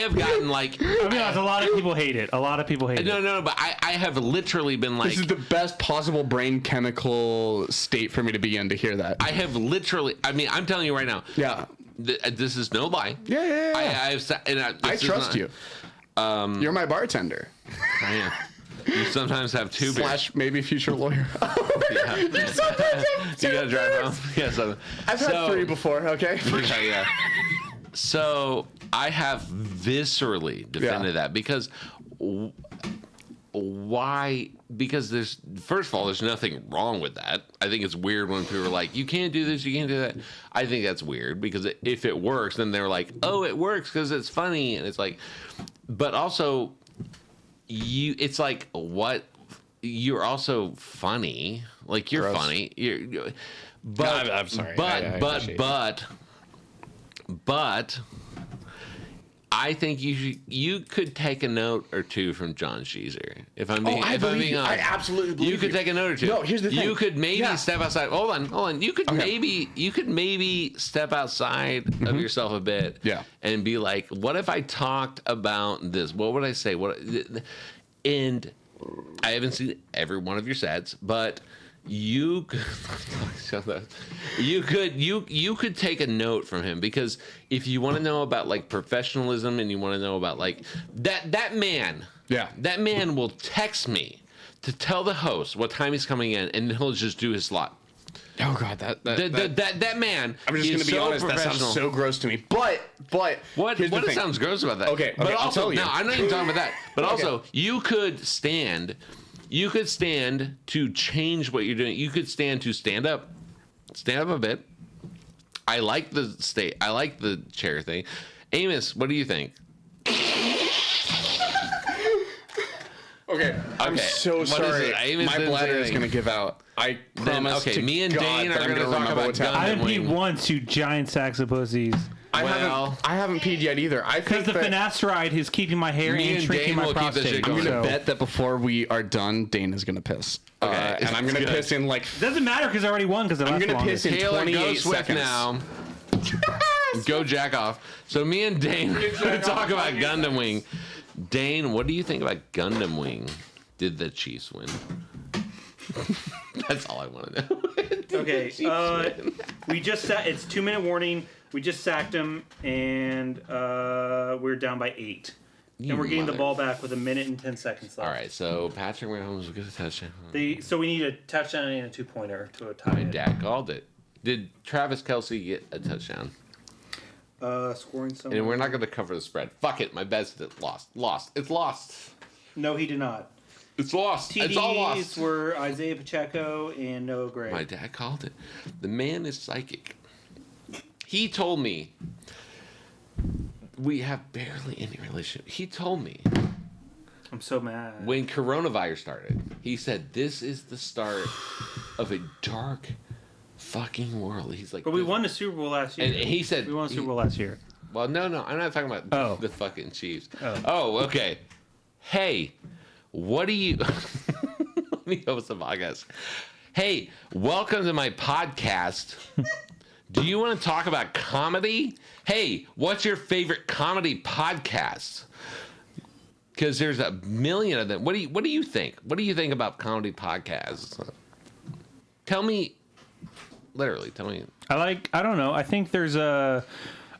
have gotten like I'll be honest, a lot of people hate it. A lot of people hate it. no, but I have literally been like This is the best possible brain chemical state for me to be in to hear that. I have literally. I mean, I'm telling you right now. Yeah. This is no lie. Yeah. I I trust you. You're my bartender. I am. You sometimes have two beers. / maybe future lawyer. Yeah. You gotta drive home. Yeah, so, I've had 3 before, okay? yeah. So I have viscerally defended that because why? Because there's first of all, there's nothing wrong with that. I think it's weird when people are like, "You can't do this, you can't do that." I think that's weird because if it works, then they're like, "Oh, it works because it's funny," and it's like, but also, it's like what. You're also funny, like you're Gross. funny. But I'm sorry. But I appreciate but I think you could take a note or two from John Sheezer. If I'm being, I if I'm believe being you. I honest, absolutely believe you could you. take a note or two. No, here's the thing. You could maybe Yeah. step outside. Hold on. You could Okay. maybe step outside of yourself a bit. Yeah. And be like, what if I talked about this? What would I say? And I haven't seen every one of your sets, but you could you could take a note from him because if you want to know about like professionalism and you want to know about like that man will text me to tell the host what time he's coming in and he'll just do his slot. Oh god, That man. I'm just is gonna be so honest. That sounds professional. so gross to me. But What here's the thing. sounds gross about that? Okay, but I'll also tell you. no, I'm not even talking about that. But Okay. also, you could stand to change what you're doing. You could stand up a bit. I like the chair thing. Amos, what do you think? Okay, I'm Okay, so what is sorry. it? Amos My didn't bladder say is anything. going to give out. I promise okay, to me and God Dane that are I'm gonna gonna talk remember about what's Gundam I happening. haven't peed Wing. once, you giant sacks of pussies. I haven't peed yet either. I Because think the that finasteride is keeping my hair Me and and shrinking Dane my will keep this prostate. shit I'm going. going to So- bet that before we are done, Dane is going to piss. Okay, And I'm going to good. piss in like. Doesn't matter because I already won because I'm gonna piss in Taylor, 28 go Swift seconds. now. Go jack off. So me and Dane are going to talk about Gundam Wing. Dane, what do you think about Gundam Wing? Did the Chiefs win? That's all I want to know. Okay, we just it's 2-minute warning. We just sacked him, and we're down by 8. And we're getting the ball back with 1 minute and 10 seconds left. All right, so Patrick Mahomes will get a touchdown. So we need a touchdown and a 2-pointer to a tie. My dad called it. Did Travis Kelce get a touchdown? Scoring somewhere. And we're not going to cover the spread. Fuck it. My bet's lost. It's lost. No, he did not. It's lost. TDs It's all lost. were Isaiah Pacheco and Noah Gray. My dad called it. The man is psychic. He told me we have barely any relationship. He told me I'm so mad. when coronavirus started, he said this is the start of a dark fucking world. He's like, But we won the Super Bowl last year. and he said we won the Super Bowl last year. Well, no, I'm not talking about the fucking Chiefs. Oh. Okay. Hey, what do you... Let me host the podcast. Hey, welcome to my podcast. Do you want to talk about comedy? Hey, what's your favorite comedy podcast? Because there's a million of them. What do you think? What do you think about comedy podcasts? Tell me, literally, tell me. I don't know. I think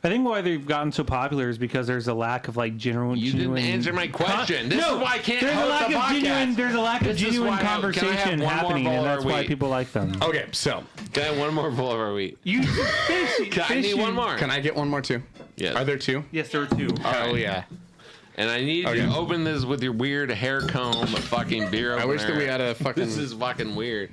I think why they've gotten so popular is because there's a lack of like genuine. You didn't answer my question. This is why I can't there's host a lack the of podcast. There's a lack of This is genuine why can I have conversation one more happening, bowl and of that's our why wheat? people like them. Okay, so Can I have one more bowl of our wheat? You finish, I need one more. can I get one more too? Yes. Are there two? Yes, there are 2. Oh yeah. And I need you to open this with your weird hair comb, fucking beer opener. I wish that we had a fucking. This is fucking weird.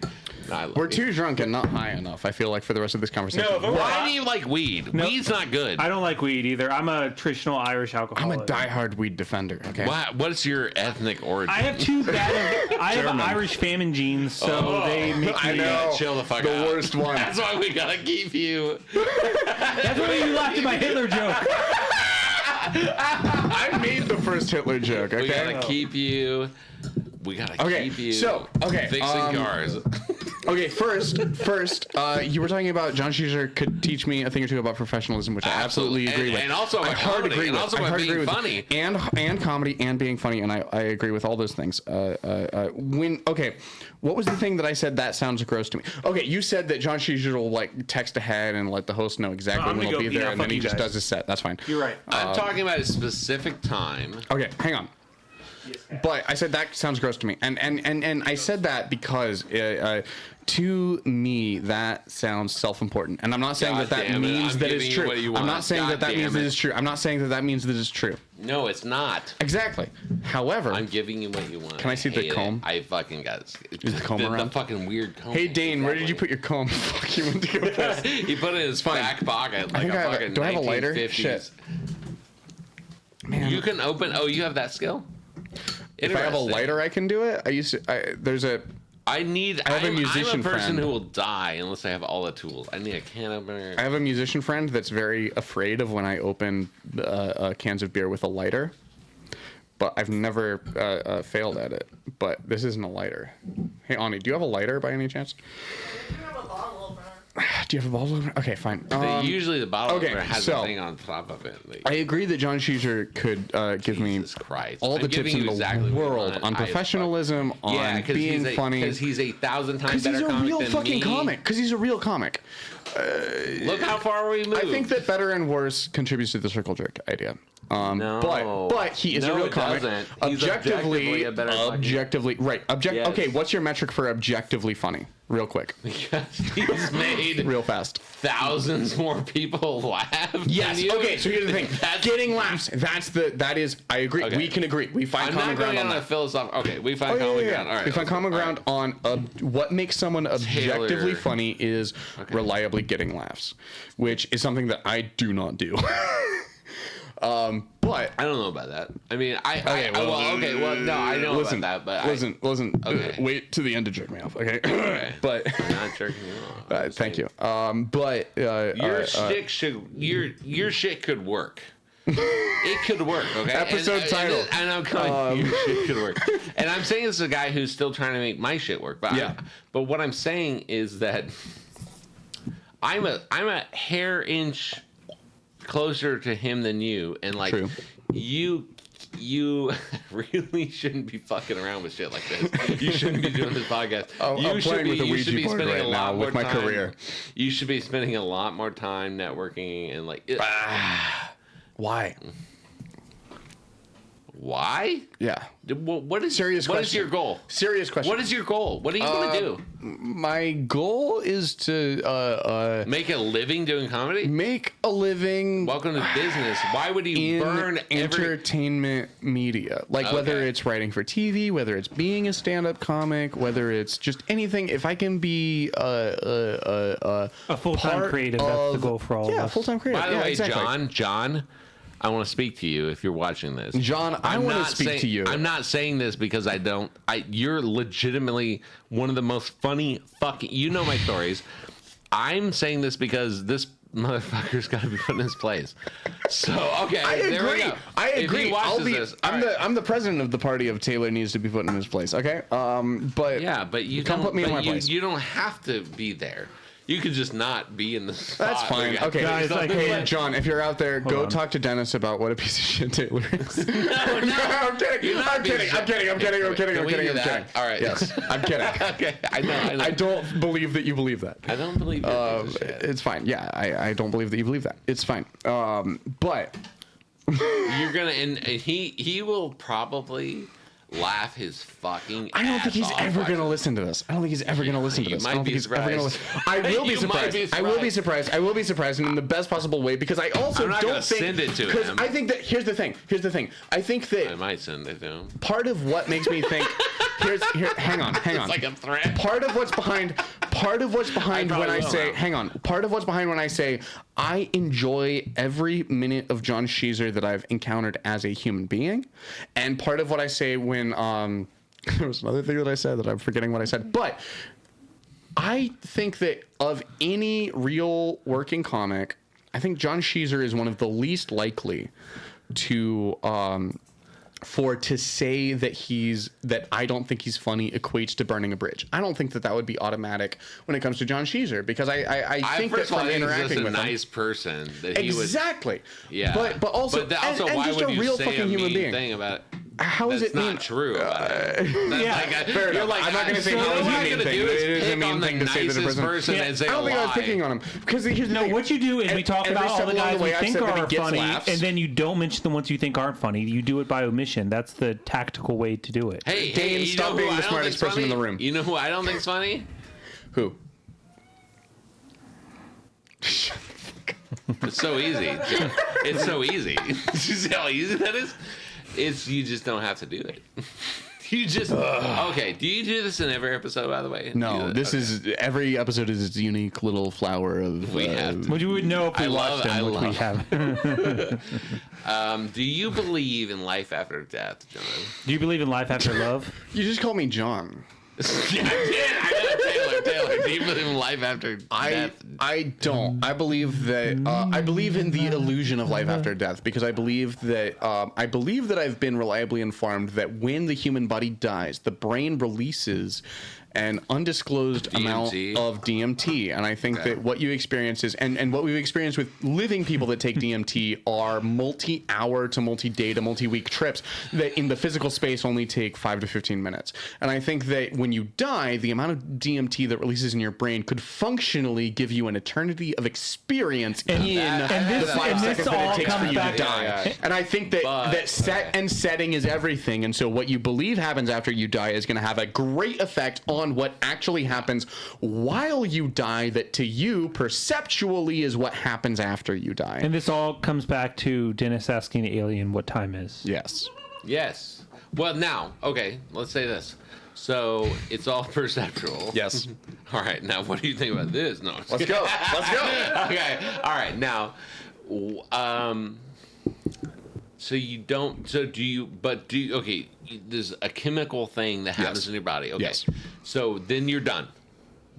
No, I love We're you. too drunk and not high enough. I feel like for the rest of this conversation. No, Why do you like weed? No. Weed's not good. I don't like weed either. I'm a traditional Irish I'm alcoholic. a diehard weed defender. Okay. What's your ethnic origin? I have too bad of. I have German. Irish famine genes, so they make me. I know. Chill the fuck The out. worst one. That's why we gotta keep you. That's why you laughed at my Hitler joke. I made the first Hitler joke. We Okay. gotta keep you. We gotta Okay, keep you. so, okay, Fixing cars. Okay. First, you were talking about John Schuster could teach me a thing or two about professionalism, which I absolutely agree with. And also about I hard comedy, agree and with. also I about hard being agree with. funny. And comedy and being funny, and I agree with all those things. What was the thing that I said that sounds gross to me? Okay, you said that John Schuster will like text ahead and let the host know exactly I'm when gonna he'll go be pee there, now. and then Fuck he you just guys. does his set. That's fine. You're right. I'm talking about a specific time. Okay, hang on. But I said that sounds gross to me, and I said that because to me that sounds self-important, and I'm not saying God that damn it, means I'm that it's giving you true. what you I'm want. not saying God that means damn that it. it's true. I'm not saying that means that it's true. No, it's not. Exactly. However, I'm giving you what you want. Can I see the hate it. comb? I fucking got it. Is the comb around? The fucking weird comb. hey Dane, where did you put your comb? Fuck, you went to go piss. He put it in his back pocket like think I a have a- fucking do I have a lighter? 1950s. Shit. Man, You can open. Oh, you have that skill. if I have a Interesting. lighter, I can do it. There's a. I need. I have a musician I'm a person friend. who will die unless I have all the tools. I need a can opener. I have a musician friend that's very afraid of when I open cans of beer with a lighter, but I've never failed at it. But this isn't a lighter. Hey, Ani, do you have a lighter by any chance? I do have a bottle opener. Do you have a bottle opener? Okay, fine. Usually the bottle okay, opener has so- a thing on top of it. Like, I agree that John Schuster could give me Jesus Christ. all I'm the tips giving in you the exactly what you world want. on professionalism, on being funny. Because he's 1,000 times Because better he's a comic real than fucking me. comic. Because he's a real comic. Look how far we moved. I think that better and worse contributes to the circle jerk idea. No. But he is a No, real it comic. doesn't. He's objectively a better fucking- objectively right. Yes. Okay, what's your metric for objectively funny? Real quick, Because he's made real fast. thousands more people laugh. Yes. than you. Okay. So here's the thing. That's- Getting laughs. That is. I agree. Okay. We can agree. We find I'm common not ground going on on a that. philosophical. Okay, we find Oh, common yeah. ground. All right. We find common ground on what makes someone objectively Taylor. funny is reliably getting laughs, which is something that I do not do. But I don't know about that. I mean, no, I know listen, about that, but listen. Okay. Wait to the end to jerk me off, okay? Okay. But I'm not jerking you off. I'm just thank saying. you. Your shit could work. It could work, okay? Episode title. And I'm calling your shit could work. And I'm saying this is a guy who's still trying to make my shit work. But Yeah. but what I'm saying is that I'm a hair inch closer to him than you, and like True. you you really shouldn't be fucking around with shit like this. You shouldn't be doing this podcast. I'm playing with a Ouija board right now with my career. You should be spending a lot more time networking and like. Why? Why? Yeah. What is Serious What is question. your goal? Serious question. What is your goal? What are you going to do? My goal is to Make a living doing comedy? make a living Welcome to business. Why would you in burn every... entertainment media, like whether Okay. it's writing for TV, whether it's being a stand-up comic, whether it's just anything. If I can be A full-time part creative. That's the of- goal for all of yeah, us. full-time creative. By the yeah, way, exactly. John, I want to speak to you if you're watching this. John, I I'm want to not speak saying- to you. I'm not saying this because you're legitimately one of the most funny fucking, you know my stories. I'm saying this because this motherfucker's got to be put in his place. So, okay, I there we agree. go. I If agree. he watches this, all right. I'm the president of the party of Taylor needs to be put in his place. Okay. But Yeah, but you come don't put me in but my you, place. You don't have to be there. You could just not be in the spot. That's fine. where you Okay, Guys, I hey, can't- John, if you're out there, go on. talk to Dennis about what a piece of shit Taylor is. no. I'm kidding. You're not I'm kidding. being- I'm kidding. I'm kidding. I'm kidding. Can I'm we kidding. do I'm that? kidding. All right. Yes, I'm kidding. Okay, I know. I don't believe that you believe that. I don't believe you're a piece of shit. It's fine. Yeah, I don't believe that you believe that. It's fine. But You're gonna and he will probably laugh his fucking. I don't think he's ass off ever watching going to listen to this. I don't think he's ever going to listen to you this. might I don't be think he's ever going to surprised. listen. I will be You might surprised. be I will be surprised. surprised. I will be surprised, and in the best possible way, because I also I'm not don't gonna think send it to because him. I think that here's the thing. I think I that might send it to him. part of what makes me think hang on. It's like a threat. Part of what's behind I when I probably say will now. hang on. Part of what's behind when I say I enjoy every minute of John Sheezer that I've encountered as a human being, and part of what I say when there was another thing that I said that I'm forgetting what I said, but I think that of any real working comic, I think John Sheezer is one of the least likely to to say that I don't think he's funny equates to burning a bridge. I don't think that would be automatic when it comes to John Sheezer, because I think that First of all, from I think he's interacting just a with him, nice person that he was. exactly. Yeah, But also, but also, and why just would a you real say fucking a human mean being. thing about it? How is That's it mean? not true about it. That's Yeah, like fair you're enough. like, I'm not gonna say so how what is it am a I mean gonna thing. do It is is a pick mean on the thing to say that a nicest person Yeah. and say I don't a think I was lie. picking on him, because here's the No, thing. what you do is we talk Every about all step the along guys way, we I've think said that he are gets funny, laughs. and then you don't mention the ones you think aren't funny. You do it by omission. That's the tactical way to do it. Hey, Dane, you stop know who being the I don't smartest think's person in funny? the room. You know who I don't think's funny? Who? It's so easy. It's so easy. You see how easy that is? You just don't have to do it. You just okay. Do you do this in every episode? By the way, No, this Okay. is every episode is its unique little flower of. We have to. Well, you would know if we I watched love- them, I which we love- have. Do you believe in life after death, John? Do you believe in life after love? You just call me John. Yeah, I did. I know, Taylor. Do you believe in life after death? I don't. I believe that I believe in the illusion of life after death, because I believe that I've been reliably informed that when the human body dies, the brain releases an undisclosed amount DMT. of DMT, and I think that what you experience is, and what we've experienced with living people that take DMT are multi-hour to multi-day to multi-week trips that in the physical space only take 5 to 15 minutes. And I think that when you die, the amount of DMT that releases in your brain could functionally give you an eternity of experience in and the this- 5 and this seconds that all it takes for comes you to back- die. Yeah. And I think that But- set and setting is everything. And so what you believe happens after you die is going to have a great effect on what actually happens while you die, that to you perceptually is what happens after you die. And this all comes back to Dennis asking the alien what time is. Yes. Yes. Well, now, okay, let's say this. So it's all perceptual. Yes. All right. Now, what do you think about this? No. Let's go. Let's go. Okay. All right. Now, so you don't. So do you? But do you? Okay. There's a chemical thing that happens Yes. in your body. Okay. Yes. So then you're done.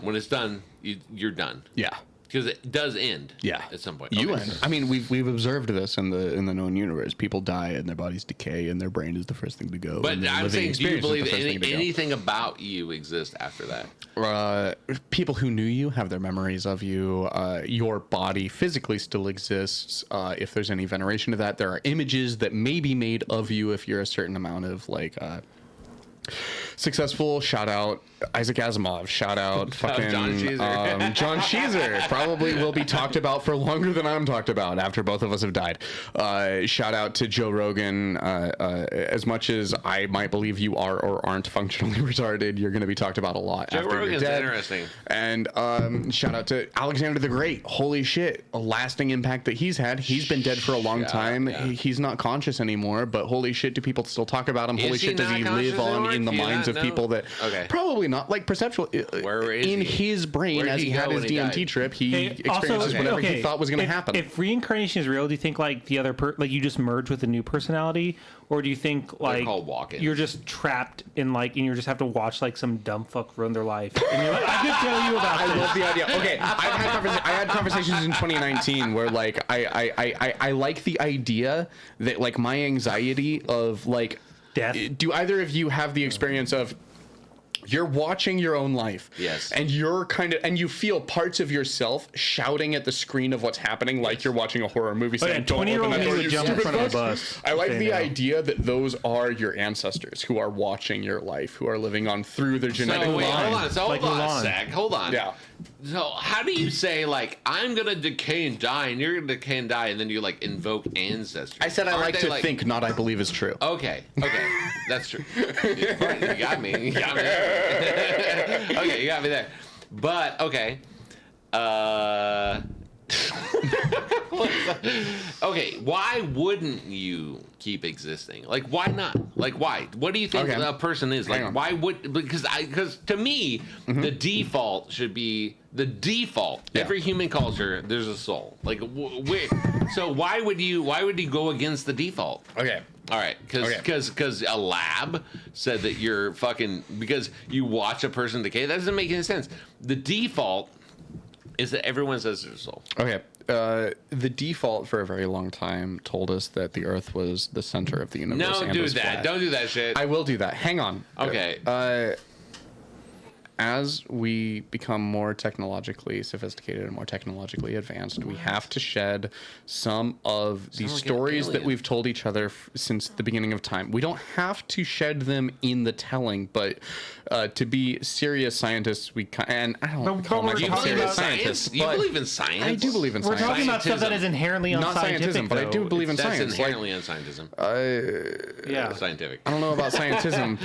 When it's done, you're done. Yeah. Because it does end. Yeah, At some point. You Okay. end. I mean, we've observed this in the known universe. People die and their bodies decay, and their brain is the first thing to go. But and their I'm living saying, do you experience is believe the first thing to go. anything about you exists after that? People who knew you have their memories of you. Your body physically still exists. If there's any veneration to that, there are images that may be made of you if you're a certain amount of successful. Shout out Isaac Asimov. Shout out fucking John Sheezer. John Sheezer probably will be talked about for longer than I'm talked about after both of us have died. Shout out to Joe Rogan. As much as I might believe you are or aren't functionally retarded, you're going to be talked about a lot Joe after you're Rogan's dead. interesting. And shout out to Alexander the Great. Holy shit, a lasting impact that he's had. He's been dead for a long Shout out, time. yeah. He's not conscious anymore, but holy shit, do people still talk about him? Is Holy he shit, does not he conscious live on anymore? in the Do you minds not of know? people that Okay. probably not, like perceptual. Where is in he? his brain, Where'd as he he had go his when he DMT died? trip, he Hey, experiences whatever he thought was going to happen. If reincarnation is real, do you think like the other like you just merge with a new personality, or do you think like called walk-ins. you're just trapped in like and you just have to watch like some dumb fuck ruin their life? And you're like, I could tell you about I this. love the idea. Okay, I had conversations in 2019 where like I like the idea that like my anxiety of like Death. Do either of you have the experience of you're watching your own life, Yes. and you're and you feel parts of yourself shouting at the screen of what's happening, like you're watching a horror movie, Oh, saying, yeah, "Don't open 20-year-old that me door, would you jump in stupid front of a fucks." bus. I like Say the no. idea that those are your ancestors who are watching your life, who are living on through their genetic So wait, line. hold on. So Like hold on a Mulan. sec. Hold on. Yeah. So how do you say like I'm gonna decay and die, and you're gonna decay and die, and then you like invoke ancestors? I said I Aren't like they, to think, not I believe is true. Okay, that's true. You got me. You got me. Okay, you got me there. But okay. Okay, why wouldn't you keep existing? Like, why not? Like, why? What do you think Okay. a person is? Hang Like, on. why would? Because to me, the default should be the default. Yeah. Every human culture, there's a soul. Like, so why would you go against the default? Okay. All right, because a lab said that you're fucking because you watch a person decay. That doesn't make any sense. The default is that everyone says there's a soul. Okay. The default for a very long time told us that the Earth was the center of the universe. No, and do was that. flat. Don't do that shit. I will do that. Hang on. Okay. As we become more technologically sophisticated and more technologically advanced, we have to shed some of the like an stories that alien. we've told each other since the beginning of time. We don't have to shed them in the telling, but to be serious scientists, and I don't But call we're Do you myself talking believe in serious about science? scientist. You but believe in science? I do believe in We're science. talking about stuff that Scientism. is inherently Not unscientific. scientism, but I do though. believe in That's science. Like, inherently unscientism. Yeah. Scientific. I don't know about scientism,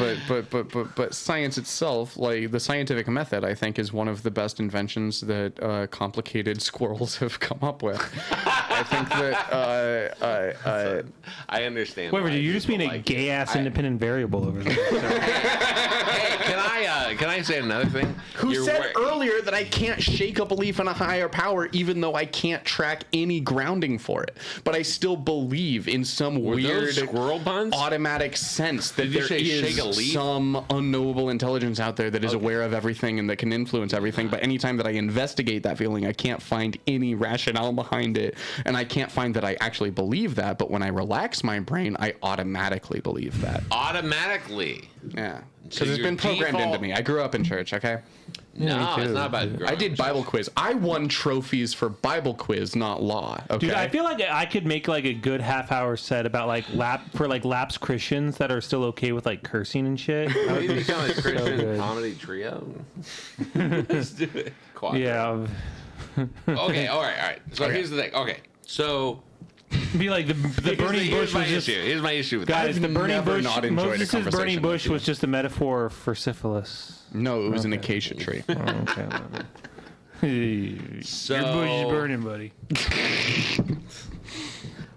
but science itself, like the scientific method, I think is one of the best inventions that complicated squirrels have come up with. I think that I understand. Wait, why you're just being people a like gay it. ass independent variable over there. Hey, can I say another thing? who You're said wear- earlier that I can't shake a belief in a higher power, even though I can't track any grounding for it, but I still believe in some Were those weird squirrel puns? automatic sense that Did you there say shake a is leaf? some unknowable intelligence out there that is aware of everything and that can influence everything. But anytime that I investigate that feeling, I can't find any rationale behind it, and I can't find that I actually believe that. But when I relax my brain, I automatically believe that. Automatically. Yeah, So because it's your been programmed default- into me. I grew up in church. Okay. No, it's not about. I did Bible quiz. I won trophies for Bible quiz, not law. Okay. Dude, I feel like I could make like a good half-hour set about like lapsed Christians that are still okay with like cursing and shit. That would We be become a Christian good. comedy trio. Let's do it. Quadro. Yeah, Okay. All right. So Okay. here's the thing. Okay. So be like the burning here's bush my was just issue. Here's my issue with guys. that. The burning never bush. not enjoyed a Moses' conversation burning with bush you. was just a metaphor for syphilis. No, it was an acacia tree. Oh, okay. So Your bush is burning, buddy.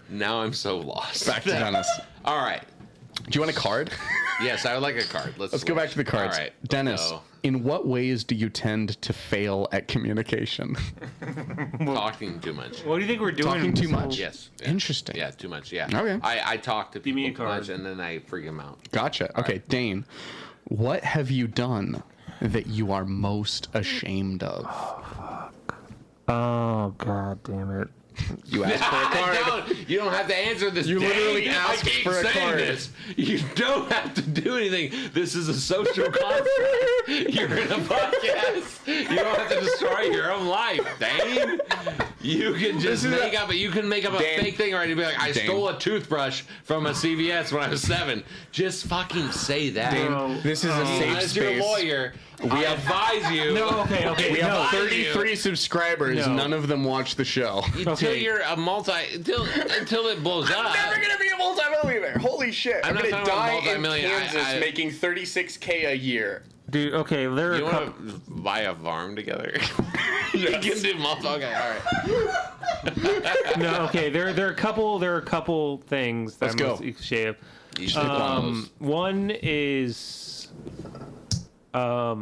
now I'm so lost. Back to Dennis. All right. Do you want a card? Yes, I would like a card. Let's go back to the cards. All right. Dennis, So, in what ways do you tend to fail at communication? talking too much. What do you think we're doing? Talking too much. Yes. Yeah. Interesting. Yeah, too much. Yeah. Okay. I talk to Give me people a too card. much and then I freak them out. Gotcha. Okay, Dane, what have you done that you are most ashamed of? Oh god damn it! You asked for a card. You don't have to answer this. You Dane. literally I asked keep for a saying card. This. You don't have to do anything. This is a social construct. You're in a podcast. You don't have to destroy your own life, Dane. You can just make up a Dane. fake thing, or you'd be like, I Dane. stole a toothbrush from a CVS when I was 7. Just fucking say that. Dane, This is a safe As your space. lawyer, I advise you. No, okay. We have no. 33 subscribers. No. None of them watch the show. Until Okay. you're a until it blows up. gonna be a multimillionaire. Holy shit! I'm not gonna talking about die in multimillionaire. Kansas making $36K a year. Dude, okay, there are You a couple. want to buy a farm together? You can do Okay, all right. No, okay, there are a couple things that Let's go. I'm most ashamed of. You should One is, I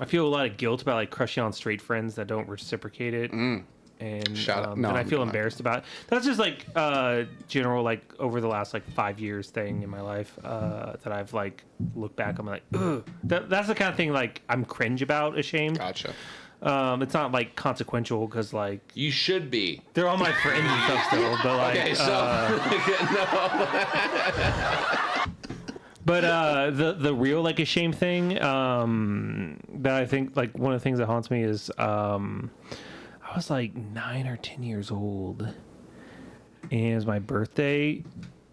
feel a lot of guilt about like crushing on straight friends that don't reciprocate it, and Shout out- no, and I I'm feel not. embarrassed about it. That's just like general like over the last like 5 years thing in my life that I've like looked back. I'm like, ugh. That's the kind of thing like I'm cringe about, ashamed. Gotcha. It's not like consequential because like You should be. they're all my friends and stuff still, but like. Okay, so But the real like a shame thing that I think like one of the things that haunts me is I was like 9 or 10 years old and it was my birthday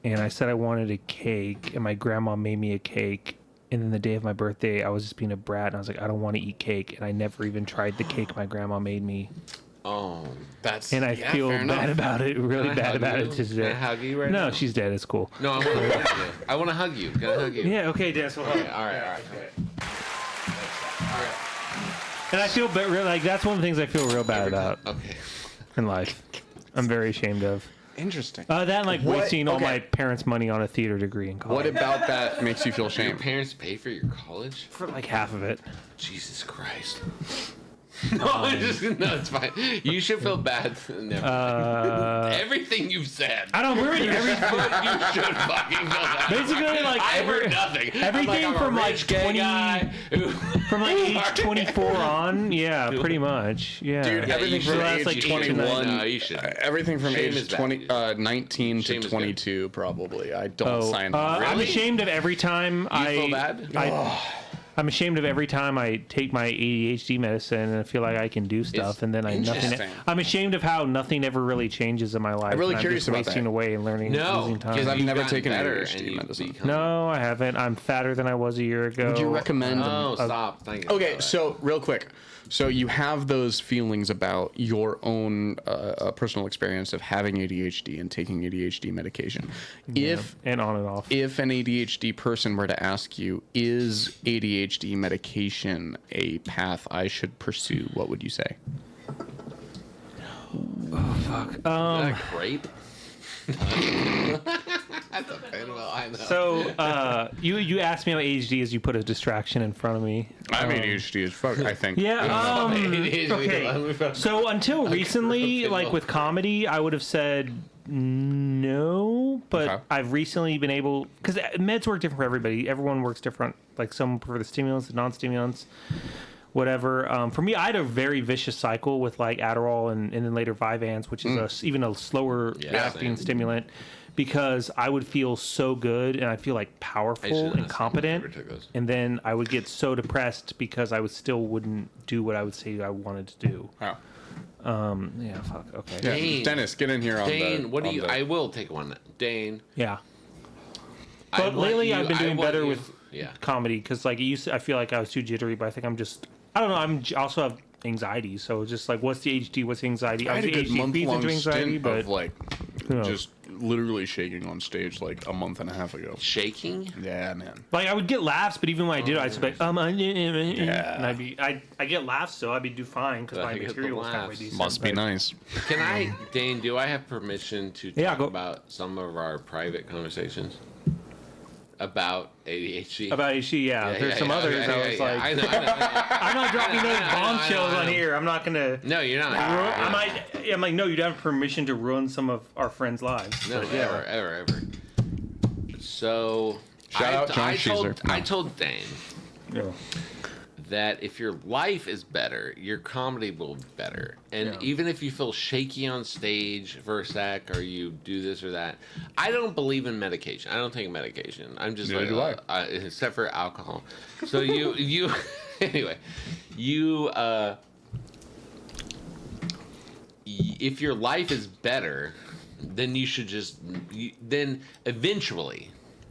and I said I wanted a cake and my grandma made me a cake and then the day of my birthday I was just being a brat and I was like I don't want to eat cake and I never even tried the cake my grandma made me That's and I feel fair enough. bad about it, really Can I bad hug about you? it to Can I today. hug you right No, now? she's dead. It's cool. No, I want to hug you. I want to hug you. Can I hug you? Yeah, okay, Dennis. We'll hug. Okay, all right. And I feel like that's one of the things I feel real bad about Okay. in life. I'm very ashamed of. Interesting. That and like What- wasting all okay. my parents' money on a theater degree in college. What about that makes you feel Your shame? parents pay for your college? For like half of it. Jesus Christ. No, it's fine. You should feel bad. Never. Everything you've said. I don't ruin every. But you should fucking feel bad. Basically, like I every, heard nothing. everything I'm from a like rich gay 20 guy who, from like age 24 on. Yeah, pretty much. Yeah. Dude, Yeah, everything you from should. That's age like 21. No, you should. Everything from Shame age is bad. 20, 19 Shame to is 22, probably. I don't sign on. I'm Really? ashamed of every time feel bad? I'm ashamed of every time I take my ADHD medicine and I feel like I can do stuff, and then nothing. interesting. I'm ashamed of how nothing ever really changes in my life. I'm really and curious just about wasting that. away and learning, No, losing because time. I've you've never gotten taken better ADHD and you've medicine. become- No, I haven't. I'm fatter than I was a year ago. Would you recommend? Oh, stop. Thank you. Okay, so real quick. So you have those feelings about your own personal experience of having ADHD and taking ADHD medication. If and on and off. if an ADHD person were to ask you, is ADHD medication a path I should pursue, what would you say? That grape? That's a pain. Well, I know. So you asked me about ADHD as you put a distraction in front of me. I'm ADHD as fuck, I think. Yeah. ADHD, Okay. So until recently, like with comedy, I would have said no, but Okay. I've recently been able because meds work different for everybody. Everyone works different. Like some prefer the stimulants, the non-stimulants, whatever. For me, I had a very vicious cycle with like Adderall and then later Vyvanse, which is even a slower Yeah, acting same. stimulant. Because I would feel so good and I feel like powerful and competent, and then I would get so depressed because I wouldn't do what I would say I wanted to do. Oh. Yeah, fuck. Okay. Yeah. Dane. Dennis, get in here on Dane, the... what do on you? the- I will take one. Dane. Yeah. I But want lately you- I've been I doing want better you- with Yeah. comedy because like it used to, I feel like I was too jittery, but I think I don't know. Also have anxiety, so it's just like what's the ADHD, what's the anxiety? I had a good ADHD feeds month-long into anxiety, stint but of like knows? just literally shaking on stage like a month and a half ago. Shaking. Yeah, man. like I would get laughs, but even when I did, I'd just be like, and I get laughs, so I'd be do fine because I my get the material was kind of laughs. decent. Must be but- nice. Can I, Dane? Do I have permission to talk Yeah, go. about some of our private conversations about ADHD? About ADHD, yeah. There's some others. okay, I was like, I know. I'm not dropping those I know, bombshells I on know. here. I'm not gonna. No, you're not. I'm like, no, you don't have permission to ruin some of our friends' lives. No, But, yeah. ever. So Shout out John Sheezer. I told Dane Yeah. that if your life is better, your comedy will be better. And even if you feel shaky on stage for a sec, or you do this or that, I don't believe in medication. I don't take medication. I'm just Neither like, do I. except for alcohol. So you anyway, if your life is better, then you should then eventually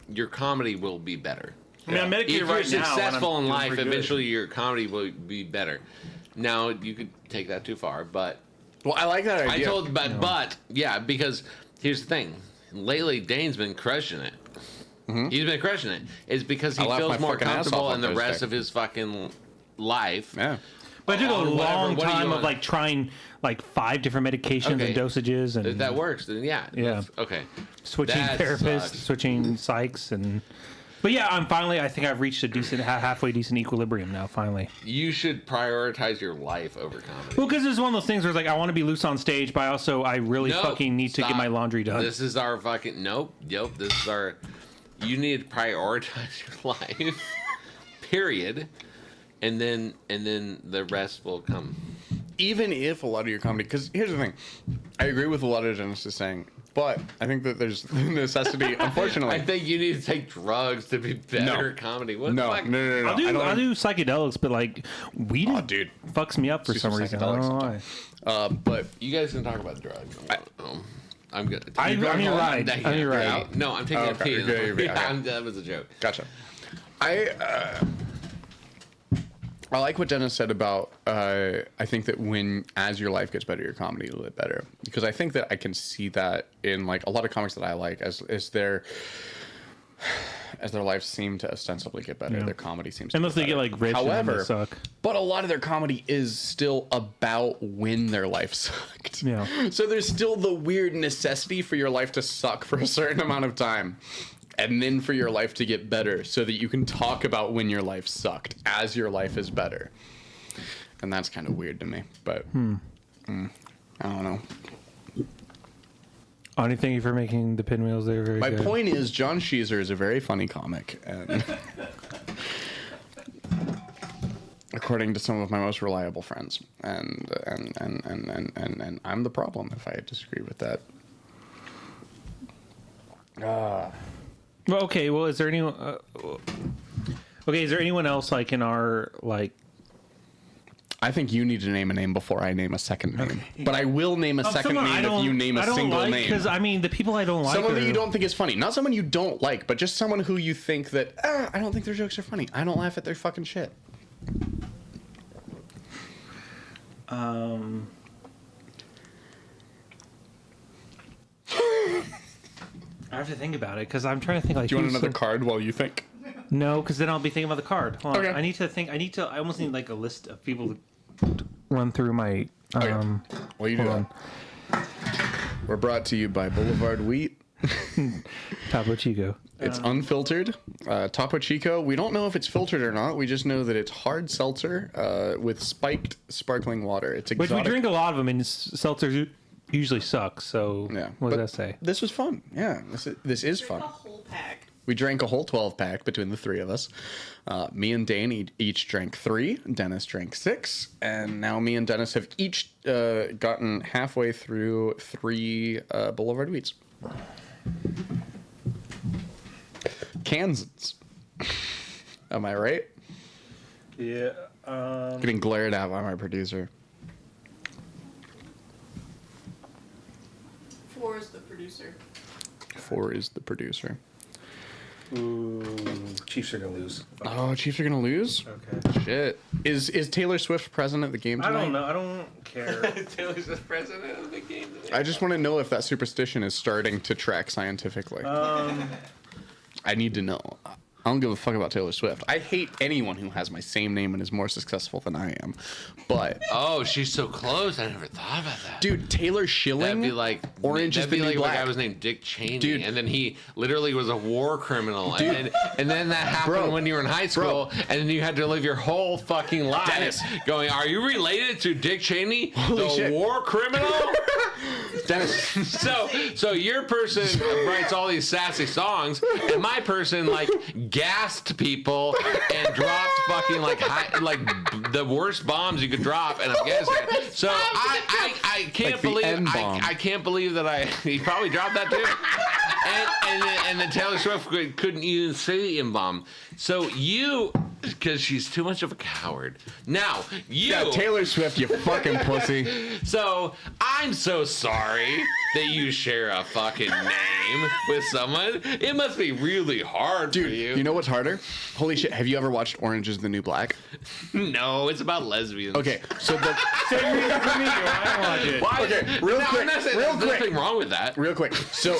your comedy will be better. I mean, I'm medicated If right you're now. successful in and I'm doing life, pretty good. eventually your comedy will be better. Now you could take that too far, but Well, I like that idea. but yeah, because here's the thing. Lately, Dane's been crushing it. He's been crushing it. It's because he I laughed feels my more fucking ass comfortable off in on the rest Thursday. of his fucking life. Yeah. But it took a on whatever- long what do you time of want? like trying like 5 different medications Okay. and dosages and If that works, then yeah. Yeah. Okay. switching That therapists, sucks. switching psychs, and. But yeah, I think I've reached a decent, halfway decent equilibrium now. Finally. You should prioritize your life over comedy. Well, because it's one of those things where it's like I want to be loose on stage, but I really No, fucking need to stop. get my laundry done. This is our fucking Yep. This is our. You need to prioritize your life. Period. And then the rest will come. Even if a lot of your comedy, because here's the thing, I agree with a lot of Dennis is saying, but I think that there's necessity. Unfortunately, I think you need to take drugs to be better at comedy. What the no, fuck? no. I'll do psychedelics, but like weed Oh, dude. fucks me up for do some some reason. I don't know why. But You guys can talk about drugs. I'm good. I'm your ride. I'm your ride. Out? No, I'm taking a okay, pee. you're good, you're good. Okay. That was a joke. gotcha. I like what Dennis said about. I think that as your life gets better, your comedy will get better, because I think that I can see that in like a lot of comics that I like as their lives seem to ostensibly get better, their comedy seems to Unless get they get better. like rich and then However, they suck. but a lot of their comedy is still about when their life sucked. Yeah. So there's still the weird necessity for your life to suck for a certain amount of time, and then for your life to get better so that you can talk about when your life sucked as your life is better. And that's kind of weird to me, but I don't know. Ani, thank you for making the pinwheels. They're very My good. point is, John Sheezer is a very funny comic, and according to some of my most reliable friends, and I'm the problem if I disagree with that. Well, okay. Well, is there anyone? Okay, is there anyone else like in our like? I think you need to name a name before I name a second name. But I will name a second Someone name if you name a single name. Because I mean, the people I don't like. Someone that are- you don't think is funny. Not someone you don't like, but just someone who you think that, I don't think their jokes are funny. I don't laugh at their fucking shit. I have to think about it because I'm trying to think like. Do you want who's another the- card while you think? No, because then I'll be thinking about the card. Hold on. Okay. I need to think. I almost need like a list of people to run through my. Well, you do hold that. We're brought to you by Boulevard Wheat. Topo Chico. It's unfiltered. Topo Chico, we don't know if it's filtered or not. We just know that it's hard seltzer with spiked sparkling water. It's Which exotic. we drink a lot of them, and seltzers usually suck. So Yeah. what but does that say? This was fun. Yeah, this is Drink fun. a whole pack. We drank a whole 12-pack between the three of us. Me and Dane each drank 3. Dennis drank 6. And now me and Dennis have each gotten halfway through 3 Boulevard Wheats. Kansans. Am I right? Yeah. Getting glared at by my producer. 4 is the producer. 4 is the producer. Ooh, Chiefs are gonna lose. Oh, Chiefs are gonna lose? Okay. Shit. Is Taylor Swift present at the game I tonight? don't know. I don't care. Taylor's the president of the game today. I just want to know if that superstition is starting to track scientifically. I need to know. I don't give a fuck about Taylor Swift. I hate anyone who has my same name and is more successful than I am. But, Oh, she's so close. I never thought about that. dude, Taylor Schilling, That'd be like Orange is that'd the be New like Black. a guy was named Dick Cheney, Dude. and then he literally was a war criminal, and then that happened Bro. when you were in high school, and then you had to live your whole fucking life Dennis. going, "Are you related to Dick Cheney, Holy the shit. war criminal?" Dennis. So your person writes all these sassy songs, and my person like gassed people and dropped fucking like the worst bombs you could drop in Afghanistan. So I can't Like the believe N-bomb. I can't believe that he probably dropped that too. And then Taylor Swift couldn't even say the N-bomb. So because she's too much of a coward. Now Yeah, Taylor Swift, you fucking pussy. So I'm so sorry that you share a fucking name with someone. It must be really hard for you. You know what's harder? Holy shit, have you ever watched Orange is the New Black? No, it's about lesbians. Okay, so the Same reason for me. I watch it. Why? Okay, real No, quick, I'm not saying real there's quick. nothing wrong with that. real quick. So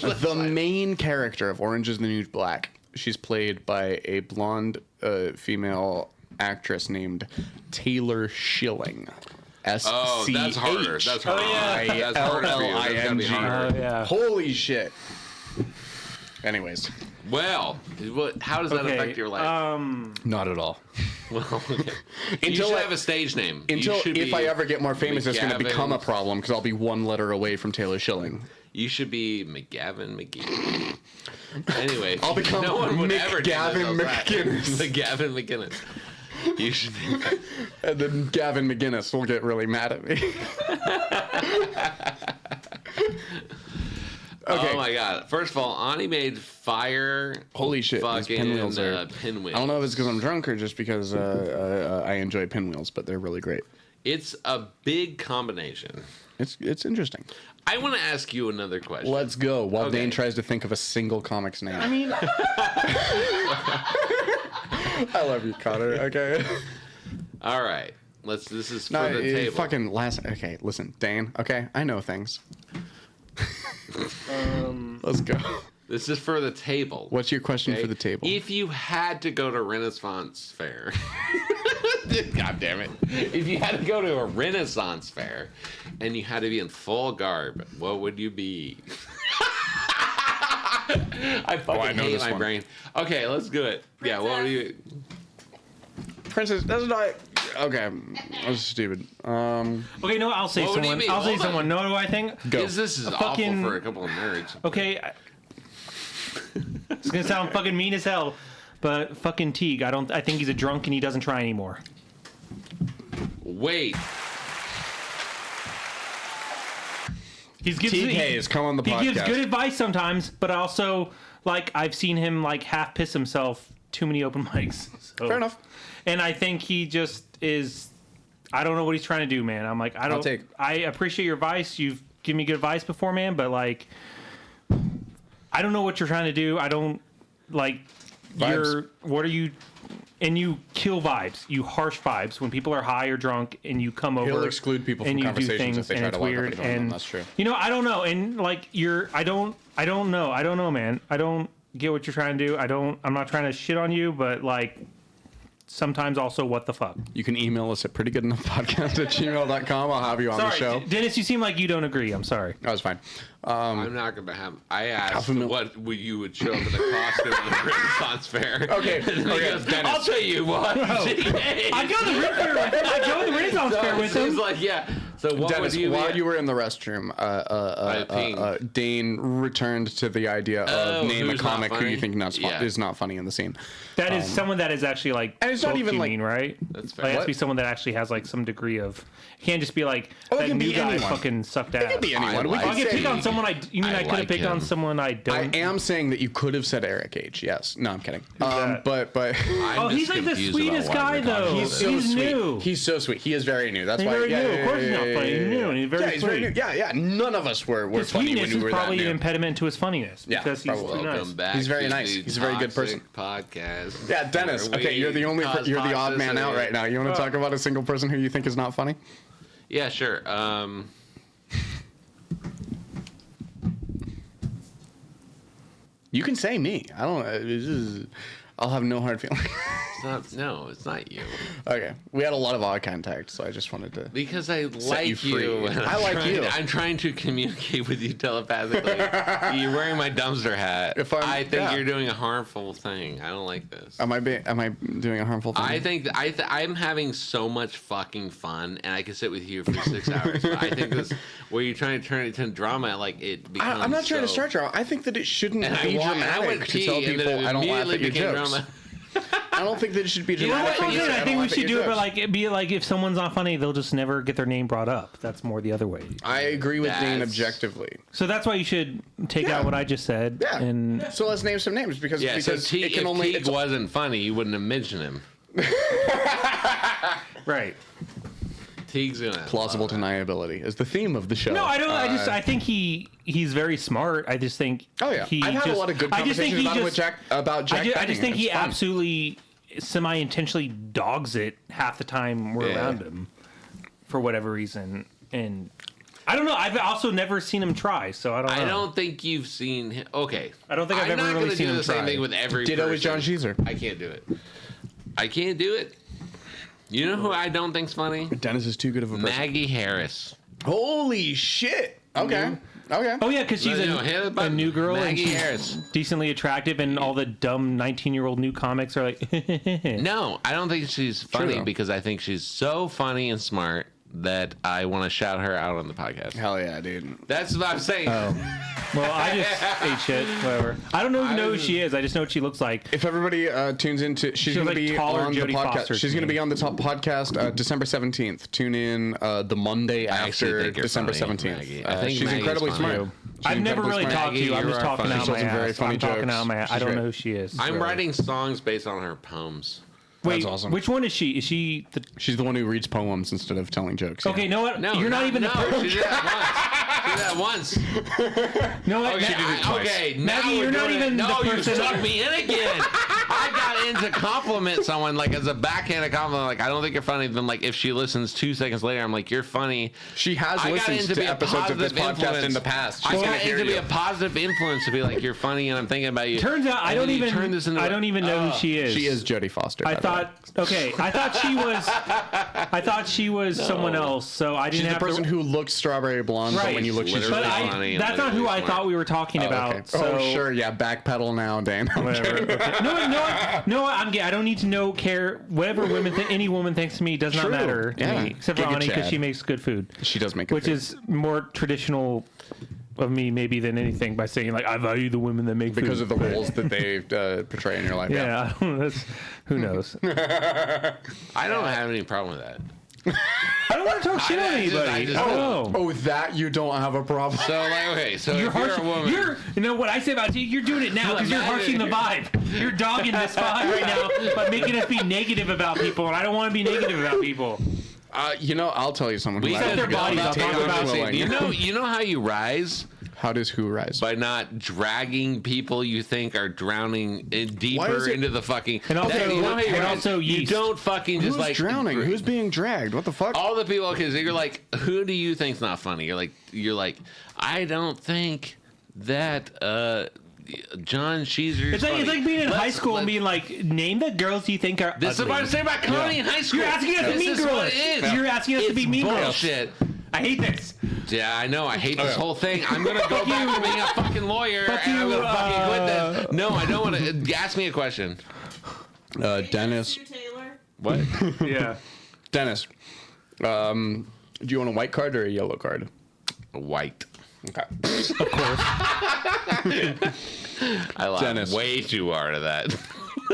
the main character of Orange is the New Black, she's played by a blonde female actress named Taylor Schilling. Oh, that's harder. That's harder. That's harder for you. That's gotta be SCHILLING. harder. Oh yeah. Holy shit. Anyways, Well, how does that Okay, affect your life? not at all. Well, okay. You Until should I- have a stage name. You Until should if be I ever get more famous, it's going to McGavin. become a problem because I'll be one letter away from Taylor Schilling. You should be McGavin McGee. Anyway, I'll become no one would ever name McGavin themselves that. McGinnis. McGavin McGinnis. You should be that. And then Gavin McGinnis will get really mad at me. Okay. Oh my god! First of all, Ani made fire. Holy shit, these Fucking pinwheels are- pinwheels. I don't know if it's because I'm drunk or just because I enjoy pinwheels, but they're really great. It's a big combination. It's interesting. I want to ask you another question. Let's go. While Okay. Dane tries to think of a single comic's name. I mean, I love you, Connor. Okay. All right. This is for No, the table. fucking last. Okay, listen, Dane. Okay, I know things. Let's go. This is for the table. What's your question okay? for the table? If you had to go to Renaissance Fair, God damn it! If you had to go to a Renaissance Fair, and you had to be in full garb, what would you be? I fucking I know hate this my one. brain. Okay, let's do it. Yeah, what would you? Princess, that's not. Okay, that's stupid. okay, no, I'll say What would he someone. be? I'll say Hold on. someone. No, what do I think? Go. This is A awful fucking- for a couple of nerds. Okay, it's gonna sound fucking mean as hell, but fucking Teague. I think he's a drunk and he doesn't try anymore. Wait, TK has come on the He podcast. gives good advice sometimes, but also like I've seen him like half piss himself too many open mics. So. Fair enough. And I think he just is. I don't know what he's trying to do, man. I'm like, I appreciate your advice. You've given me good advice before, man, but like, I don't know what you're trying to do. I don't like. Vibes. What are you? And you kill vibes. You harsh vibes when people are high or drunk, and you come over. He'll exclude people and from you do conversations things, if they and try it's to walk up weird. and join them. And That's true. you know, I don't know. And like, I don't know, man. I don't get what you're trying to do. I'm not trying to shit on you, but like, sometimes also, what the fuck? You can email us at prettygoodenoughpodcast@gmail.com. I'll have you on the show. Sorry, Dennis. You seem like you don't agree. I'm sorry. That was fine. I'm not gonna have. I asked Half a mil- what you would show up in the costume at the Renaissance Fair. Okay, And then he okay, goes, Dennis. I'll tell you what. I go to the Renaissance Fair with He's him. like, yeah. So what Dennis, would you be while at? you were in the restroom, Dane returned to the idea of Oh, name a who's not comic who funny? you think Yeah. is not funny in the scene. That is someone that is actually like. And it's not booked, even you like- mean, right? That's Like, it has fair. to be someone that actually has like some degree of. It can't just be like Oh, it that can new be guy anyone. fucking sucked ass. It could be anyone. I We like could I can say- pick on someone. You mean I I could have like picked on him. someone I don't? I am saying that you could have said Eric H. Yes. No, I'm kidding. that? But I'm Oh, just he's like the confused sweetest about why guy we're talking though. about he's this. so He's sweet. new. He's so sweet. He is very new. That's He's why. very new. Of course he's not funny. He's new and he's very yeah, he's very sweet. new. Yeah. None of us were His funny when sweetness we is were that probably an new. impediment to his funniness Yeah, because he's probably. too nice. Welcome back. He's very to nice. the He's a very good person. Toxic Podcast. Yeah, Dennis. where Okay, we you're the cause you're the odd man out toxicity. right now. You want to talk about a single person who you think is not funny? Yeah, sure. You can say me. I don't. I'll have no hard feelings. not. No, it's not you. Okay, we had a lot of eye contact, so I just wanted to. Because I like you free. you. and I like you. I'm trying to communicate with you telepathically. You're wearing my dumpster hat. I think yeah. you're doing a harmful thing. I don't like this. Am I doing a harmful thing? I think I'm having so much fucking fun, and I can sit with you for 6 hours. But I think this, where you're trying to turn it into drama, like it becomes. I'm not trying to start drama. I think that it shouldn't And be I dramatic went to tell pee, and then people it I don't laugh immediately at your became jokes. drama. I don't think that it should be You know dramatic. what? when you say, I think we laugh at should your do it, but jokes. like, be like, if someone's not funny, they'll just never get their name brought up. That's more the other way. I agree with Dane That's- objectively. So that's why you should take Yeah. out what I just said. Yeah. And So let's name some names because Yeah, so because Teague, it can if only. Teague It's, wasn't funny, you wouldn't have mentioned him. right. Teague's gonna plausible deniability is the theme of the show. No, I don't. I think he's very smart. I just think. Oh yeah, he I've had just, a lot of good I just think conversations he about just, Jack. I just think Benning. he It's fun. absolutely semi-intentionally dogs it half the time we're Yeah. around him for whatever reason, and I don't know. I've also never seen him try, so I don't know. I don't think you've seen him. Okay. I don't think I've I'm ever not really gonna seen do him the same try. thing with every Ditto with John person. Sheezer. I can't do it. I can't do it. You know who I don't think's funny? Dennis is too good of a person. Maggie Harris. Holy shit! Okay, okay. Oh yeah, because she's No, hit the a button. new girl Maggie and she's Harris. decently attractive, and all the dumb 19-year-old new comics are like, No, I don't think she's funny though. because I think she's so funny and smart that I want to shout her out on the podcast. Hell yeah, dude. That's what I'm saying. well, I just ate shit, whatever. I don't even know who she is. I just know what she looks like. If everybody tunes into, she's going like to be taller on Jodie the podcast. Foster to She's going to me. be on the top podcast December 17th. Tune in the Monday I actually after think you're December funny, 17th. Maggie. I think she's Maggie's incredibly funny. smart. She's I've never incredibly really smart. talked to you. I'm Maggie, just you are talking funny. out She my tells some very ass. funny I'm talking jokes. out my ass. I She's don't great. know who she is. I'm writing songs based on her poems. Wait, That's awesome. which one is she? Is she the? She's the one who reads poems instead of telling jokes. Okay, yeah. know what? No, You're not even no. the. She did that once. She did that once. No, what? Okay, okay. Now Maggie, we're you're not doing even it. No, the you person. stuck me in again. I got in to compliment someone like as a backhanded compliment. Like I don't think you're funny. Then like if she listens 2 seconds later, I'm like you're funny. She has I got listened into to be a episodes of this positive podcast influence. in the past. I She's got gonna into hear be you. a positive influence to be like you're funny and I'm thinking about you. Turns out I And don't then you even. turn this into I don't even know who she is. She is Jodie Foster. I by the way. thought. Okay, I thought she was. I thought she was someone else. So I didn't she's the have person to. who looks strawberry blonde, but Right. when you look, she's Literally But really funny I, and that's not who literally I smart. thought we were talking about. okay. So Oh sure, yeah. Backpedal now, Dan. Whatever. Okay. No, I'm gay. I don't need to know. Care whatever any woman thinks to me does not True. matter to Yeah. me, except for Giga Ani because Chad. she makes good food, She does make it. which is more traditional of me maybe than anything by saying like I value the women that make because food. of the roles that they portray in your life. Yeah, I don't know, who knows? I don't have any problem with that. I don't want to talk shit on I just- anybody. I just- I don't know. Oh, that you don't have a problem. So like okay, so You're if you're harsh. a woman, You know what I say about you? You're doing it now because you're harshing the vibe. You're dogging this vibe right now by making us be negative about people, and I don't want to be negative about people. I'll tell you someone. we who I said don't their think is bodies, I'll Dana talk about Willing. you know how you rise How does who rise? by not dragging people you think are drowning Why deeper is it- into the fucking. And also- you know how you and rise? also you yeast. don't fucking Who's just like drowning? Who's being dragged? What the fuck? all the people. Okay, so you're like, who do you think's not funny? You're like, I don't think that John Sheezer. It's like being in high school and being like, name the girls you think are This is ugly. what I'm saying about comedy in high school. You're asking us to This mean is girls. what it is. You're asking us to It's be mean girls. bullshit. I hate this. Yeah, I know. I hate this whole thing. I'm gonna go back to being a fucking lawyer, Fuck and I'm you, gonna fucking quit this. No, I don't want to. Ask me a question. Dennis. Sue Taylor. What? Yeah. Dennis. Do you want a white card or a yellow card? White. Okay. I laughed Dennis. way too hard at that.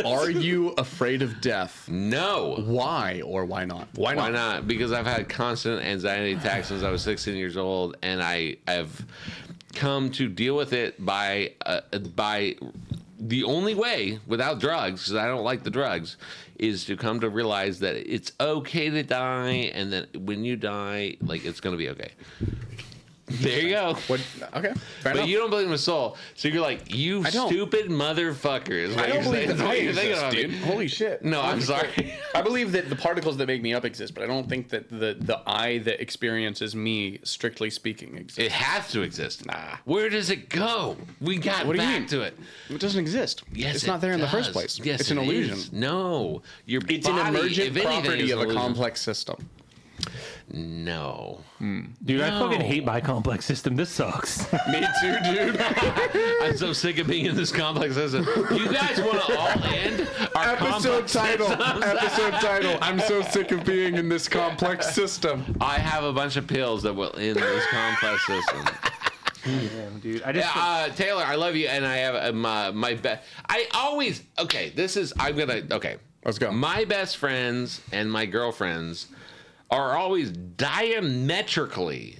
Are you afraid of death? No. Why or why not? Why not? Because I've had constant anxiety attacks since I was 16 years old, and I have come to deal with it by the only way without drugs, because I don't like the drugs, is to come to realize that it's okay to die, and that when you die, like it's gonna be okay. There you go. What? Okay. Fair But enough. you don't believe in a soul, so you're like, you don't. stupid motherfucker. Is what I don't you're believe saying. that That's what I you're thinking exist, about me. dude. Holy shit. No, I'm sorry. I believe that the particles that make me up exist, but I don't think that the I that experiences me, strictly speaking, exists. It has to exist. Nah. Where does it go? We got What do you back mean? to it. It doesn't exist. Yes, it's it not there in the first does. place. Yes, it's an it illusion. is. No, your It's body, an emergent if anything, property is of an a illusion. complex system. No. Dude, I fucking No. hate my complex system. This sucks. Me too, dude. I'm so sick of being in this complex system. You guys want to all end our Episode complex title. systems? Episode title. I'm so sick of being in this complex system. I have a bunch of pills that will end this complex system. Damn, dude. I just Taylor, I love you, and I have my best. I always okay. Let's go. My best friends and my girlfriends are always diametrically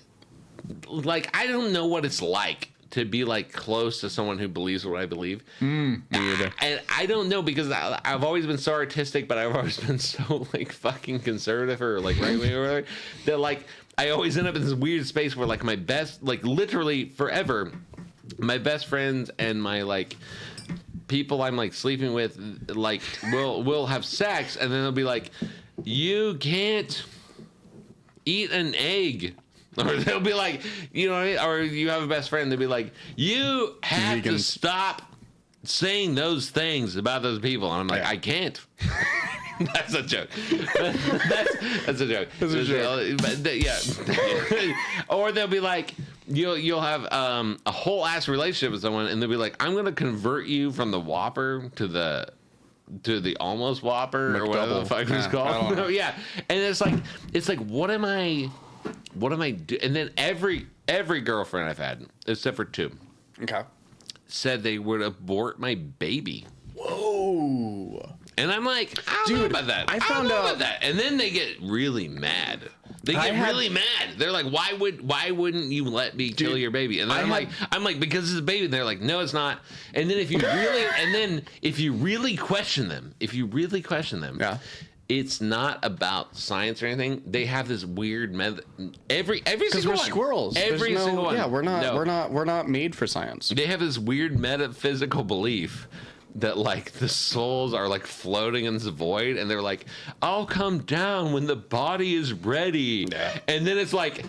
like I don't know what it's like to be like close to someone who believes what I believe. Weird. And I don't know because I've always been so artistic, but I've always been so like fucking conservative or like right wing or whatever that like I always end up in this weird space where like my best, like literally forever, my best friends and my like people I'm like sleeping with like will have sex and then they'll be like, you can't eat an egg. Or they'll be like, you know what I mean? Or you have a best friend, they'll be like, you have to Vegans. stop saying those things about those people. And I'm like, Yeah. I can't. That's a joke. That's a joke. That's a joke. But, yeah. Or they'll be like, you'll have a whole ass relationship with someone, and they'll be like, I'm gonna convert you from the Whopper to the almost Whopper or whatever the McDouble. fuck it's Yeah, I don't called. know. Yeah, and it's like, what am I doing? And then every girlfriend I've had, except for 2, Okay. said they would abort my baby. Whoa. And I'm like, I don't know Dude, about that. I don't found know out- about that. And then they get really mad. They I get had- really mad. They're like, why wouldn't you let me kill your baby? And then I'm like, because it's a baby. And they're like, no, it's not. And then if you really question them, Yeah. it's not about science or anything. They have this weird method. Every Because single we're one. squirrels. Every There's no- single one. Yeah, we're not. No. We're not made for science. They have this weird metaphysical belief that like the souls are like floating in the void, and they're like, I'll come down when the body is ready. Yeah. And then it's like,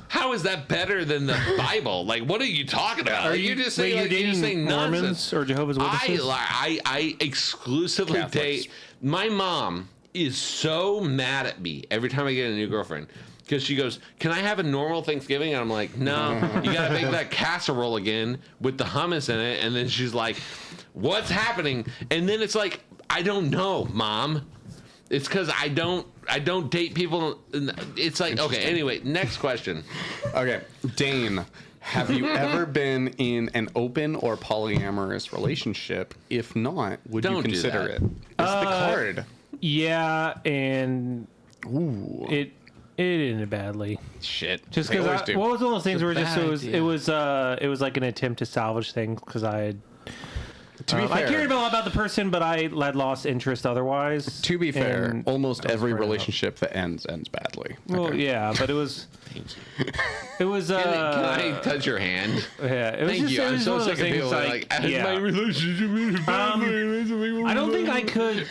how is that better than the Bible? Like, what are you talking about? Are you just saying, you're like, you're dating just saying Mormons nonsense? or Jehovah's Witnesses? I exclusively Catholics. date. My mom is so mad at me every time I get a new girlfriend. Because she goes, can I have a normal Thanksgiving? And I'm like, no, you got to make that casserole again with the hummus in it. And then she's like, what's happening? And then it's like, I don't know, Mom. It's because I don't date people. It's like, okay, anyway, next question. Okay, Dane, have you ever been in an open or polyamorous relationship? If not, would Don't you do consider that. it? It's the card. Yeah, and Ooh. it ended badly. Shit. Just They always because do. what was one of those things where just bad it was like an attempt to salvage things because I had. To be I fair, cared a lot about the person, but I had lost interest otherwise. to be fair, and almost I was every burnt out. relationship that ends badly. Well, Okay. yeah, but it was. It was. Can I touch your hand? Yeah, it was Thank just, you. it I'm was so one of sick those of people things like, yeah. my relationship. I don't think I could.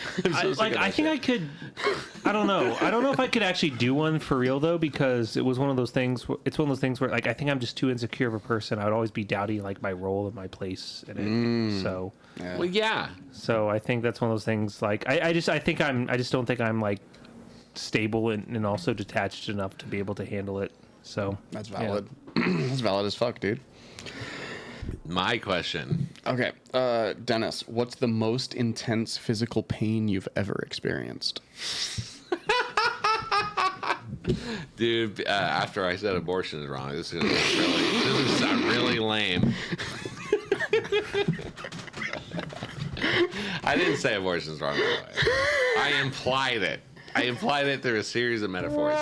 I think I could. I don't know. I don't know if I could actually do one for real though, because it was one of those things. It's one of those things where like I think I'm just too insecure of a person. I would always be doubting like my role and my place in it. So Well, yeah. I think that's one of those things. Like I just don't think I'm like stable and also detached enough to be able to handle it. So That's yeah. valid. That's valid as fuck, dude. My question. Okay, Dennis, what's the most intense physical pain you've ever experienced? Dude, after I said abortion is wrong, this is gonna sound really lame. I didn't say abortion is wrong, by the way. I implied it. I implied it through a series of metaphors.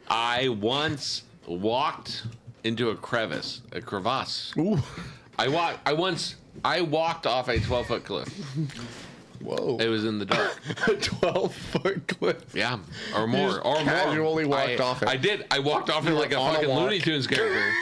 I once walked into a crevasse. Ooh. I walked off a 12-foot cliff. Whoa. It was in the dark. A 12-foot cliff. Yeah, or more, just or more. casually walked off it. I did. I walked off it You like were a on a fucking walk. Looney Tunes character.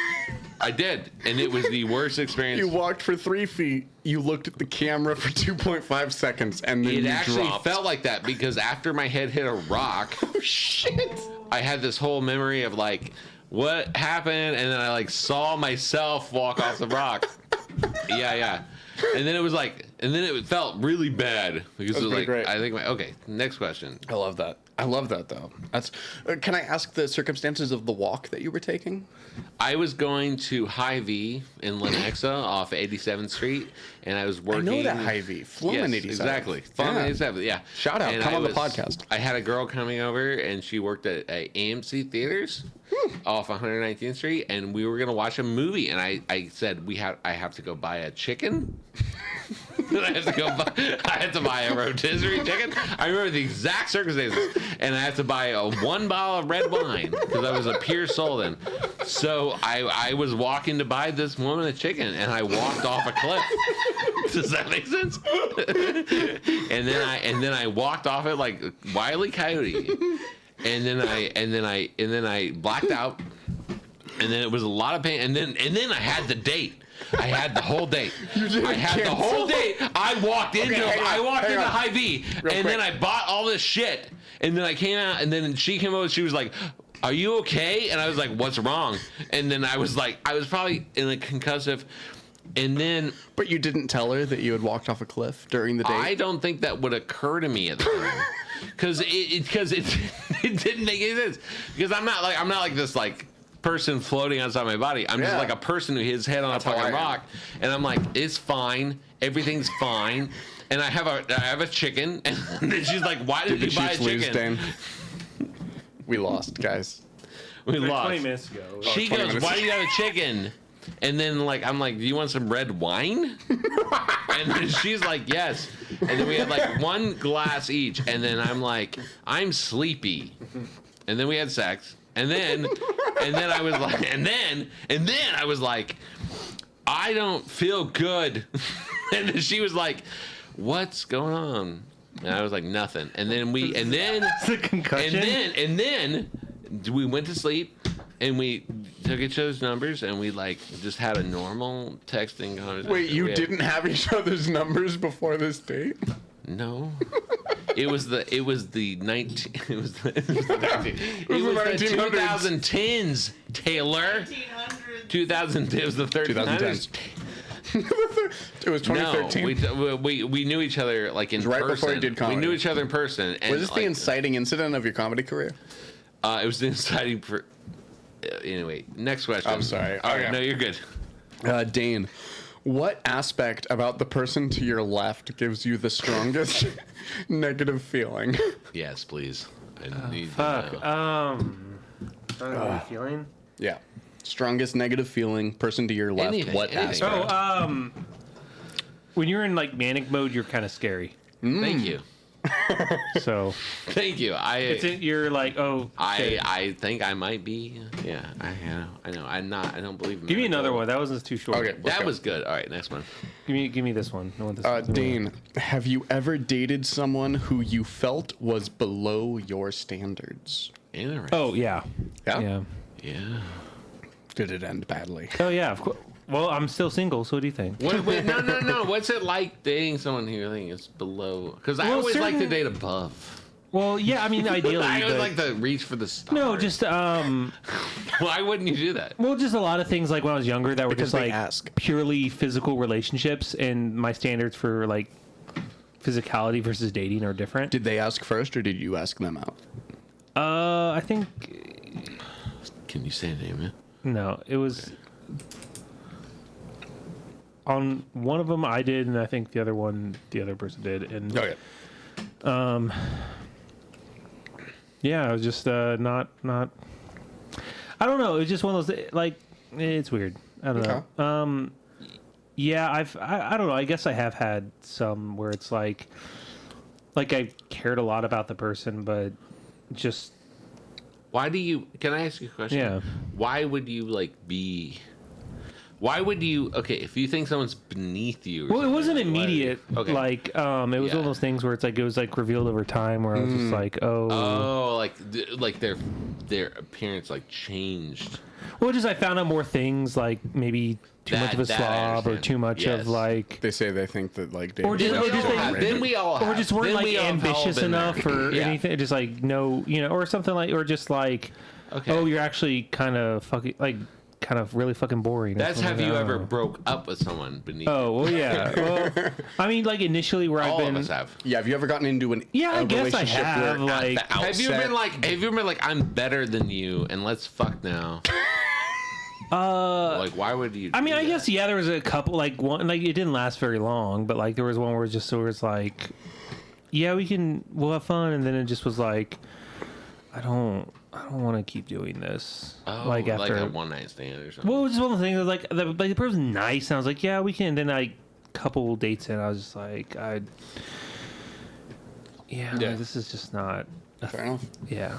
I did, and it was the worst experience. You walked for 3 feet. You looked at the camera for 2.5 seconds, and then It you actually dropped. felt like that because after my head hit a rock, Oh, shit. I had this whole memory of like what happened, and then I like saw myself walk off the rock. Yeah. And then it was like, and then it felt really bad because it was pretty like, great. I think okay, next question. I love that. I love that, though. That's. Can I ask the circumstances of the walk that you were taking? I was going to Hy-Vee in Lenexa off 87th Street, and I was working. I know that Hy-Vee. Flumen 87. Exactly. Flumen Yeah. 87, yeah. Shout out. And Come I on the podcast. I had a girl coming over, and she worked at AMC Theaters off 119th Street, and we were going to watch a movie, and I said, I have to go buy a chicken. I had to buy a rotisserie chicken. I remember the exact circumstances, and I had to buy a 1 bottle of red wine because I was a pure soul then. So I was walking to buy this woman a chicken, and I walked off a cliff. Does that make sense? and then I walked off it like Wile E. Coyote, and then I blacked out, and then it was a lot of pain, and then I had the date. I had the whole date. I had the whole date. I walked into Hy-Vee, and then I bought all this shit, and then I came out, and then she came over. She was like, "Are you okay?" And I was like, "What's wrong?" And then I was probably in a concussive, and then But you didn't tell her that you had walked off a cliff during the date? I don't think that would occur to me at the time, because it didn't make any sense. Because I'm not like this like person floating outside my body. I'm just Yeah. like a person who his head on That's a how I fucking am. rock, and I'm like, it's fine, everything's fine. And I have a chicken, and then she's like, "Why did you buy a Chiefs lose, chicken?" Dan. We lost, guys. We Like lost. 20 minutes ago. She 20 goes, minutes. "Why do you have a chicken?" And then I'm like, "Do you want some red wine?" And then she's like, "Yes." And then we had like one glass each, and then I'm like, "I'm sleepy." And then we had sex, and then I was like, and then I was like, "I don't feel good." And then she was like, "What's going on?" And I was like, "Nothing." And then It's a concussion. and then we went to sleep, and we took each other's numbers, and we like just had a normal texting conversation. Wait, you We had- didn't have each other's numbers before this date? No. It was the 19. It was the 2010s, Taylor. 1800. 2000. It was the 2010s. It was 2013. No, we knew each other like in right person. before you did comedy. We knew each other in person. And Was this the inciting incident of your comedy career? It was the inciting. Anyway, next question. I'm sorry. All right, Okay. no, you're good. Dane, what aspect about the person to your left gives you the strongest negative feeling? Yes, please. I need Fuck. to know. Strong feeling. Yeah. Strongest negative feeling, person to your left. Anything, What anything. aspect? When you're in like manic mode, you're kind of scary. Thank you. So Thank you. you're like, oh, shit. I think I might be. Yeah, I know. I don't believe in Give me medical. another one. That wasn't too short. Okay. That was good. All right, next one. Give me this one. I want this one. Dane, have you ever dated someone who you felt was below your standards? Interesting. Oh yeah. Yeah? Yeah. Did it end badly? Oh yeah. Of course. Well, I'm still single. So what do you think? Wait, no. What's it like dating someone who you think is below? Because I Well, always like to certain- date above. Well, yeah. I mean, ideally. I always but- like to reach for the stars. no, just Why wouldn't you do that? well, just a lot of things like when I was younger that were Because just they like ask. purely physical relationships, and my standards for like physicality versus dating are different. Did they ask first or did you ask them out? I think Can you say a name? Man? no. It was on one of them I did, and I think the other person did, and Okay. yeah, I was just not. I don't know. It was just one of those like it's weird. I don't know. Yeah, I don't know. I guess I have had some where it's like I cared a lot about the person, but just Why do you? Can I ask you a question? Yeah. Why would you like be? Why would you? Okay, if you think someone's beneath you. Or Well, it something, wasn't like, why- immediate. Okay. Like, it was one of those things where it's like it was like revealed over time. Where I was just like, Oh, like their appearance like changed. well, just I found out more things, like maybe too much of a That I slob or understand. too much Yes. of like, They say they think that like Or David just- Duchovny or just is they- overrated. Then we all have. or just weren't then like we all have all ambitious been there. enough or Yeah. anything. Just like no, or something like, or just like, Okay. oh, you're actually kind of fucking like, kind of really fucking boring. or That's something have like you that. ever I don't know. broke up with someone beneath? you? Oh well, yeah. Well, I mean, like initially where I've All been. of us have. Yeah, have you ever gotten into an Yeah, I a guess I relationship have, where like- at the Have you outset- been like I'm better than you and let's fuck now? Like why would you? I mean, do I that? guess yeah. There was a couple, like one, like it didn't last very long, but like there was one where it just sort of like, yeah, we'll have fun, and then it just was like, I don't want to keep doing this. Oh, like after, a one night stand or something. well, it was just one of the things. Like the person's nice, and I was like, yeah, we can. And then like couple dates in, I was just like, yeah, this is just not. Fair enough. Yeah,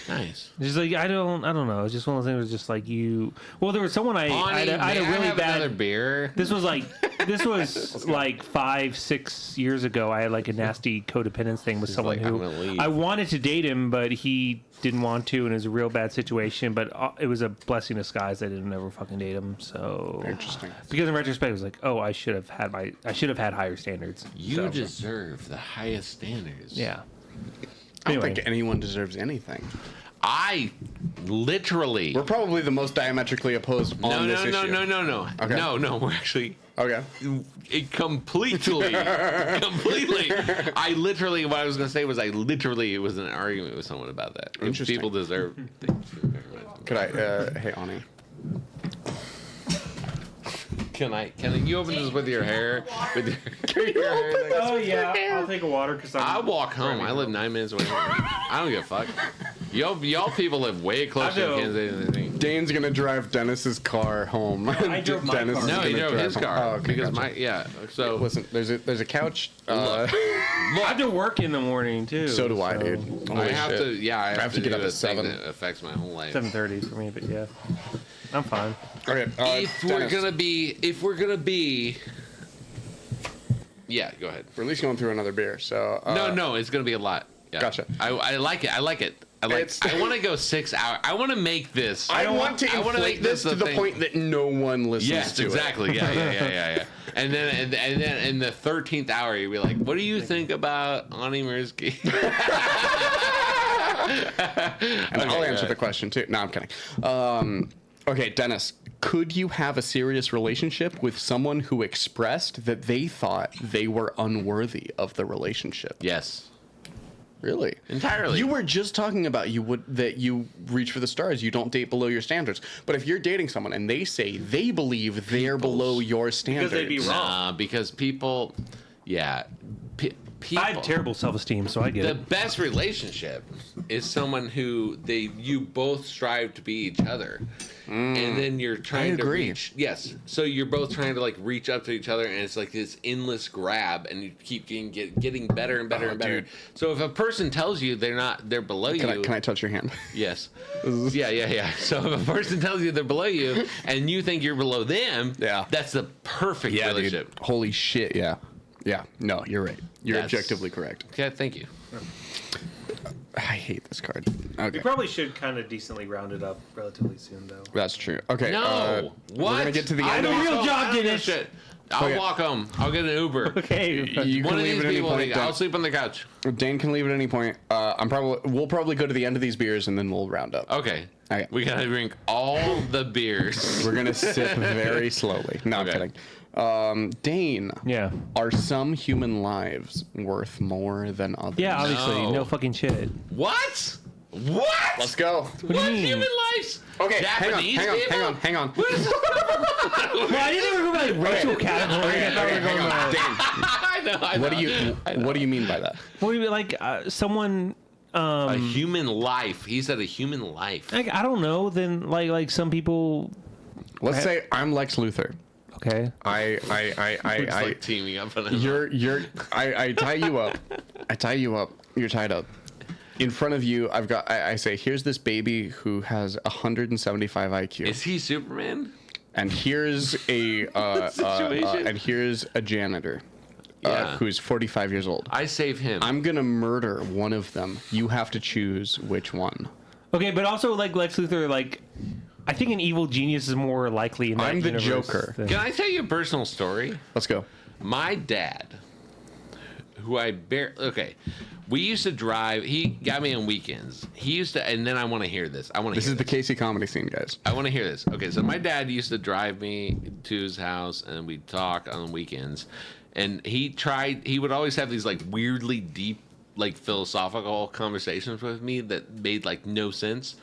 Nice. just like I don't know. It's just one of those things. Just like you. Well, there was someone I Bonnie, had may a really have bad. another beer. This was like like 5-6 years ago. I had like a nasty codependence thing with someone like, I'm who gonna leave. I wanted to date him, but he didn't want to, and it was a real bad situation. But it was a blessing in disguise. I didn't ever fucking date him. So Interesting. because in retrospect, it was like, oh, I should have had higher standards. You So, deserve the highest standards. yeah. I don't Anyway. think anyone deserves anything. I literally. We're probably the most diametrically opposed on this issue. No. Okay. No. We're actually Okay. completely. I literally. What I was gonna say was it was an argument with someone about that. If Interesting. people deserve. Thank you very much. Could I? Hey, Ani. Can you open this with your hair? With your hair thing? Oh yeah, I'll take a water because I walk home. I live 9 minutes away. I don't give a fuck. Y'all people live way closer to know. Kansas City than me. Dane's gonna drive Dennis's car home. I drove my Dennis car. is No, he gonna drove his home. car Oh, okay, because gotcha. So Listen, there's a couch. I have to work in the morning too. So do I, dude. I Holy have shit. to. Yeah, I have to get do up a at thing 7. that affects my whole life. 7:30 for me, but yeah, I'm fine. Okay. If we're gonna be, yeah, go ahead. we're at least going through another beer. So No, it's gonna be a lot. Yeah. Gotcha. I like it. I like. It's- I want to go 6 hours. I want to make this. I want to wanna inflate this to a the thing. point that no one listens Yes, to exactly. Yeah. And then in the 13th hour, you'd be like, "What do you think about Ani Mirsky?" it. And I'll answer the question too. No, I'm kidding. Okay, Dennis, could you have a serious relationship with someone who expressed that they thought they were unworthy of the relationship? Yes, Really? entirely. You were just talking about that you reach for the stars, you don't date below your standards. But if you're dating someone and they say they believe they're below your standards, they'd be wrong. Nah, because people, yeah, people. I have terrible self-esteem, so I get The it. best relationship is someone who you both strive to be each other, and then you're trying to agree. reach. Yes, so you're both trying to like reach up to each other, and it's like this endless grab, and you keep getting better and better and better. dude. So if a person tells you they're below you, Can I touch your hand? yes, yeah. So if a person tells you they're below you, and you think you're below them, Yeah. that's the perfect relationship. Holy shit, yeah. Yeah, no, you're right. You're That's- objectively correct. Okay, thank you. I hate this card. Okay. Probably should kind of decently round it up relatively soon, though. That's true. Okay. No, what? We're gonna get to the I end. do of real this. job, I don't give a Dennis. shit. I'll Okay. walk home. I'll get an Uber. Okay. You One can of leave these at any people, point. I'll sleep on the couch. Dane can leave at any point. We'll probably go to the end of these beers and then we'll round up. Okay. Okay. We gotta drink all the beers. We're gonna sip very slowly. No, Okay. I'm kidding. Dane, Yeah. are some human lives worth more than others? Yeah, obviously. No. No fucking shit. What? What? Let's go. do you What mean? human lives? Okay, Japanese hang on. people? Hang on. Well, I didn't even go by like racial category. I thought we were Hang going on. by- Dane, I know. what do you mean by that? What do you mean, like someone? A human life. He said a human life. Like I don't know. Then like some people. Let's say I'm Lex Luthor. Okay. It's like teaming up on it. I tie you up. I tie you up. You're tied up. In front of you, I say, here's this baby who has 175 IQ. Is he Superman? and here's a Situation. and here's a janitor Yeah. who's 45 years old. I save him. I'm gonna murder one of them. You have to choose which one. Okay, but also like Lex Luthor, like I think an evil genius is more likely in that I'm the universe Joker. than- Can I tell you a personal story? Let's go. My dad, who we used to drive. He got me on weekends. He used to, and then I want to hear this. This is the Casey comedy scene, guys. I want to hear this. Okay, so my dad used to drive me to his house, and we'd talk on weekends. And he would always have these like weirdly deep, like philosophical conversations with me that made like no sense.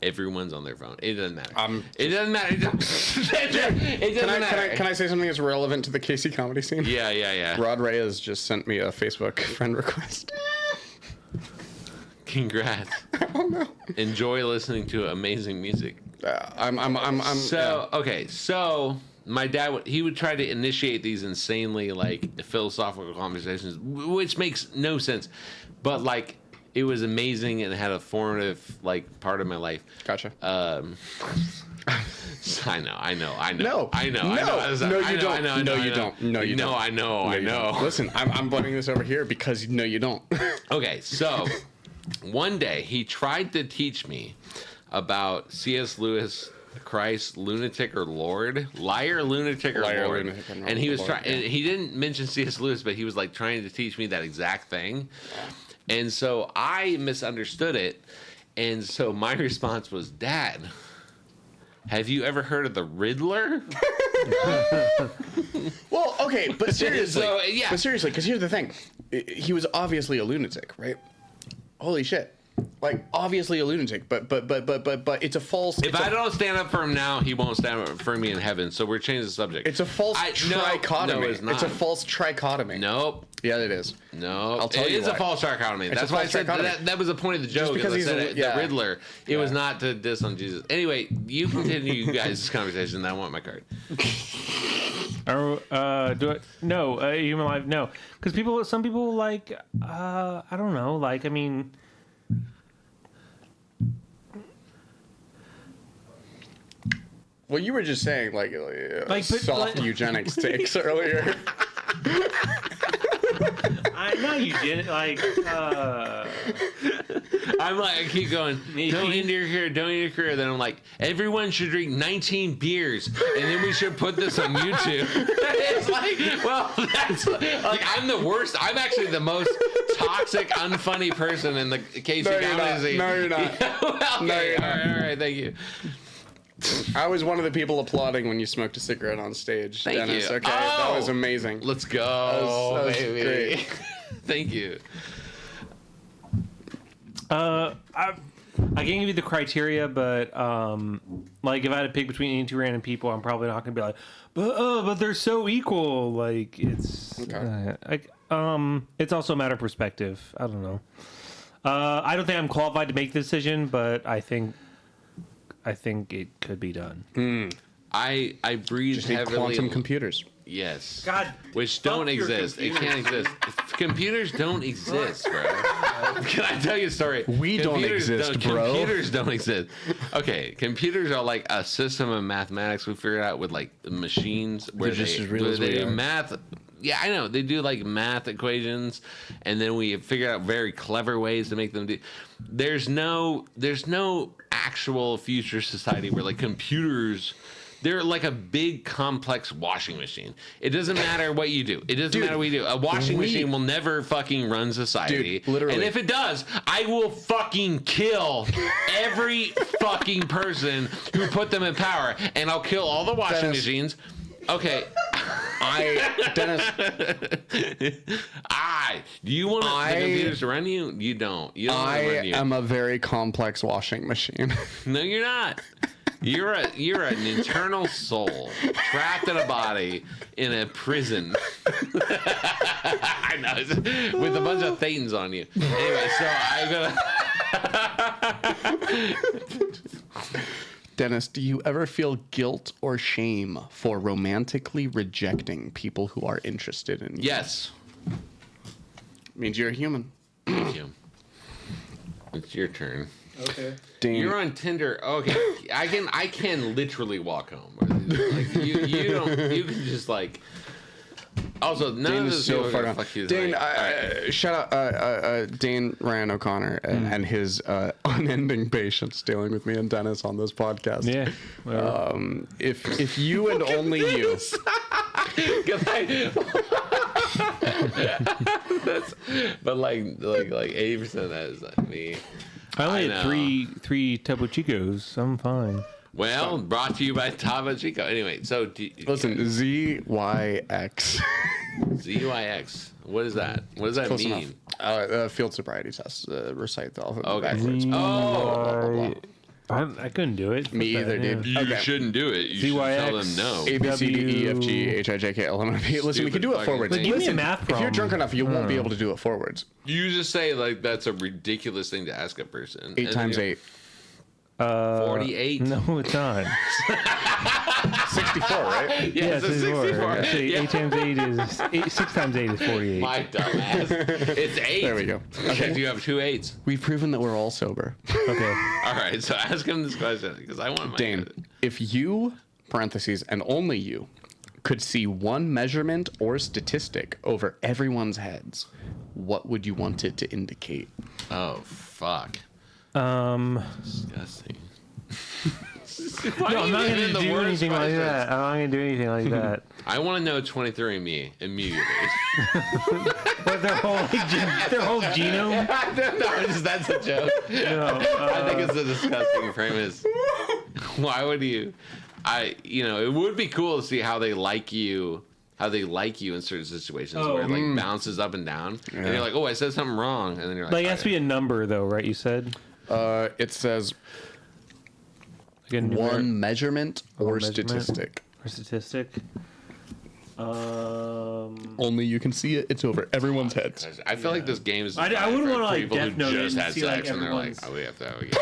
Everyone's on their phone. It doesn't matter. It doesn't matter. It doesn't matter. Can I say something that's relevant to the Casey comedy scene? Yeah. Rod Reyes just sent me a Facebook friend request. Congrats. Oh no. Enjoy listening to amazing music. So my dad he would try to initiate these insanely like philosophical conversations, which makes no sense, but like it was amazing and had a formative like part of my life. Gotcha. I know. No, you don't. Listen, I'm butting this over here because no, you don't. Okay, so one day he tried to teach me about C.S. Lewis, Christ, lunatic or Lord, liar, lunatic or Liar, Lord, lunatic, and and he was Lord, trying. yeah. And he didn't mention C.S. Lewis, but he was like trying to teach me that exact thing, and so I misunderstood it, and so my response was, "Dad, have you ever heard of the Riddler?" Well, okay, but seriously, So, yeah. because here's the thing: he was obviously a lunatic, right? Holy shit! Like obviously a lunatic, but it's a false. If I don't stand up for him now, he won't stand up for me in heaven. So we're changing the subject. It's a false trichotomy. No, it's not. It's a false trichotomy. Nope. Yeah, it is. No, I'll tell you it is a why. false trichotomy. It's That's a why I false said trichotomy. that was the point of the joke. because I he's said a- it, yeah. the Riddler. It was Yeah. not to diss on Jesus. Anyway, you continue you guys' conversation. I want my card. Or do it? No, human life. No, because some people like. I don't know. Like, I mean, Well, you were just saying like Like, but, soft like- eugenics takes earlier. I know you didn't. Like, I'm like, I keep going. Don't end your career. Don't end your career. Then I'm like, everyone should drink 19 beers, and then we should put this on YouTube. It's like, well, that's like I'm the worst. I'm actually the most toxic, unfunny person in the Casey No, you're not. comedy scene. No, you're not. Okay, No, you're not. all right, thank you. I was one of the people applauding when you smoked a cigarette on stage, Thank Dennis. you. Okay, that Oh! was amazing. Let's go, that was baby. great. Thank you. I can't give you the criteria, but like if I had to pick between any two random people, I'm probably not gonna be like, but they're so equal. Like it's it's also a matter of perspective. I don't know. I don't think I'm qualified to make the decision, but I think it could be done. I breathe Just need heavily. quantum computers. Yes. God, Which don't fuck your exist. It computers. can't exist. Computers don't exist, bro. Can I tell you a story? We don't exist, bro. Computers don't exist. Okay, computers are like a system of mathematics we figured out with like machines where They're just they, as real where as they we do are. math. Yeah, I know. They do like math equations, and then we figure out very clever ways to make them do. There's no actual future society where like computers. They're like a big, complex washing machine. It doesn't matter what you do. It doesn't matter what you do. A washing machine will never fucking run society. Dude, literally. And if it does, I will fucking kill every fucking person who put them in power. And I'll kill all the washing Dennis. machines. Okay. Dennis, Do you want the I- computers to run you? You don't. You don't want I them to run you. am a very complex washing machine. No, you're not. You're an internal soul trapped in a body in a prison. I know, with a bunch of thetans on you. Anyway, so I'm gonna. Dennis, do you ever feel guilt or shame for romantically rejecting people who are interested in you? Yes. Means you're a human. Thank you. It's your turn. Okay. Dane, You're on Tinder. Okay, I can literally walk home. Like you don't. You can just like. Also, none Dane of is this so people are far gonna gone. fuck you. Dane, tonight. shout out Dane Ryan O'Connor and his unending patience dealing with me and Dennis on this podcast. Yeah. Well, If you and only you. But like 80% of that is like me. I only I had know. three Topo Chicos. I'm fine. Well, brought to you by Tava Chico. Anyway, so Listen, ZYX. ZYX. What is that? What does that Close mean? enough. Field sobriety test. Recite the alphabet Okay. backwards. Oh, I couldn't do it. Me What the either, hell? dude. you Okay. shouldn't do it. You should tell them ZYX. no. A, B, C, D, E, F, G, W- H, I, J, K, L, M, N, P. Listen, we can do it Stupid forwards. fucking Give me a Listen, math if you're problem. drunk enough, you won't be able to do it forwards. You just say like that's a ridiculous thing to ask a person. 8 times 8. 48. No, it's not. 64, right? Yeah, it's a 64. Actually, Yeah. 8 times 8 is 6 times 8 is 48. My dumbass. It's 8. There we go. Because you have 2 8s. We've proven that we're all sober. Okay. All right, so ask him this question because I want my Dane, if you, parentheses, and only you, could see one measurement or statistic over everyone's heads, what would you want it to indicate? Oh fuck. Disgusting. No, I'm not going to do anything like that. I'm not going to do anything like that. I want to know 23andMe immediately. But their whole genome. No, that's a joke. No, I think it's a disgusting premise. Why would you? It would be cool to see how they like you. How they like you in certain situations where it like bounces up and down, and you're like, "Oh, I said something wrong," and then you're like, Like, it has to be a number, though, right? You said It says like a number one measurement or measurement. statistic. or statistic. Only you can see it. It's over everyone's heads. I feel like this game is. I designed wouldn't for wanna, like, people who Death Note just and had see, like, sex, and they're like, everyone's- "Oh, we have to."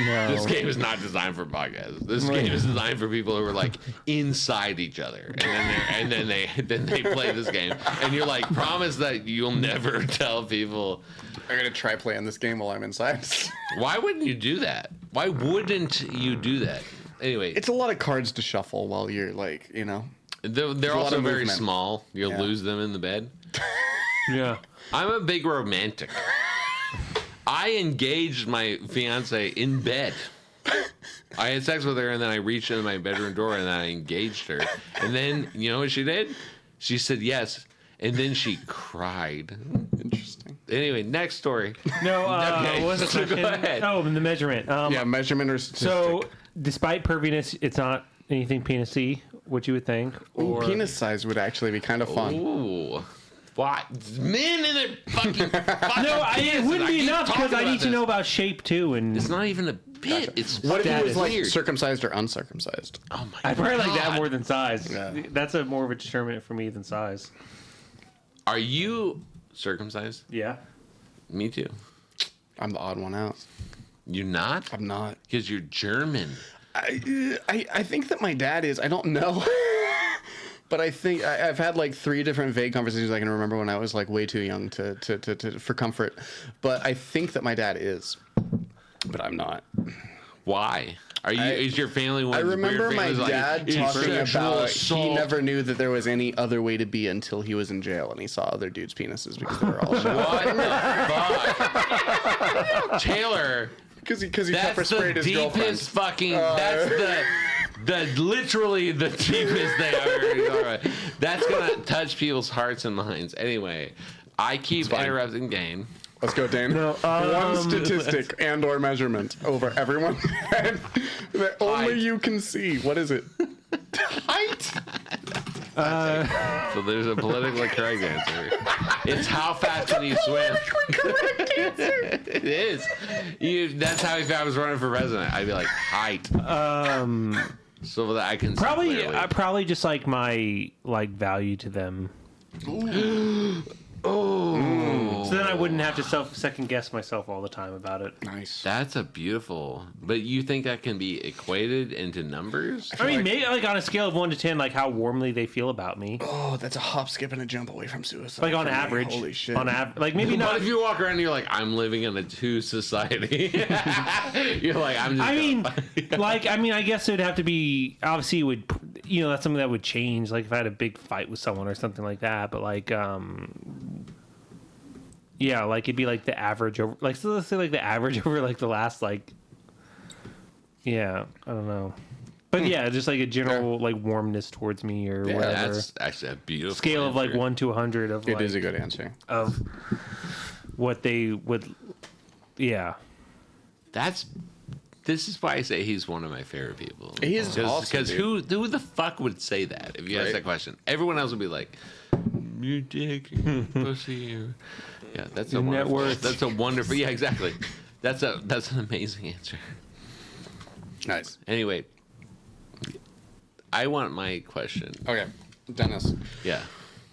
No. This game is not designed for podcasts. This game is designed for people who are like inside each other, and then they play this game, and you're like, promise that you'll never tell people. I'm gonna try playing this game while I'm inside. Why wouldn't you do that? Why wouldn't you do that? Anyway, It's a lot of cards to shuffle while you're like, you know. they're a lot also of very movement. small. You'll Yeah. lose them in the bed. Yeah. I'm a big romantic. I engaged my fiance in bed. I had sex with her, and then I reached into my bedroom door, and then I engaged her. And then, you know what she did? She said yes, and then she cried. Interesting. Anyway, next story. No, Okay, what was the so go question? ahead. Oh, the measurement. Yeah, measurement or statistic. So, despite perviness, it's not anything penis-y, what you would think. Ooh, Or penis size would actually be kind of fun. Ooh. What? Men in their fucking No, it wouldn't be enough because I need to know about shape too. And It's not even a bit. It's What if That it was is like weird. circumcised or uncircumcised? Oh my I probably like that God. more than size. Yeah. That's a more of a determinant for me than size. Are you circumcised? Yeah. Me too. I'm the odd one out. You not? I'm not. Because you're German. I think that my dad is. I don't know. But I think I've had like 3 different vague conversations I can remember when I was like way too young to for comfort. But I think that my dad is. But I'm not. Why? Are you? Is your family one? I of those weird remember my families like, dad "It's talking sexual about he assault"? never knew that there was any other way to be until he was in jail and he saw other dudes' penises because they were all shot. What the fuck, Taylor? Because he pepper That's the sprayed his girlfriend. deepest fucking. That's the literally the deepest thing I've ever heard. That's gonna touch people's hearts and minds. Anyway, I keep fine. interrupting Dane. Let's go, Dane. No, One statistic and or measurement over everyone that only Height. you can see. What is it? Height? So there's a politically correct answer. It's how fast can you swim? It is. That's how if I was running for president, I'd be like height, so that I can see Probably, clearly. probably just like my value to them. Oh, So then I wouldn't have to second guess myself all the time about it. Nice. that's a beautiful. But you think that can be equated into numbers? I mean, maybe like on a scale of 1 to 10, like how warmly they feel about me. Oh, that's a hop, skip, and a jump away from suicide. Like on for me. average. Holy shit. On average, like maybe But not. if you walk around and you're like, I'm living in a two society. You're like, I'm just. I mean, I guess it would have to be. Obviously, it would. That's something that would change. Like if I had a big fight with someone or something like that. But like, yeah, like it'd be like the average over. Like so, let's say like the average over like the last like. Yeah, I don't know. But yeah, just like a general like warmness towards me or whatever. that's actually a beautiful Scale of like answer. 1 to 100 of It like, is a good answer. of what they would. Yeah. This is why I say he's one of my favorite people. He is awesome, Because dude. who the fuck would say that if you asked Right. that question? Everyone else would be like, "You dick, pussy." Yeah, that's a Your net wonderful. worth. That's a wonderful. Yeah, exactly. That's an amazing answer. Nice. Anyway, I want my question. Okay, Dennis. Yeah.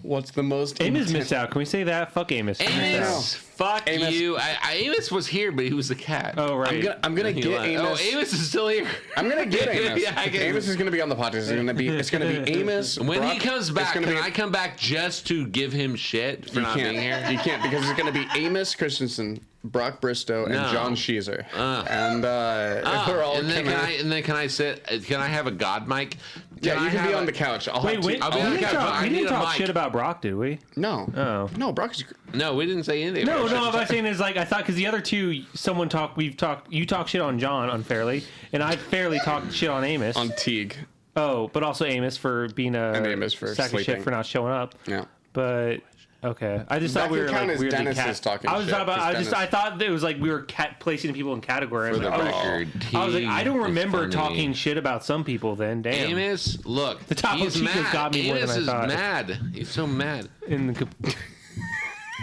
What's the most Amos missed out. Can we say that? Fuck Amos. He missed out. Amos, fuck Amos. you. Amos was here, but he was the cat. Oh, right. I'm gonna He get lied. Amos. Oh, Amos is still here. I'm gonna get Amos. Yeah, I get Amos it. is gonna be on the podcast. It's gonna be Amos. When Brock. he comes It's back, gonna can be- I come back just to give him shit for You not can't. being here? You can't because it's gonna be Amos Christensen, Brock Bristow, and No. John Sheezer, and we're all and then gonna. can I sit? Can I have a god mic? Yeah, you can be have on a- the couch. I'll Wait, have wait. I'll be We on the didn't couch, but talk, I we need didn't a talk mic. shit about Brock, did we? No. Oh. No, Brock is. No, we didn't say anything. No, about no. it. What I'm saying is, like, I thought because the other two, you talk shit on John unfairly, and I fairly talked shit on Amos. On Teague. Oh, but also Amos for being And Amos for sack of shit sleeping. for not showing up. Yeah. But okay, I just That thought we could were count like as weirdly Dennis is talking I was shit, talking about. because I thought it was like we were placing people in category. For the I was like, record, I was like, I don't Teague is remember funny. talking shit about some people. Then damn. Amos, look, The Topo he's Chicos mad. got me more Amos than I is thought. mad. He's so mad. In the,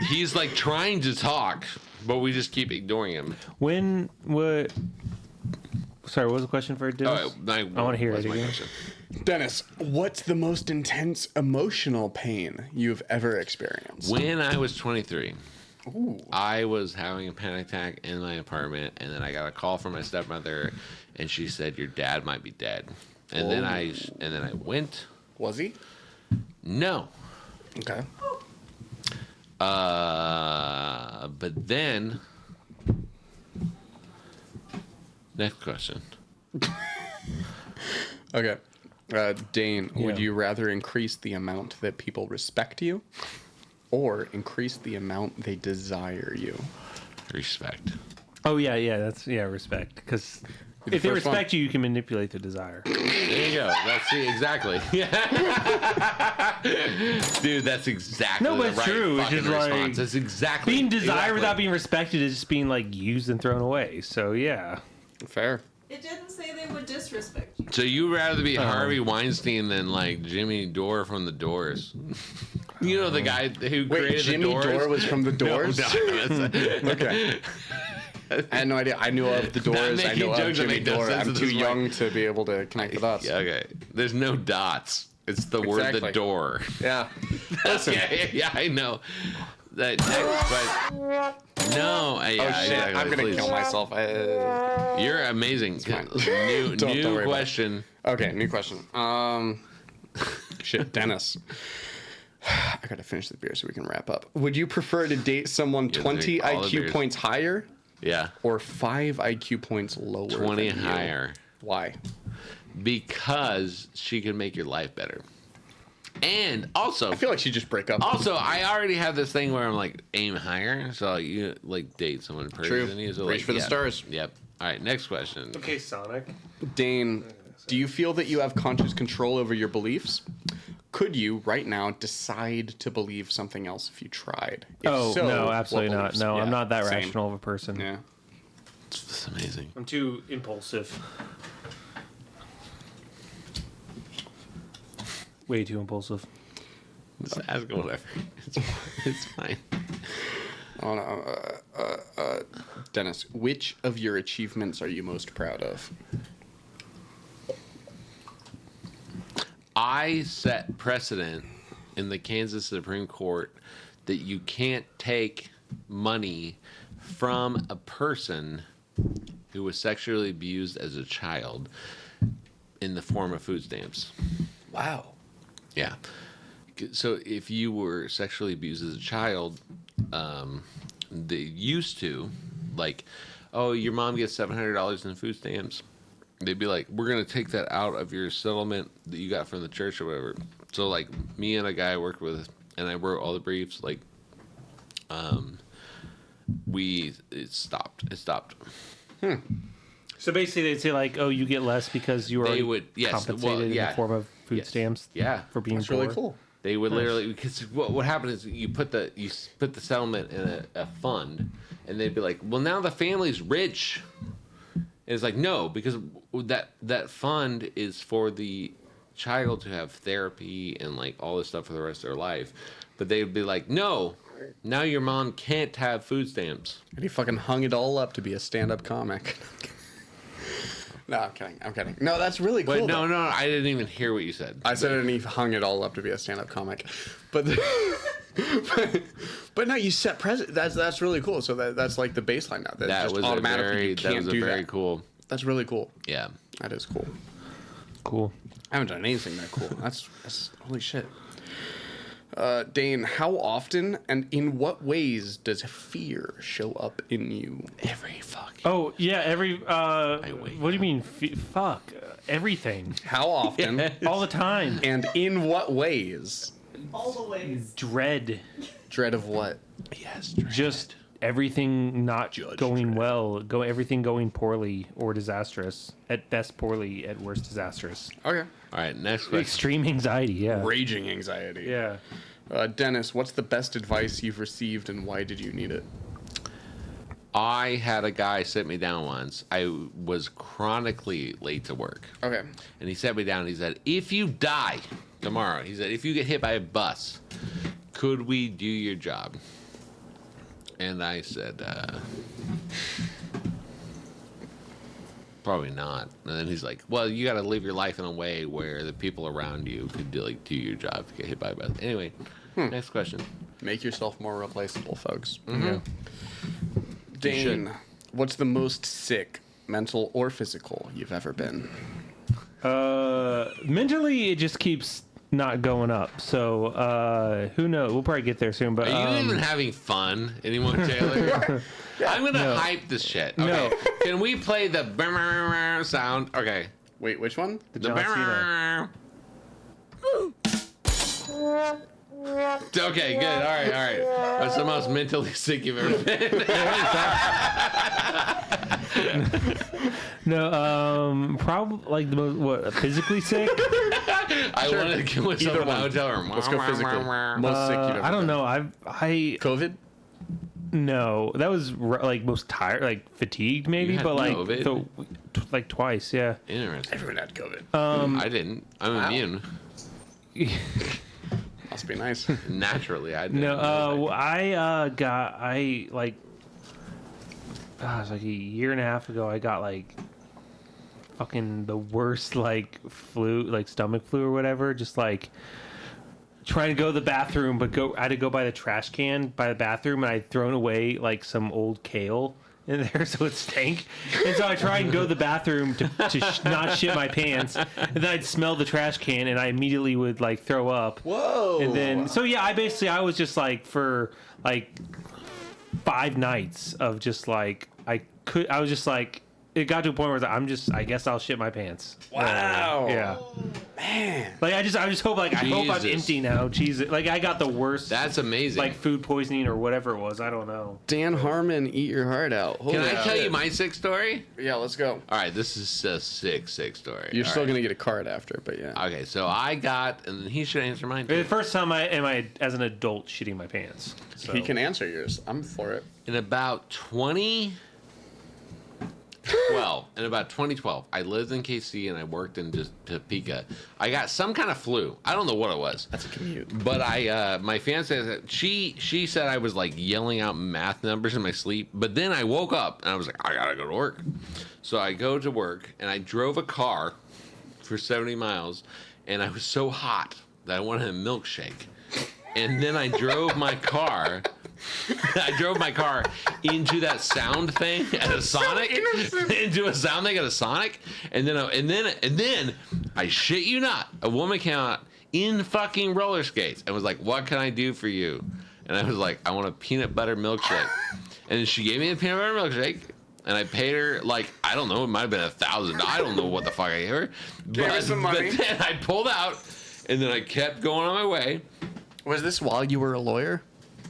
He's like trying to talk, but we just keep ignoring him. when what? Sorry, what was the question for Dennis? I wanna hear what's it my again. question? Dennis, what's the most intense emotional pain you've ever experienced? When I was 23, I was having a panic attack in my apartment, and then I got a call from my stepmother, and she said, "Your dad might be dead." And then I went. Was he? No. Okay. But then. Next question. Okay. Dane, would Yeah. you rather increase the amount that people respect you or increase the amount they desire you? Respect. Oh yeah, that's respect. Because The if they first one. respect you, you can manipulate the desire. There you go. That's exactly. Dude, that's exactly No, but the it's right true. It's fucking just like- response. That's exactly Being desired exactly. without being respected is just being like used and thrown away. So yeah. Fair. It didn't say they would disrespect you. So you rather be Harvey Weinstein than like Jimmy Dore from The Doors? You know the guy who Wait, created Jimmy The Doors? Dore was from The Doors? No, that's- Okay. I had no idea. I knew of The Doors. I making know of jokes that Jimmy make no Dore. sense I'm at too this point. young to be able to connect the dots. Yeah, okay. There's no dots. It's the word Exactly. the door. Yeah. Listen. Yeah, I know. That next, but no. Yeah, Oh shit! exactly, I'm gonna please. kill myself. You're amazing. fine. New Don't worry about it. question. Okay, new question. Shit, Dennis. I gotta finish the beer so we can wrap up. Would you prefer to date someone Yeah, 20 drink all the IQ beers. points higher Yeah, or 5 IQ points lower? 20 than you? higher. Why? Because she can make your life better. And also, I feel like she just break up. I already have this thing where I'm like aim higher, so you like date someone prettier True. than you. So Reach like, for the yeah. stars. Yep. All right, next question. Okay, Sonic. Dane, do you feel that you have conscious control over your beliefs? Could you right now decide to believe something else if you tried? If Oh so, no, what absolutely not. beliefs? No, Yeah, I'm not that same. rational of a person. Yeah. It's amazing. I'm too impulsive. Way too impulsive. Just ask whatever. It's fine. Oh, no. Dennis, which of your achievements are you most proud of? I set precedent in the Kansas Supreme Court that you can't take money from a person who was sexually abused as a child in the form of food stamps. Wow. Yeah. So if you were sexually abused as a child, they used to, like, oh, your mom gets $700 in food stamps. They'd be like, we're going to take that out of your settlement that you got from the church or whatever. So, like, me and a guy I worked with, and I wrote all the briefs, like, it stopped. So basically, they'd say like, "Oh, you get less because you are compensated in the form of food stamps for being That's poor." really cool. They would literally, because what happened is you put the settlement in a fund, and they'd be like, well, now the family's rich. And it's like, no, because that fund is for the child to have therapy and like all this stuff for the rest of their life. But they'd be like, no, now your mom can't have food stamps. And he fucking hung it all up to be a stand-up comic. No, I'm kidding. No, that's really cool. But no, I didn't even hear what you said. I said it, and he hung it all up to be a stand-up comic. But but no, you set precedent. That's really cool. So that's like the baseline now. That was very cool. That's really cool. Yeah. That is cool. Cool. I haven't done anything that cool. That's holy shit. Dane, how often and in what ways does fear show up in you? Every fucking. Oh yeah, every. wake What do you mean? Fuck everything. How often All the time. and in what ways? All the ways. Dread. Dread of what? Yes. Just everything not going well. Everything going poorly or disastrous. At best poorly, at worst disastrous. Okay. All right, next question. Extreme anxiety. Yeah. Raging anxiety. Yeah. Dennis, what's the best advice you've received and why did you need it? I had a guy sit me down once. I was chronically late to work. Okay. And he sat me down and he said, if you die tomorrow, he said, if you get hit by a bus, could we do your job? And I said, probably not. And then he's like, well, you got to live your life in a way where the people around you could do your job if you get hit by a bus. Anyway, next question. Make yourself more replaceable, folks. Yeah. Dane, what's the most sick, mental or physical, you've ever been? Mentally, it just keeps not going up. So who knows? We'll probably get there soon. But Are you even having fun anymore, Taylor? I'm going to hype this shit. Okay. No. Can we play the sound? Okay. Wait, which one? the John Cena. Okay, good. All right. That's the most mentally sick you've ever been. No, probably like the most physically sick. I wanted to kill myself in a hotel room. Let's go physically. Most sick you've ever I don't been. know. I COVID? no. That was like most tired, like fatigued maybe, You had but like COVID? like twice. Yeah. Interesting. Everyone had COVID. I didn't. I'm immune. Must be nice. Naturally, I didn't. No. It was like a year and a half ago. I got like fucking the worst like flu, like stomach flu or whatever. Just like trying to go to the bathroom, but I had to go by the trash can by the bathroom, and I'd thrown away like some old kale in there, so it stank. And so I tried and go to the bathroom to not shit my pants, and then I'd smell the trash can, and I immediately would like throw up. Whoa. And then, so yeah, I was just like for like 5 nights of just like I was just like it got to a point where I guess I'll shit my pants. Wow. Yeah. Man. Like I just hope like I hope I'm Jesus. empty now. Jesus. Like I got the worst That's amazing. like food poisoning or whatever it was. I don't know. Dan Harmon, eat your heart out. Can Holy I tell shit. you my sick story? Yeah, let's go. All right, this is a sick story. You're All still right. going to get a card after, but yeah. Okay, so I got, and he should answer mine The too. first time I as an adult shitting my pants. So. He can answer yours. I'm for it. In about 2012, I lived in KC and I worked in just Topeka. I got some kind of flu. I don't know what it was. That's a commute. But my fiance, she said I was like yelling out math numbers in my sleep. But then I woke up and I was like, I gotta go to work. So I go to work and I drove a car for 70 miles and I was so hot that I wanted a milkshake. and then I drove my car. I drove my car into that sound thing at a Sonic, into a sound thing at a Sonic, and then I shit you not, a woman came out in fucking roller skates and was like, "What can I do for you?" And I was like, "I want a peanut butter milkshake," and then she gave me a peanut butter milkshake. And I paid her, like, I don't know, it might have been $1,000. I don't know what the fuck I gave her. Gave her some money. But then I pulled out, and then I kept going on my way. Was this while you were a lawyer?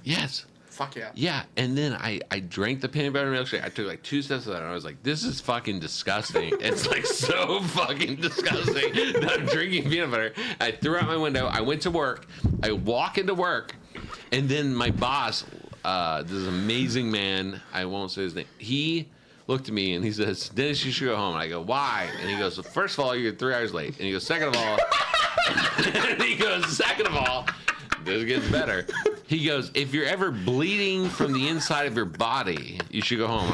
Yes. Fuck yeah. Yeah, and then I drank the peanut butter milkshake. I took like 2 steps of that, and I was like, this is fucking disgusting. It's like so fucking disgusting that I'm drinking peanut butter. I threw out my window. I went to work. I walk into work, and then my boss, this amazing man, I won't say his name, he looked at me and he says, "Dennis, you should go home." And I go, "Why?" And he goes, "First of all, you're 3 hours late." And he goes, "Second of all," this gets better. He goes, "If you're ever bleeding from the inside of your body, you should go home."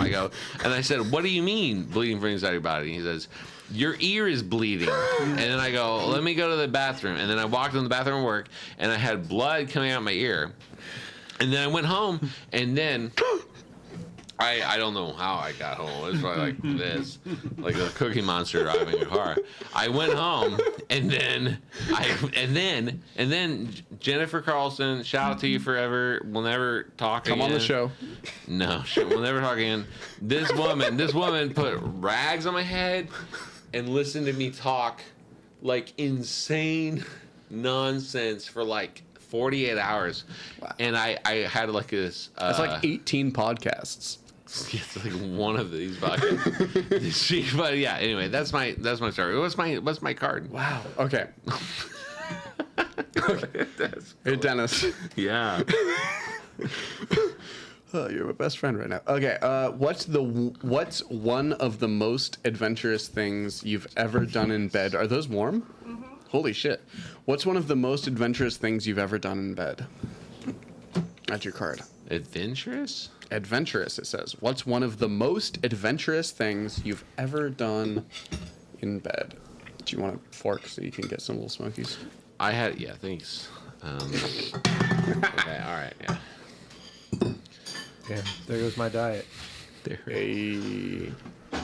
And I said, "What do you mean bleeding from the inside of your body?" And he says, "Your ear is bleeding." And then I go, "Let me go to the bathroom." And then I walked in the bathroom at work, and I had blood coming out my ear. And then I went home, and then I don't know how I got home. It was probably like this, like a Cookie Monster driving a car. I went home, and then Jennifer Carlson, shout out to you forever. We'll never talk again. Come on the show. No, we'll never talk again. This woman put rags on my head and listened to me talk like insane nonsense for like 48 hours. Wow. And I had like this. That's like 18 podcasts. It's like one of these podcasts. But yeah, anyway, that's my story. What's my card? Wow. Okay. Hey, Dennis. Yeah. Oh, you're my best friend right now. Okay. What's one of the most adventurous things you've ever done in bed? Are those warm? Mm-hmm. Holy shit. What's one of the most adventurous things you've ever done in bed? That's your card. Adventurous? Adventurous, it says. What's one of the most adventurous things you've ever done in bed? Do you want a fork so you can get some little smokies? Yeah, thanks. Okay, all right, yeah. Yeah, there goes my diet. Hey. I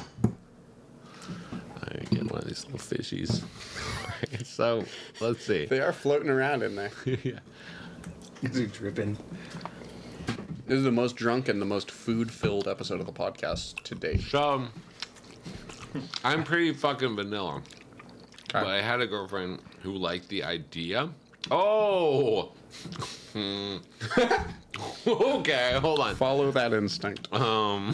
get one of these little fishies. So, let's see. They are floating around in there. Yeah. These are dripping. This is the most drunk and the most food-filled episode of the podcast to date. So, I'm pretty fucking vanilla. But I had a girlfriend who liked the idea. Oh! Okay, hold on. Follow that instinct. I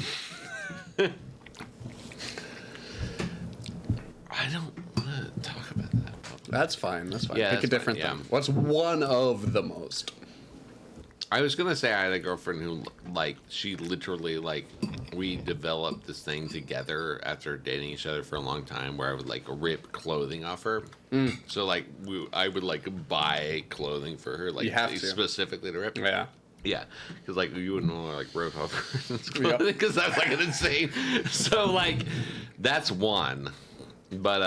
don't want to talk about that. That's fine. That's fine. Yeah, Pick a that's different fine, yeah. thing. What's one of the most? I was gonna say I had a girlfriend who, like, she literally, like, we developed this thing together after dating each other for a long time, where I would like rip clothing off her. So like, I would like buy clothing for her, like You have to. specifically to rip. Yeah. Yeah, because like you wouldn't want to like rip off her clothing because that's like an insane. So like, that's one, but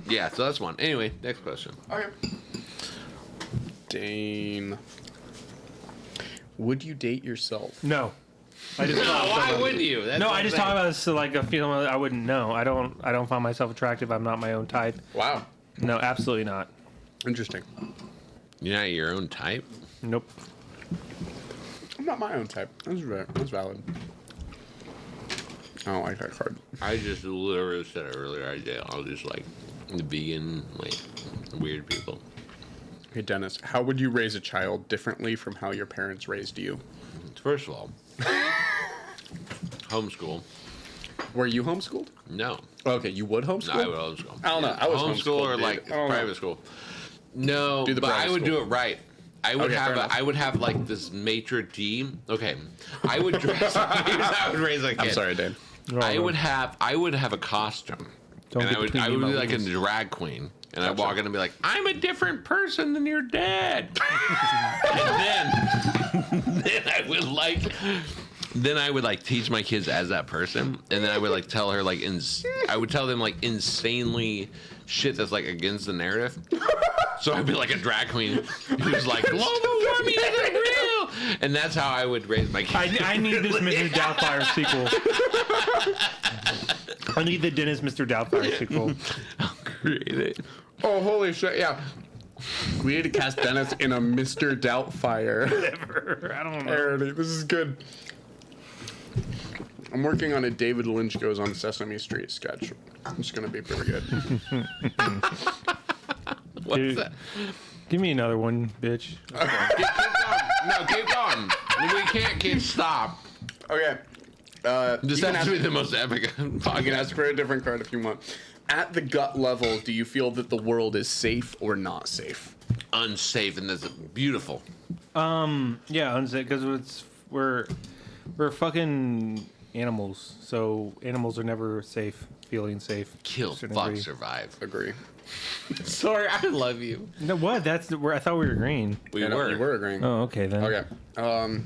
yeah. So that's one. Anyway, next question. Okay. Dane, would you date yourself? No. I just Why wouldn't you? That's No, what I I'm just saying. talk about this to like a feeling I wouldn't know. I don't find myself attractive. I'm not my own type. Wow. No, absolutely not. Interesting. You're not your own type. Nope. I'm not my own type. That's valid. I don't like that card. I just literally said it earlier. I'll just like the vegan, like weird people. Hey, Dennis, how would you raise a child differently from how your parents raised you? First of all, homeschool. Were you homeschooled? No. Okay, you would homeschool? No, I would homeschool. I don't know. I was homeschool or homeschooled, like dude. I don't know. private school. No, Do the but I private would school. do it right. I would Okay, fair enough. I would have like this maitre d'. Okay, I would dress. Here's how I would raise a kid. I'm sorry, Dan. I would have a costume, Don't and get I would between be my like a wings. drag queen, and I'd walk in and be like, "I'm a different person than your dad," and then I would like teach my kids as that person, and then I would like tell her like I would tell them like insanely shit that's like against the narrative. So I'd be like a drag queen who's like, global warming isn't real. And that's how I would raise my kids. I need this Mr. Doubtfire sequel. I need the Dennis Mr. Doubtfire sequel. I'll create it. Oh, holy shit! Yeah, we need to cast Dennis in a Mr. Doubtfire I don't know. parody. This is good. I'm working on a David Lynch goes on Sesame Street sketch. It's gonna be pretty good. What's Dude. that? Give me another one, bitch. Keep going. No, keep going. We can't stop. Okay. This has to be the most epic You can podcast. ask for a different card if you want. At the gut level, do you feel that the world is safe or not safe? Unsafe, and this is beautiful. Yeah, because we're fucking animals, so animals are never safe, feeling safe. Kill, To a certain fuck, degree. survive. Agree. Sorry, I love you. No, what? That's where I thought we were agreeing. We Yeah, no, were. you were agreeing. Oh, okay then. Okay.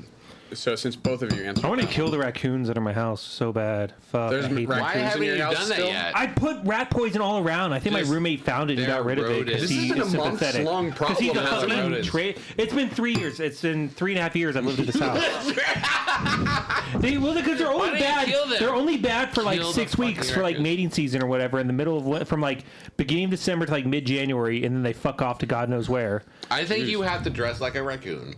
So since both of you answered, I want to that kill one, the raccoons that are in my house so bad. Fuck, There's I hate ra- them. Why Raccoons in haven't your you house done that still? yet? I put rat poison all around. I think Just- my roommate found it and they're got rid of it because rodents. he This is isn't a sympathetic. months-long Because he's a problem, is it? fucking Rodents. It's been 3 years. It's been 3.5 years I've lived in this house. Because they're only Why didn't you bad. kill them? They're only bad for like Kill the 6 weeks fucking for like raccoons. mating season or whatever in the middle of from like beginning of December to like mid January, and then they fuck off to God knows where. I think you have to dress like a raccoon.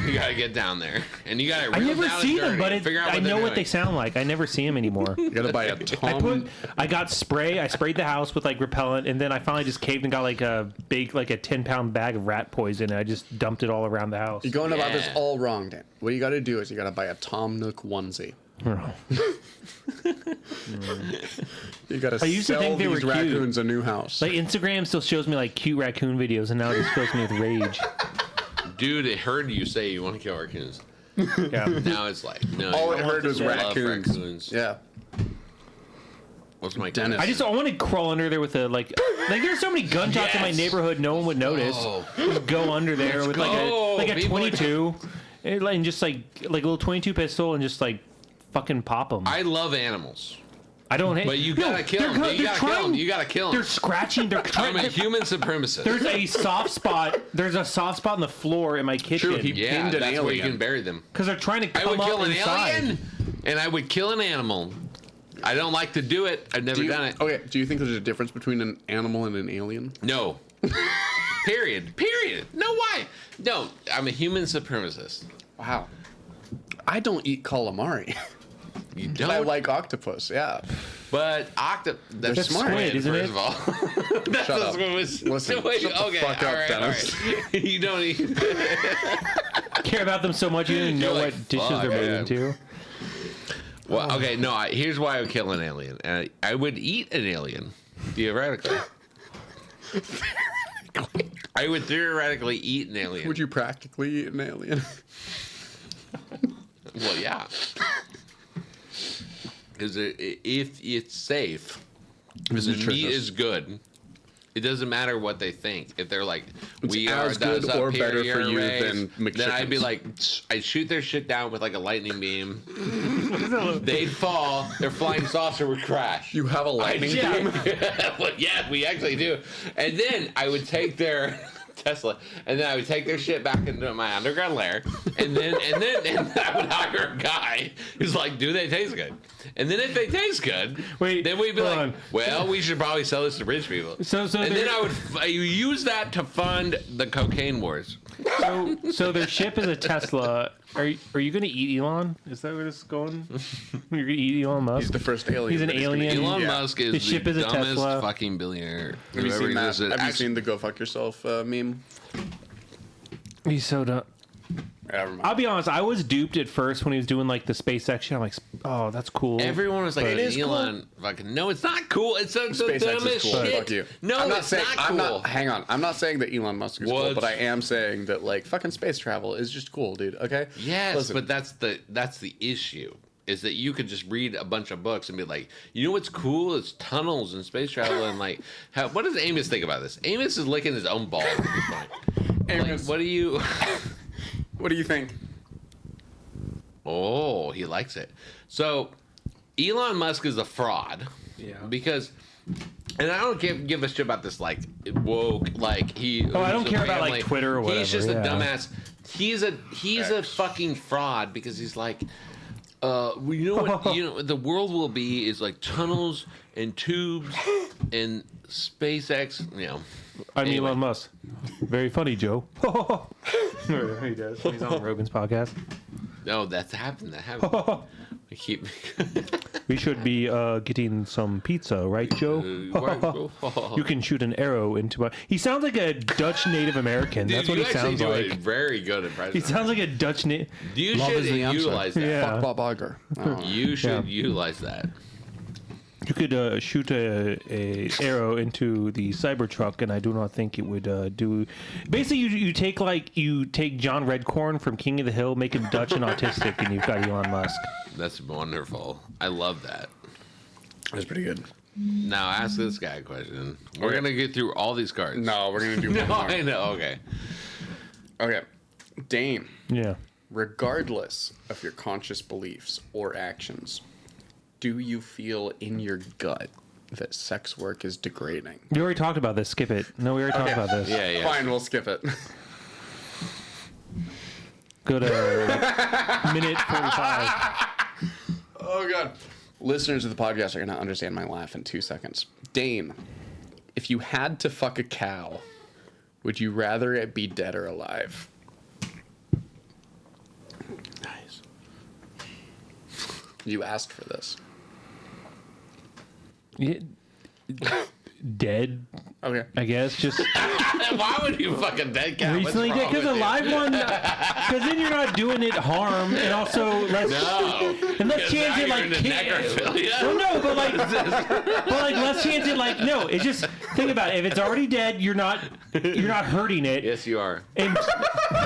You gotta get down there, and you gotta. I reel never down see and them, dirty but and figure out I they're know what doing. they sound like. I never see them anymore. You gotta buy a Tom. I got spray. I sprayed the house with like repellent, and then I finally just caved and got like a 10-pound bag of rat poison, and I just dumped it all around the house. You're going about this Yeah. all wrong, Dan. What you gotta do is you gotta buy a Tom Nook onesie. You gotta I used to sell think they were these cute. raccoons a new house. Like Instagram still shows me like cute raccoon videos, and now it just fills me with rage. Dude, it heard you say you want to kill raccoons. Yeah. Now it's like no. all you I don't heard want was to love raccoons. Yeah. What's my Dennis. I want to crawl under there with a like there's so many gunshots in my Yes. neighborhood, no one would notice. Oh. Just go under there with go. like a People are- 22, and just like a little 22 pistol, and just like fucking pop them. I love animals, I don't hate. but you gotta kill them. You gotta kill them. You gotta kill They're them. scratching. They're I'm trying. a human supremacist. There's a soft spot. There's a soft spot in the floor in my kitchen True, he- yeah, pinned an that's where you alien. can bury them. because they're trying to I come would kill up an inside. alien, and I would kill an animal. I don't like to do it. I've never Do you, done it. okay, do you think there's a difference between an animal and an alien? No. Period. Period. No, why? No, I'm a human supremacist. Wow. I don't eat calamari. You I don't. like octopus, yeah. But That's smart, squid, isn't first it? of all. That's Shut up. Listen, Shut the fuck up, Dennis. right. You don't eat. Care about them so much you didn't know You're like, what dishes fuck, they're made man. into. Well, okay, no. Here's why I would kill an alien. And I would eat an alien, theoretically. I would theoretically eat an alien. Would you practically eat an alien? Well, yeah. Because if it's safe, It's the meat nutritious. is good. It doesn't matter what they think. If they're like, we as are good or better for superior you race, than then I'd be McChickens. like, I'd shoot their shit down with like a lightning beam. They'd fall. Their flying saucer would crash. You have a lightning yeah. beam? Well, yeah, we actually do. And then I would take their Tesla, and then I would take their shit back into my underground lair, and then I would hire a guy who's like, do they taste good? And then if they taste good, Wait, then we'd be hold like, on. well, we should probably sell this to rich people. So and they're- then I use that to fund the cocaine wars. So their ship is a Tesla. Are you going to eat Elon? Is that where this is going? You're going to eat Elon Musk? He's the first alien. He's an that gonna alien. eat. Elon Yeah. Musk is The ship the is a dumbest Tesla. fucking billionaire. Have you whoever seen that? existed. Have you Actually, seen the "Go fuck yourself" meme? He's so dumb. Yeah, never mind. I'll be honest. I was duped at first when he was doing like the SpaceX shit. I'm like, oh, that's cool. everyone was like, It is Elon, fucking, no, it's not cool. It's the SpaceX dumbest is cool. shit. Fuck you. No, I'm not it's saying, not cool. hang on. I'm not saying that Elon Musk is cool, What? but I am saying that like fucking space travel is just cool, dude. Okay. Yes, Listen, but that's the issue. Is that you could just read a bunch of books and be like, you know what's cool? It's tunnels and space travel and like, what does Amos think about this? Amos is licking his own balls at this point. Like, Amos. what do you? what do you think? Oh, he likes it. So, Elon Musk is a fraud. Yeah. Because And I don't give a shit about this like woke like he. Oh, I don't he's a care about, like, family. Twitter or He's just whatever, a yeah. dumbass. He's a fucking fraud because he's like, well, you know what? You know the world will be is like tunnels and tubes and SpaceX. You know. I'm Anyway. Elon Musk. Very funny, Joe. He does. He's on Rogan's podcast. No, that's happened. That happened. I keep. We should be getting some pizza, right, Joe? You can shoot an arrow into my. He sounds like a Dutch Native American. Dude, That's what you he actually sounds do like. a very good impression. He sounds like a Dutch Native. You Love should is the answer. utilize that. Yeah. Fuck Bob Iger. Oh. You should Yeah. utilize that. You could shoot a arrow into the Cybertruck, and I do not think it would do. Basically, you take John Redcorn from King of the Hill, make him Dutch and autistic, and you've got Elon Musk. That's wonderful. I love that. That's pretty good. Now ask this guy a question. We're Okay. gonna get through all these cards. No, we're gonna do No, one more. I know. Okay. Okay, Dane. Yeah. Regardless of your conscious beliefs or actions, do you feel in your gut that sex work is degrading? You already talked about this. Skip it. No, we already talked about this. Yeah, yeah. Fine, we'll skip it. Go to minute 45. Oh god. Listeners of the podcast are gonna understand my laugh in 2 seconds. Dane, if you had to fuck a cow, would you rather it be dead or alive? Nice. You asked for this. Yeah. Dead, Okay. I guess. Just Why would you fucking dead cow? What's recently wrong dead. Because with a you? live one, because then you're not doing it harm, and also less. No. And let's Because chance now it you're like into necrophilia. Well, no, but like let's chance it like no. It's just think about it. If it's already dead, you're not hurting it. Yes, you are. And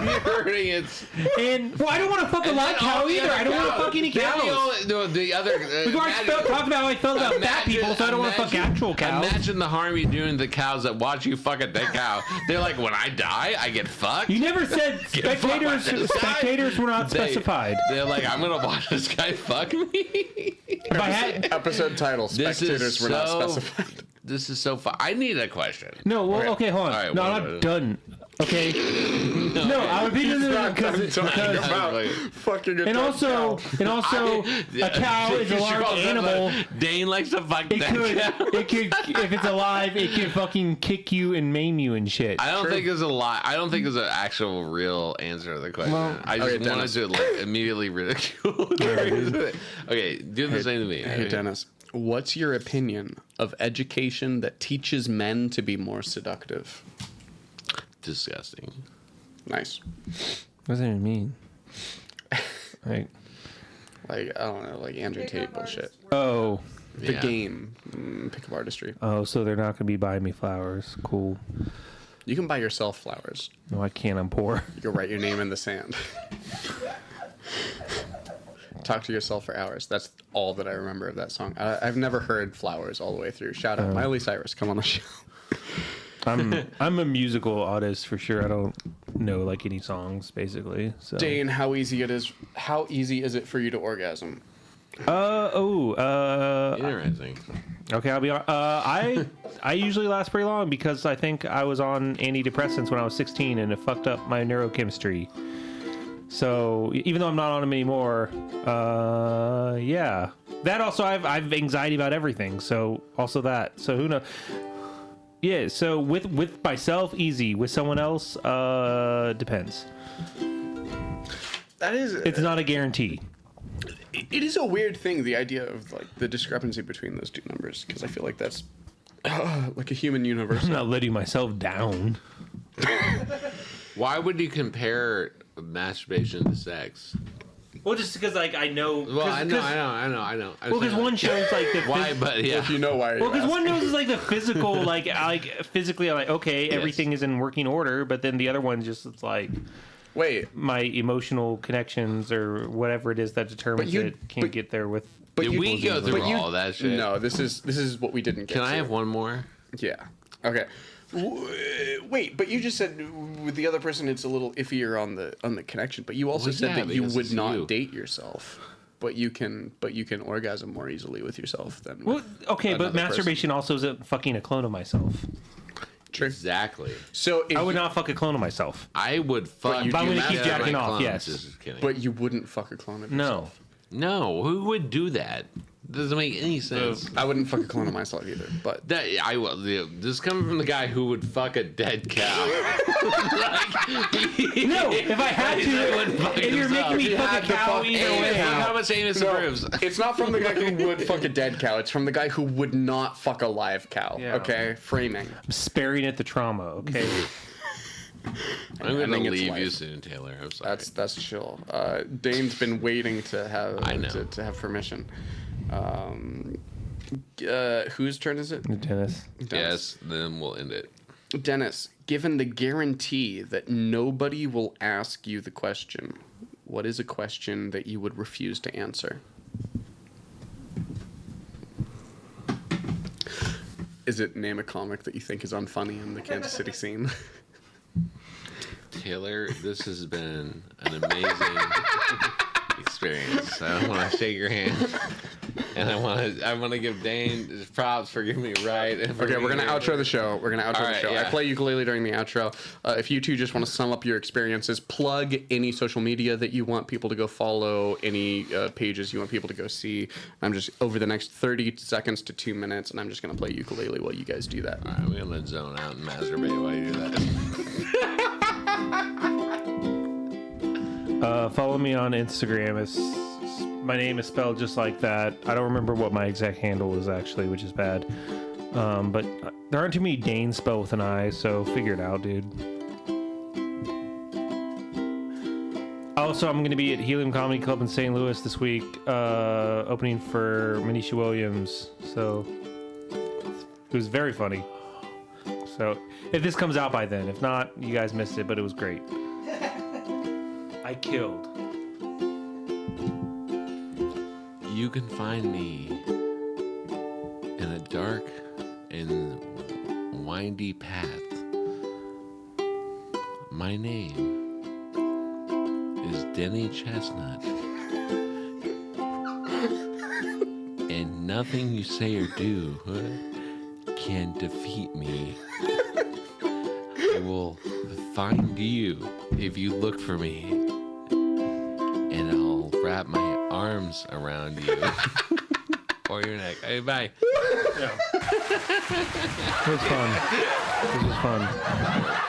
You're hurting it. well, I don't want to fuck a live cow either. I don't want to fuck any cows. The other. We've already talked about how I felt about fat people, so I don't want to fuck actual cows. Imagine the harm you do to the cows that watch you fuck a dead cow. They're like, when I die, I get fucked. You never said Get fucked by this guy. spectators were not specified. They're like, I'm gonna watch this guy fuck me. If I had Episode title: This Spectators is were not so- specified. This is so fun. I need a question. no, well, okay, hold on. All right, no, what- I'm not done. Okay. No, I would be because Fucking and also a cow is a large animal. Dane likes to fuck It dead could, cow. it could, if it's alive, it could fucking kick you and maim you and shit. I don't think there's a lie. I don't think there's an actual real answer to the question. Well, I just okay, wanted Dennis. to like immediately ridicule. Okay, do the same to me. Hey, Dennis, what's your opinion of education that teaches men to be more seductive? Disgusting. Nice. What does that even mean? Like, Like, I don't know, like Andrew Tate bullshit. oh, The Yeah. game, pickup artistry. so they're not gonna be buying me flowers. Cool. You can buy yourself flowers. No, I can't. I'm poor. You can write your name in the sand. Talk to yourself for hours. That's all that I remember of that song. I've never heard Flowers all the way through. Shout out Miley Cyrus. Come on the show. I'm a musical artist for sure. I don't know like any songs basically. So. Dane, how easy is it for you to orgasm? Interesting. Okay, I'll be on. I usually last pretty long because I think I was on antidepressants when I was 16 and it fucked up my neurochemistry. So even though I'm not on them anymore, yeah. That also I've anxiety about everything. So also that. So who knows? Yeah. So with myself, easy. With someone else, depends. That is. It's not a guarantee. It is a weird thing, the idea of like the discrepancy between those two numbers, because I feel like that's like a human universe. I'm not letting myself down. Why would you compare masturbation to sex? Well, just because like I know. Well, I know. Well, because one shows like the Why? But yeah. If you know why. Well, because one knows is like the physical, like physically, I'm like okay, everything is in working order, but then the other one just it's like Wait, my emotional connections or whatever it is that determines you- it can't but- get there with. but Did you, we go through but you- all that shit? No, this is what we didn't get. Can I to. have one more? Yeah. Okay. Wait, but you just said with the other person it's a little iffier on the connection. But you also Well, said yeah, that you because would it's not you. date yourself. But you can orgasm more easily with yourself than Well, with okay, but another masturbation also isn't fucking a clone of myself. True. Exactly. So if I would not fuck a clone of myself. I would fuck. But I'm gonna keep my jacking off, clones, yes. Just kidding. But you wouldn't fuck a clone of No. yourself. No, who would do that? Doesn't make any sense. I wouldn't fuck a clone of myself either. But That I will. This is coming from the guy who would fuck a dead cow. No, if I had to, and you're making me fuck a cow either way. How much anus approves? it's not from the guy who would fuck a dead cow. It's from the guy who would not fuck a live cow. Yeah. Okay, framing. I'm sparing at the trauma, okay? I'm gonna ending its leave you life. soon, Taylor. I'm sorry. That's chill. Dane's been waiting to have I know. to have permission. Whose turn is it? Dennis. Yes. Then we'll end it. Dennis, given the guarantee that nobody will ask you the question, what is a question that you would refuse to answer? Is it name a comic that you think is unfunny in the Kansas City scene? Taylor, this has been an amazing experience. I want to shake your hand, and I want to give Dane his props for giving me a right. And for Okay, we're being gonna here. outro the show. We're gonna outro All the right, show. I yeah. play ukulele during the outro. If you two just want to sum up your experiences, plug any social media that you want people to go follow, any pages you want people to go see. I'm just over the next 30 seconds to 2 minutes, and I'm just gonna play ukulele while you guys do that. All right, we're gonna zone out and masturbate while you do that. Follow me on Instagram. My name is spelled just like that. I don't remember what my exact handle is actually, which is bad. But there aren't too many Danes spelled with an I, so figure it out, dude. Also, I'm going to be at Helium Comedy Club in St. Louis this week, opening for Manisha Williams. So it was very funny. So if this comes out by then, if not, you guys missed it, but it was great. I killed. You can find me in a dark and windy path. My name is Denny Chestnut. And nothing you say or do can defeat me. I will find you if you look for me. And I'll wrap my arms around you or your neck. Hey, bye. It was fun. It was fun.